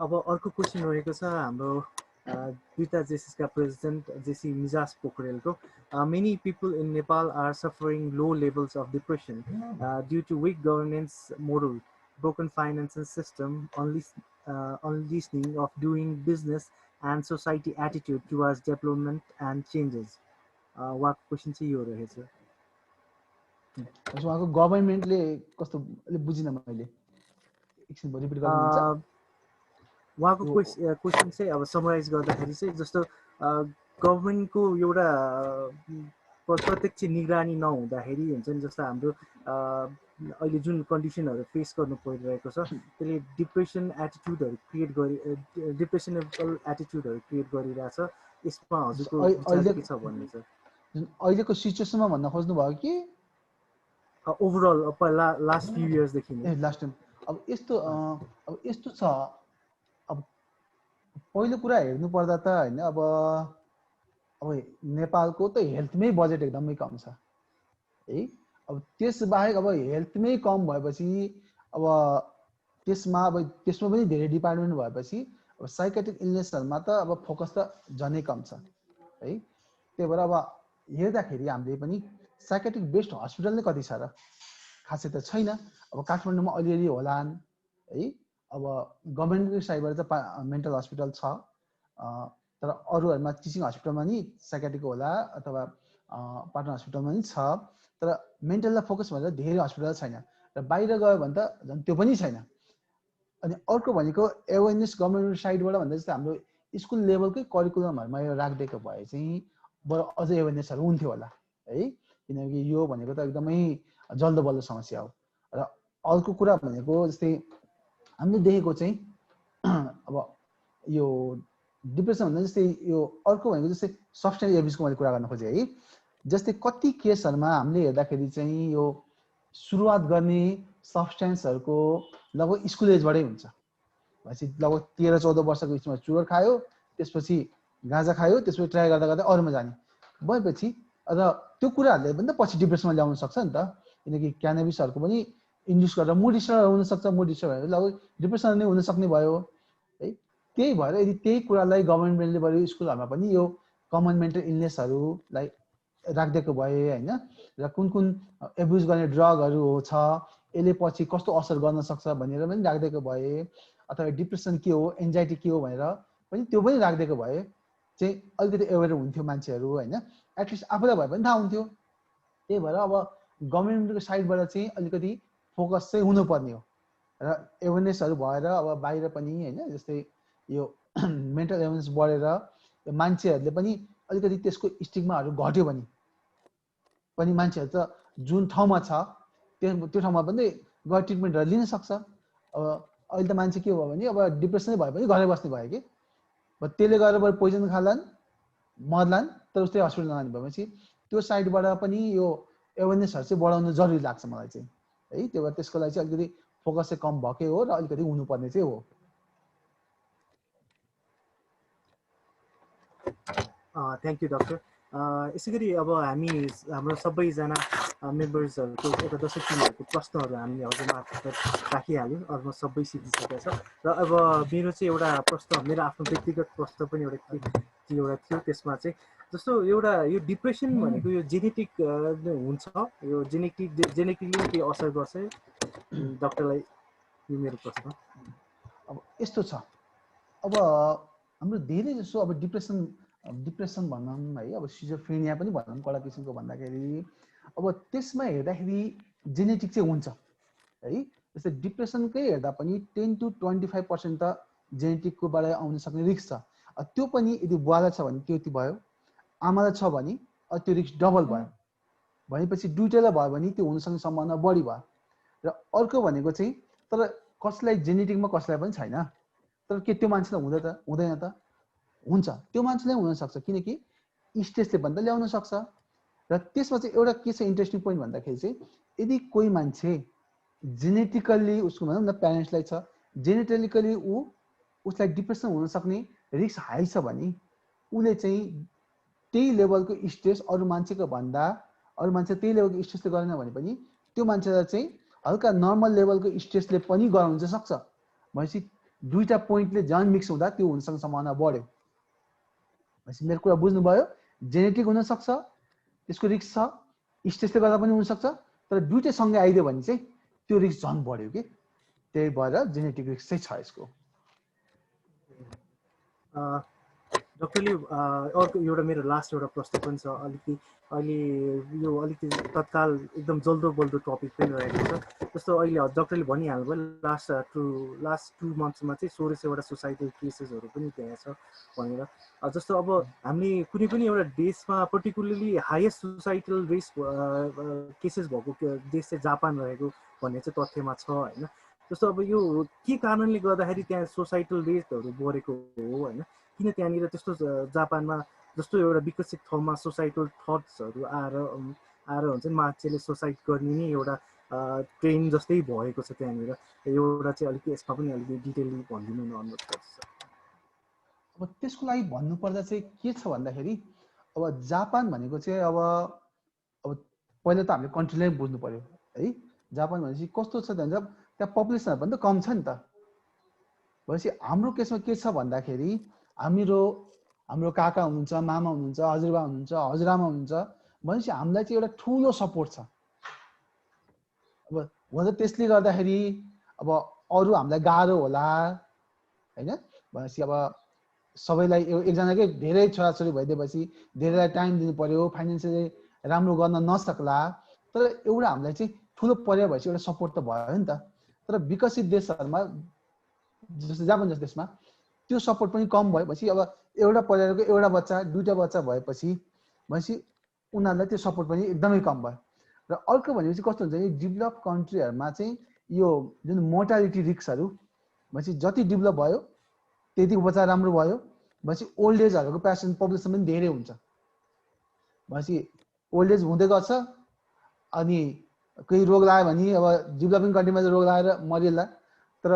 [SPEAKER 4] अब अर्को क्वेसन रहेको छ हाम्रो दुईटा जेसिसका प्रेसिडेन्ट जेसी मिजाज पोखरेलको। Many people in Nepal are suffering low levels of depression due to weak governance model, broken financial system, unleashing of doing business and society attitude towards development and changes. What question चाहिँ यो रहेछ?
[SPEAKER 3] उहाँको गभर्नमेन्टले कस्तो बुझिन मैले, एकछिन repeat गर्नुहुन्छ?
[SPEAKER 4] उहाँको क्वेसन चाहिँ अब समराइज गर्दाखेरि चाहिँ जस्तो गभर्नमेन्टको एउटा प्रत्यक्ष निगरानी नहुँदाखेरि हुन्छ नि, जस्तो हाम्रो अहिले जुन कन्डिसनहरु फेस गर्नु परिरहेको छ त्यसले डिप्रेसनल एटिट्युडहरु क्रिएट गरिरहेछ। यसमा हजुरको विचार के छ भन्ने छ?
[SPEAKER 3] अहिलेको सिचुएसनमा भन्न खोज्नु भयो कि
[SPEAKER 4] ओभरअल लास्ट फ्यु इयर्स देखि नै?
[SPEAKER 3] लास्ट टाइम अब यस्तो छ, अब पहिलो कुरा हेर्नु पर्दा त हैन, अब नेपालको त हेल्थमै बजेट एकदमै कम छ है। अब त्यसबाहेक अब हेल्थमै कम भएपछि अब त्यसमा पनि धेरै डिपार्टमेन्ट भएपछि अब साइकियाट्रिक इलनेसहरुमा त अब फोकस त झनै कम छ है। त्यही भएर अब हेर्दाखेरि हामीले पनि साइकियाट्रिक बेस्ड हस्पिटल नै कति छ र? खासै त छैन। अब काठमाडौँमा अलिअलि होलान् है, अब गभर्नमेन्टको साइडबाट त मेन्टल हस्पिटल छ, तर अरूहरुमा टिचिङ हस्पिटलमा नि साइकियाट्रिकको होला अथवा पाटन हस्पिटलमा नि छ, तर मेन्टललाई फोकस भनेर धेरै हस्पिटल छैन, र बाहिर गयो भने त झन् त्यो पनि छैन। अनि अर्को भनेको एवेरनेस गभर्नमेन्ट साइडबाट भन्दा जस्तै हाम्रो स्कुल लेभलकै करिकुलमहरुमा यो राखिदिएको भए चाहिँ बरु अझ एवेरनेसहरु हुन्थ्यो होला है, किनकि यो भनेको त एकदमै जल्दो बल्दो समस्या हो। र अर्को कुरा भनेको जस्तै हामीले देखेको चाहिँ अब यो डिप्रेसन भन्दा जस्तै यो अर्को भनेको जस्तै सब्स्टेन्स एब्युजको मैले कुरा गर्न खोजेँ है। जस्तै कति केसहरुमा हामीले हेर्दाखेरि चाहिँ यो सुरुवात गर्ने सब्स्टेन्सहरुको लगभग स्कुल एजबाटै हुन्छ, भनेपछि लगभग 13-14 वर्षको बिचमा चुरोट खायो, त्यसपछि गाँजा खायो, त्यसपछि ट्राई गर्दा गर्दा अरूमा जाने भएपछि र त्यो कुराहरुले पनि त पछि डिप्रेसनमा ल्याउन सक्छ नि त, किनकि क्यानाबिसहरुको पनि इन्ड्युस गरेर मुड डिसअर्डर हुन सक्छ, मुड डिसअर्डर लगभग डिप्रेसन नै हुन सक्ने भयो है। त्यही भएर यदि त्यही कुरालाई गभर्नमेन्टले बरु स्कुलहरुमा पनि यो कमन मेन्टल इलनेसहरुलाई राखिदिएको भए हैन, र कुन कुन एब्युज गर्ने ड्रगहरु छ, यसले पछि कस्तो असर गर्न सक्छ भनेर पनि राखिदिएको भए, अथवा डिप्रेसन के हो, एन्जाइटी के हो भनेर पनि त्यो पनि राखिदिएको भए चाहिँ अलिकति एवेयर हुन्थ्यो मान्छेहरु हैन, एटलिस्ट आफूलाई भए पनि थाहा हुन्थ्यो। त्यही भएर अब गभर्मेन्टको साइडबाट चाहिँ अलिकति फोकस चाहिँ हुनुपर्ने हो र एवेरनेसहरू भएर अब बाहिर पनि हैन जस्तै यो मेन्टल एवेरनेस बढेर मान्छेहरूले पनि अलिकति त्यसको स्टिग्माहरू घट्यो भने पनि मान्छेहरू त जुन ठाउँमा छ त्यो ठाउँमा पनि गएर ट्रिटमेन्टहरू लिन सक्छ। अब अहिले त मान्छे के भयो भने अब डिप्रेसनै भए पनि घरै बस्ने भयो कि त्यसले गर्दा पोइजन खालान् मर्लान् तर उस्तै हस्पिटल लाने भएपछि त्यो साइडबाट पनि यो एवेरनेसहरू चाहिँ बढाउनु जरुरी लाग्छ मलाई चाहिँ है। त्यो भएर त्यसको लागि चाहिँ अलिकति फोकस चाहिँ कम भएकै हो र अलिकति हुनुपर्ने चाहिँ हो।
[SPEAKER 4] Thank you doctor. यसै गरी अब हामी हाम्रो सबैजना मेम्बर्सहरूको एउटा दर्शक टिमहरूको प्रश्नहरू हामीले हजुर मार्फत राखिहाल्यौँ, अलमोस्ट सबै सिकिसकेको छ। र अब मेरो चाहिँ एउटा प्रश्न, मेरो आफ्नो व्यक्तिगत प्रश्न पनि एउटा थियो। त्यसमा चाहिँ जस्तो एउटा यो डिप्रेसन भनेको यो जेनेटिक हुन्छ, यो जेनेटिकली के असर गर्छ डक्टरलाई, यो मेरो प्रश्न।
[SPEAKER 3] अब यस्तो छ, अब हाम्रो धेरै जसो अब डिप्रेसन भनौँ है, अब सिजोफ्रेनिया पनि भनौँ कडा किसिमको भन्दाखेरि अब त्यसमा हेर्दाखेरि जेनेटिक चाहिँ हुन्छ है। जस्तै डिप्रेसनकै हेर्दा पनि 10 to 25% त जेनेटिककोबाट आउन सक्ने रिस्क छ। त्यो पनि यदि बुवालाई छ भने त्यो भयो, आमालाई छ भने त्यो रिस्क डबल भयो। भनेपछि दुईटैलाई भयो भने त्यो हुनसक्ने सम्भावना बढी भयो। र अर्को भनेको चाहिँ तर कसलाई जेनेटिकमा कसलाई पनि छैन, तर के त्यो मान्छेलाई हुँदैन त? हुन्छ, त्यो मान्छेलाई हुनसक्छ, किनकि स्ट्रेसले पनि त ल्याउन सक्छ। र त्यसमा चाहिँ एउटा के छ इन्ट्रेस्टिङ पोइन्ट भन्दाखेरि चाहिँ यदि कोही मान्छे जेनेटिकल्ली उसको भनौँ न प्यारेन्ट्सलाई छ, जेनेटिकली उसलाई डिप्रेसन हुन सक्ने रिस्क हाई छ भने उसले चाहिँ त्यही लेभलको स्ट्रेस अरू मान्छेको भन्दा अरू मान्छे त्यही लेभलको स्ट्रेसले गरेन भने पनि त्यो मान्छेलाई चाहिँ हल्का नर्मल लेभलको स्ट्रेसले पनि गराउन चाहिँ सक्छ। भनेपछि दुईटा पोइन्टले झन् मिक्स हुँदा त्यो हुनसक्ने सम्भावना बढ्यो। भनेपछि मेरो कुरा बुझ्नुभयो, जेनेटिक हुनसक्छ, त्यसको रिस्क छ, स्ट्रेसले गर्दा पनि हुनसक्छ, तर दुईटै सँगै आइदियो भने चाहिँ त्यो रिस्क झन् बढ्यो कि, त्यही भएर जेनेटिक रिस्क चाहिँ छ यसको।
[SPEAKER 4] डक्टरले अर्को एउटा मेरो लास्ट एउटा प्रश्न पनि छ, अलिकति अहिले यो अलिकति तत्काल एकदम जल्दो बल्दो टपिक पनि रहेको छ। जस्तो अहिले डक्टरले भनिहाल्नु भयो लास्ट 2 मन्थ्समा चाहिँ 1600वटा सुसाइडल केसेसहरू पनि त्यहाँ छ भनेर। जस्तो अब हामीले कुनै पनि एउटा देशमा particularly highest suicidal risk cases भएको देश चाहिँ जापान रहेको भन्ने चाहिँ तथ्यमा छ होइन। जस्तो अब यो के कारणले गर्दाखेरि त्यहाँ सुसाइडल रेटहरू बढेको हो होइन, किन त्यहाँनिर त्यस्तो जापानमा जस्तो एउटा विकसित ठाउँमा सुसाइडल थट्सहरू आएर हुन्छ नि मान्छेले सुसाइड गर्ने नै एउटा ट्रेन जस्तै भएको छ त्यहाँनिर, एउटा चाहिँ अलिकति यसमा पनि अलिकति डिटेलली भनिदिनु न अनुरोध गर्छु।
[SPEAKER 3] अब त्यसको लागि भन्नुपर्दा चाहिँ के छ भन्दाखेरि अब जापान भनेको चाहिँ अब पहिला त हामीले कन्ट्रीलाई बुझ्नु पर्यो है। जापान भनेपछि कस्तो छ भन्छ त्यहाँ पपुलेसनहरू पनि त कम छ नि त। भनेपछि हाम्रो केसमा के छ भन्दाखेरि हाम्रो काका हुनुहुन्छ, मामा हुनुहुन्छ, हजुरबा हुनुहुन्छ, हजुरआमा हुनुहुन्छ, भनेपछि हामीलाई चाहिँ एउटा ठुलो सपोर्ट छ। अब हुन त त्यसले गर्दाखेरि अब अरू हामीलाई गाह्रो होला होइन। भनेपछि अब सबैलाई एकजनाकै धेरै छोराछोरी भइदिएपछि धेरैलाई टाइम दिनु पर्यो, फाइनेन्सियली राम्रो गर्न नसक्ला, तर एउटा हामीलाई चाहिँ ठुलो परिवार भएपछि एउटा सपोर्ट त भयो नि त। तर विकसित देशहरूमा जस्तो जापान जस्तो देशमा त्यो सपोर्ट पनि कम भएपछि अब एउटा परिवारको एउटा बच्चा दुईटा बच्चा भएपछि उनीहरूलाई त्यो सपोर्ट पनि एकदमै कम भयो। र अर्को भनेपछि कस्तो हुन्छ भने डेभलप कन्ट्रीहरूमा चाहिँ यो जुन मोर्टालिटी रिस्कहरू भनेपछि जति डेभलप भयो त्यति उपचार राम्रो भयो, भनेपछि ओल्ड एजहरूको पेसेन्ट पपुलेसन पनि धेरै हुन्छ। भनेपछि ओल्ड एज हुँदै गर्छ, अनि कोही रोग लाग्यो भने अब डेभलपिङ कन्ट्रीमा रोग लागेर मरिएला, तर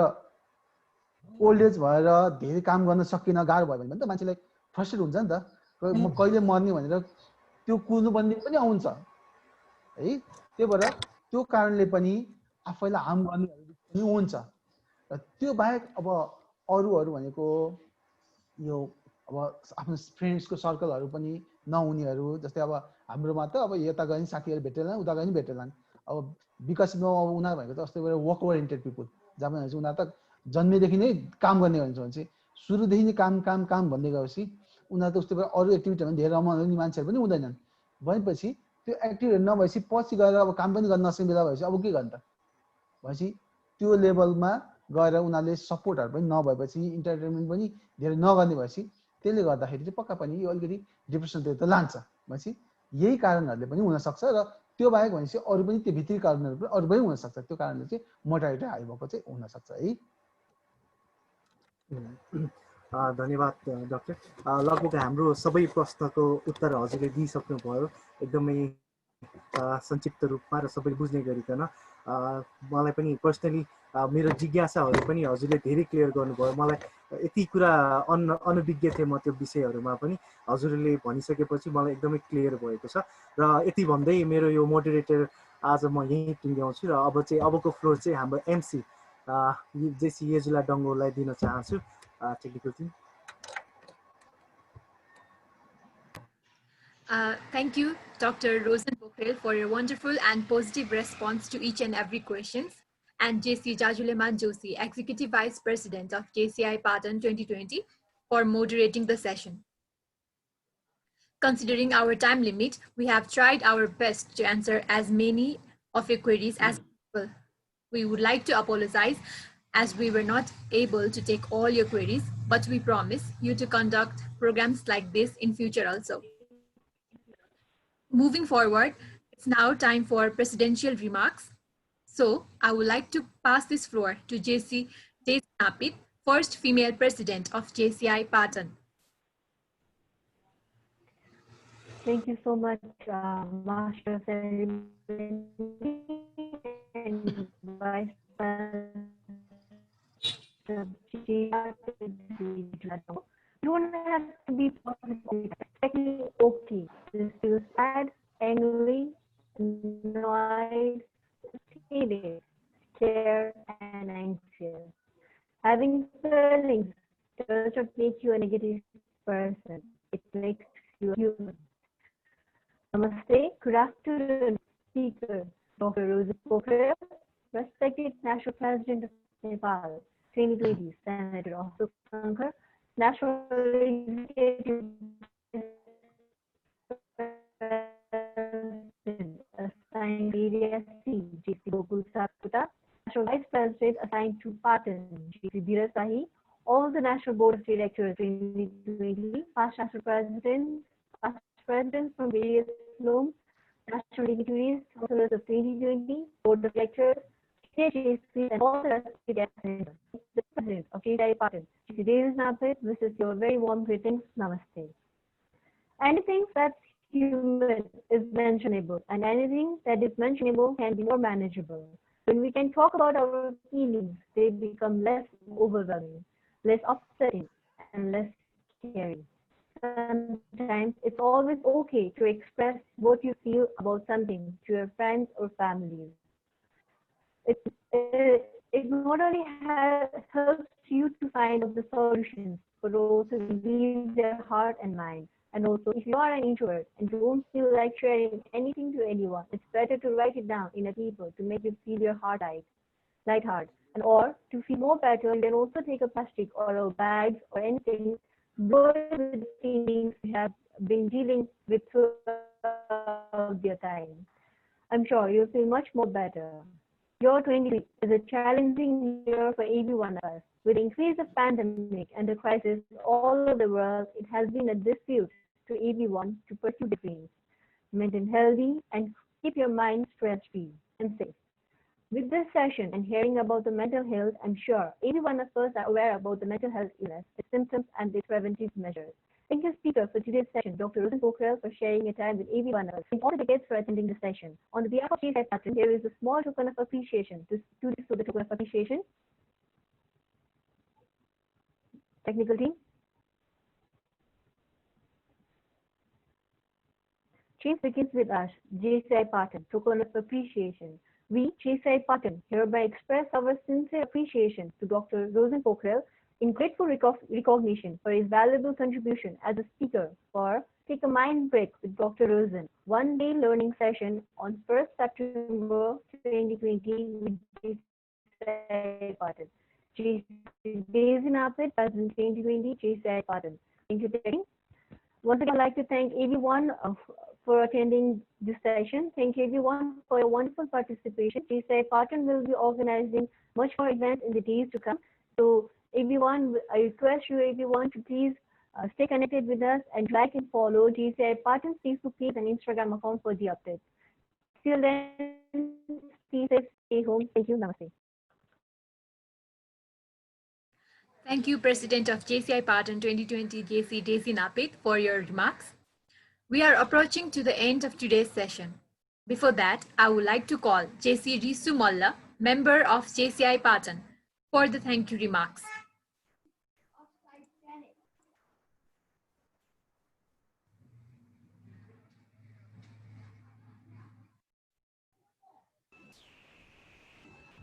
[SPEAKER 3] ओल्ड एज भएर धेरै काम गर्न सकिन गाह्रो भयो भने त मान्छेलाई फ्रस्ट्रेट हुन्छ नि त, म कहिले मर्ने भनेर त्यो कुर्नु भन्ने पनि आउँछ है। त्यही भएर त्यो कारणले पनि आफैलाई हार्म गर्नेहरू पनि हुन्छ। र त्यो बाहेक अब अरूहरू भनेको यो अब आफ्नो फ्रेन्ड्सको सर्कलहरू पनि नहुनेहरू, जस्तै अब हाम्रोमा त अब यता गयो भने साथीहरू भेटेलान्, उता गयो भने भेटेलान्। अब विकसितमा अब उनीहरू भनेको त अस्ति वर्क ओरिएन्टेड पिपुल जापान चाहिँ उनीहरू त जन्मेदेखि नै काम गर्ने भन्छ भने चाहिँ सुरुदेखि नै काम काम काम भन्दै गएपछि उनीहरू त उस्तै अरू एक्टिभिटीहरूमा धेरै रमाउनु मान्छेहरू पनि हुँदैनन्। भनेपछि त्यो एक्टिभ नभएपछि पछि गएर अब काम पनि गर्न नसक्ने बेला भएपछि अब के गर्ने त भनेपछि त्यो लेभलमा गएर उनीहरूले सपोर्टहरू पनि नभएपछि इन्टरटेनमेन्ट पनि धेरै नगर्ने भएपछि त्यसले गर्दाखेरि चाहिँ पक्का पनि यो अलिकति डिप्रेसनतिर त लान्छ भनेपछि यही कारणहरूले पनि हुनसक्छ र त्यो बाहेक भनेपछि अरू पनि त्यो भित्री कारणहरू पनि अरू पनि हुनसक्छ त्यो कारणले चाहिँ मोर्टालिटी हाई भएको चाहिँ हुनसक्छ है
[SPEAKER 4] धन्यवाद डाक्टर लगभग हाम्रो सबै प्रश्नको उत्तर हजुरले दिइसक्नुभयो एकदमै संक्षिप्त रूपमा र सबैले बुझ्ने गरिकन मलाई पनि पर्सनली मेरो जिज्ञासाहरू पनि हजुरले धेरै क्लियर गर्नुभयो मलाई यति कुरा अनभिज्ञ थिएँ म त्यो विषयहरूमा पनि हजुरले भनिसकेपछि मलाई एकदमै क्लियर भएको छ र यति भन्दै मेरो यो मोडरेटर आज म यहीँ टुङ्ग्याउँछु र अब चाहिँ अबको फ्लोर चाहिँ हाम्रो एमसी जेसी येजुला डङ्गोलाई दिन चाहन्छु technical team
[SPEAKER 1] Thank you, Dr. Rojan Pokhrel, for your wonderful and positive response to each and every questions. And JC Jajuleman Joshi, Executive Vice President of JCI Patan 2020, for moderating the session. Considering our time limit, we have tried our best to answer as many of your queries as possible. We would like to apologize as we were not able to take all your queries, but we promise you to conduct programs like this in future also. Moving forward, it's now time for presidential remarks. So I would like to pass this floor to JC Napit, first female president of JCI Patan.
[SPEAKER 11] Thank you so much, Master of Ceremony and Vice President of JCI. You don't have to be positive. Technically okay. Just feel sad, angry, annoyed, irritated, scared, and anxious. Having feelings does not make you a negative person. It makes you human. Namaste. Good afternoon, Speaker Dr. Rojan Pokhrel, respected National President of Nepal, 2020 Senator Ashok Shankar, National Executive President assigned Area C, JC Gokul Sakuta, National Vice President assigned to Patan, JC Sahi, all the National Board of Directors 2020, past National Presidents from various rooms, National Dignitaries, Councillors of 2020, Board of Directors, JC, and all the rest of the guest centers. The President of JCI Patan, JC Napit, this is your very warm greetings. Namaste. Anything that's human is mentionable, and anything that is mentionable can be more manageable. When we can talk about our feelings, they become less overwhelming, less upsetting, and less scary. Sometimes it's always okay to express what you feel about something to your friends or families. It not only helps you to find out the solutions, but also relieve their heart and mind. And also, if you are an introvert and don't feel like sharing anything to anyone, it's better to write it down in a paper to make you feel your heart light-hearted. And or to feel more better, you can also take a plastic or a bag or anything, blow it with the feelings you have been dealing with throughout your time. I'm sure you'll feel much more better. Your 2020 is a challenging year for every one of us. With the increase of pandemic and the crisis all over the world, it has been a dispute to everyone to pursue their dreams, maintain healthy, and keep your mind stress-free and safe. With this session and hearing about the mental health, I'm sure every one of us are aware about the mental health illness, its symptoms, and its preventive measures. Thank you, Speaker, for today's session, Dr. Rojan Pokhrel, for sharing your time with every one of us, and all the delegates for attending the session. On behalf of JCI Patan, there is a small token of appreciation. To do this with the token of appreciation, technical team. Chief begins with us, JCI Patan, token of appreciation. We, JCI Patan, hereby express our sincere appreciation to Dr. Rojan Pokhrel in grateful recognition for his valuable contribution as a speaker for Take a Mind Break with Dr. Rojan, one-day learning session on 1st September 2020 with JCI Patan. Napit, President 2020, JCI Patan. Thank you, Terry. Once again, I'd like to thank everyone for attending this session. Thank you everyone for your wonderful participation. JCI Patan will be organizing much more events in the days to come. So everyone, I request you everyone to please stay connected with us and like and follow JCI Patan's Facebook page and Instagram account for the updates. Till then, stay safe, stay home. Thank you. Namaste.
[SPEAKER 1] Thank you, President of JCI Patan 2020 JC Daisy Napit, for your remarks. We are approaching to the end of today's session. Before that, I would like to call JC Risu Molla, member of JCI Patan, for the thank you remarks.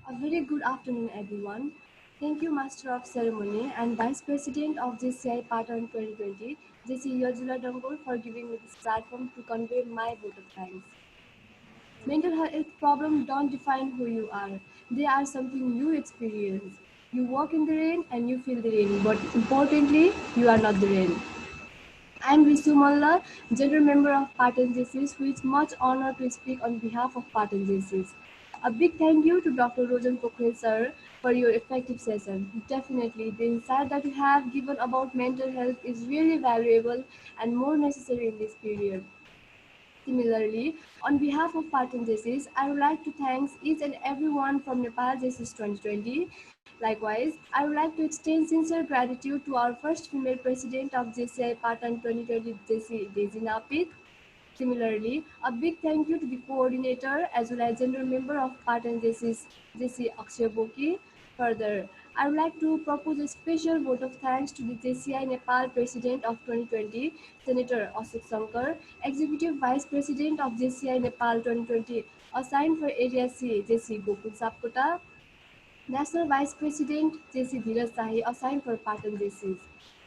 [SPEAKER 12] A very good afternoon, everyone. Thank you, Master of Ceremony and Vice President of JCI Patan 2020, JC Yojula Dongol, for giving me this platform to convey my vote of thanks. Mental health problems don't define who you are. They are something you experience. You walk in the rain and you feel the rain, but importantly, you are not the rain. I am Risu Molla, general member of Patan JCs, with much honor to speak on behalf of Patan JCs. A big thank you to Dr. Rojan Pokhrel sir for your effective session. Definitely, the insight that you have given about mental health is really valuable and more necessary in this period. Similarly, on behalf of Patan JCs, I would like to thank each and everyone from Nepal JCs 2020. Likewise, I would like to extend sincere gratitude to our first female president of JCI Patan 2020, JC Daisy Napit. Similarly, a big thank you to the coordinator as well as general member of Patan JC's JC Akshay Boki. Further, I would like to propose a special vote of thanks to the JCI Nepal President of 2020, Senator Ashok Shankar, Executive Vice President of JCI Nepal 2020, assigned for Area C, JC Gokul Sapkota, National Vice President JC Dheeraj Sahi, assigned for Patan JCs.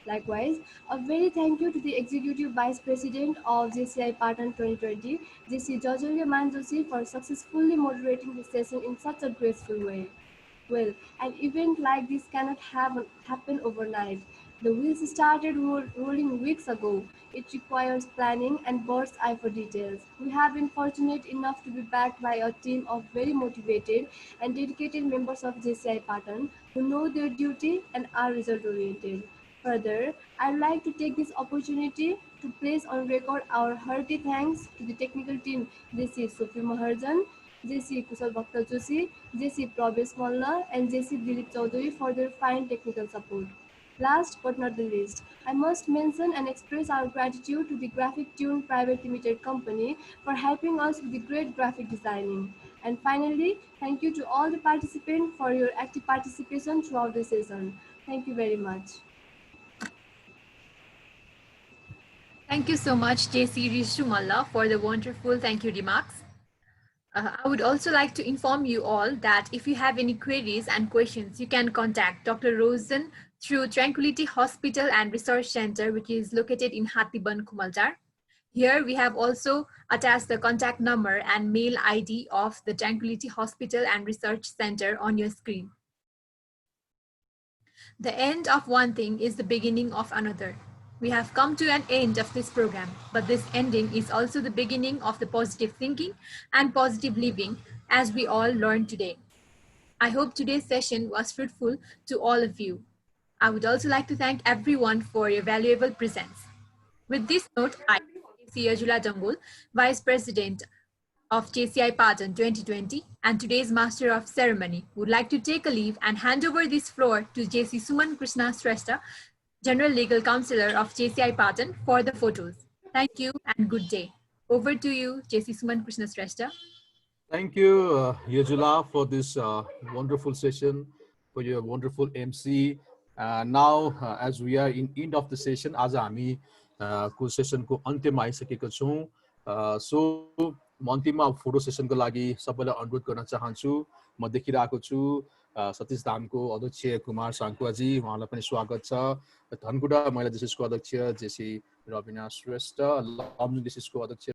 [SPEAKER 12] Likewise, a very thank you to the Executive Vice President of JCI Patan 2020, JC Jajulya Manjoshi, for successfully moderating the session in such a graceful way. Well, an event like this cannot happen overnight. The wheels started rolling weeks ago. It requires planning and bird's eye for details. We have been fortunate enough to be backed by a team of very motivated and dedicated members of JCI Patan who know their duty and are result-oriented. Further, I'd like to take this opportunity to place on record our hearty thanks to the technical team, JC Sophie Maharjan, JC Kusal Bhakta Joshi, JC Pravesh Malla, and JC Dilip Chaudhary for their fine technical support. Last but not the least, I must mention and express our gratitude to the Graphic Tune Private Limited Company for helping us with the great graphic designing. And finally, thank you to all the participants for your active participation throughout the session. Thank you very much.
[SPEAKER 1] Thank you so much, JC Rishu Malla, for the wonderful thank you remarks. I would also like to inform you all that if you have any queries and questions, you can contact Dr. Rojan through Tranquility Hospital and Research Center, which is located in Hatiban, Kumaljar. Here we have also attached the contact number and mail ID of the Tranquility Hospital and Research Center on your screen. The end of one thing is the beginning of another. We have come to an end of this program, but this ending is also the beginning of the positive thinking and positive living, as we all learned today. I hope today's session was fruitful to all of you. I would also like to thank everyone for your valuable presence. With this note, I, JC Yajula Dangol, Vice President of JCI Patan 2020 and today's Master of Ceremony, would like to take a leave and hand over this floor to JC Suman Krishna Shrestha, General Legal Counselor of JCI Patan, for the photos. Thank you and good day. Over to you, JC Suman Krishna Shrestha.
[SPEAKER 13] Thank you, Yajula, for this wonderful session, for your wonderful MC. Now, as we are in end of the session, आज हामी को session को अन्त्यमा आइसकेका छौं. So म अन्तिममा photo सेसनको लागि सबैलाई अनुरोध गर्न चाहन्छु. म देखिरहेको छु सतीश धामको अध्यक्ष कुमार साङ्कुवाजी, उहाँलाई पनि स्वागत छ. धनकुटा महिला जेसिसको अध्यक्ष जेसी रविना श्रेष्ठ, लमजुङ जेसिसको अध्यक्ष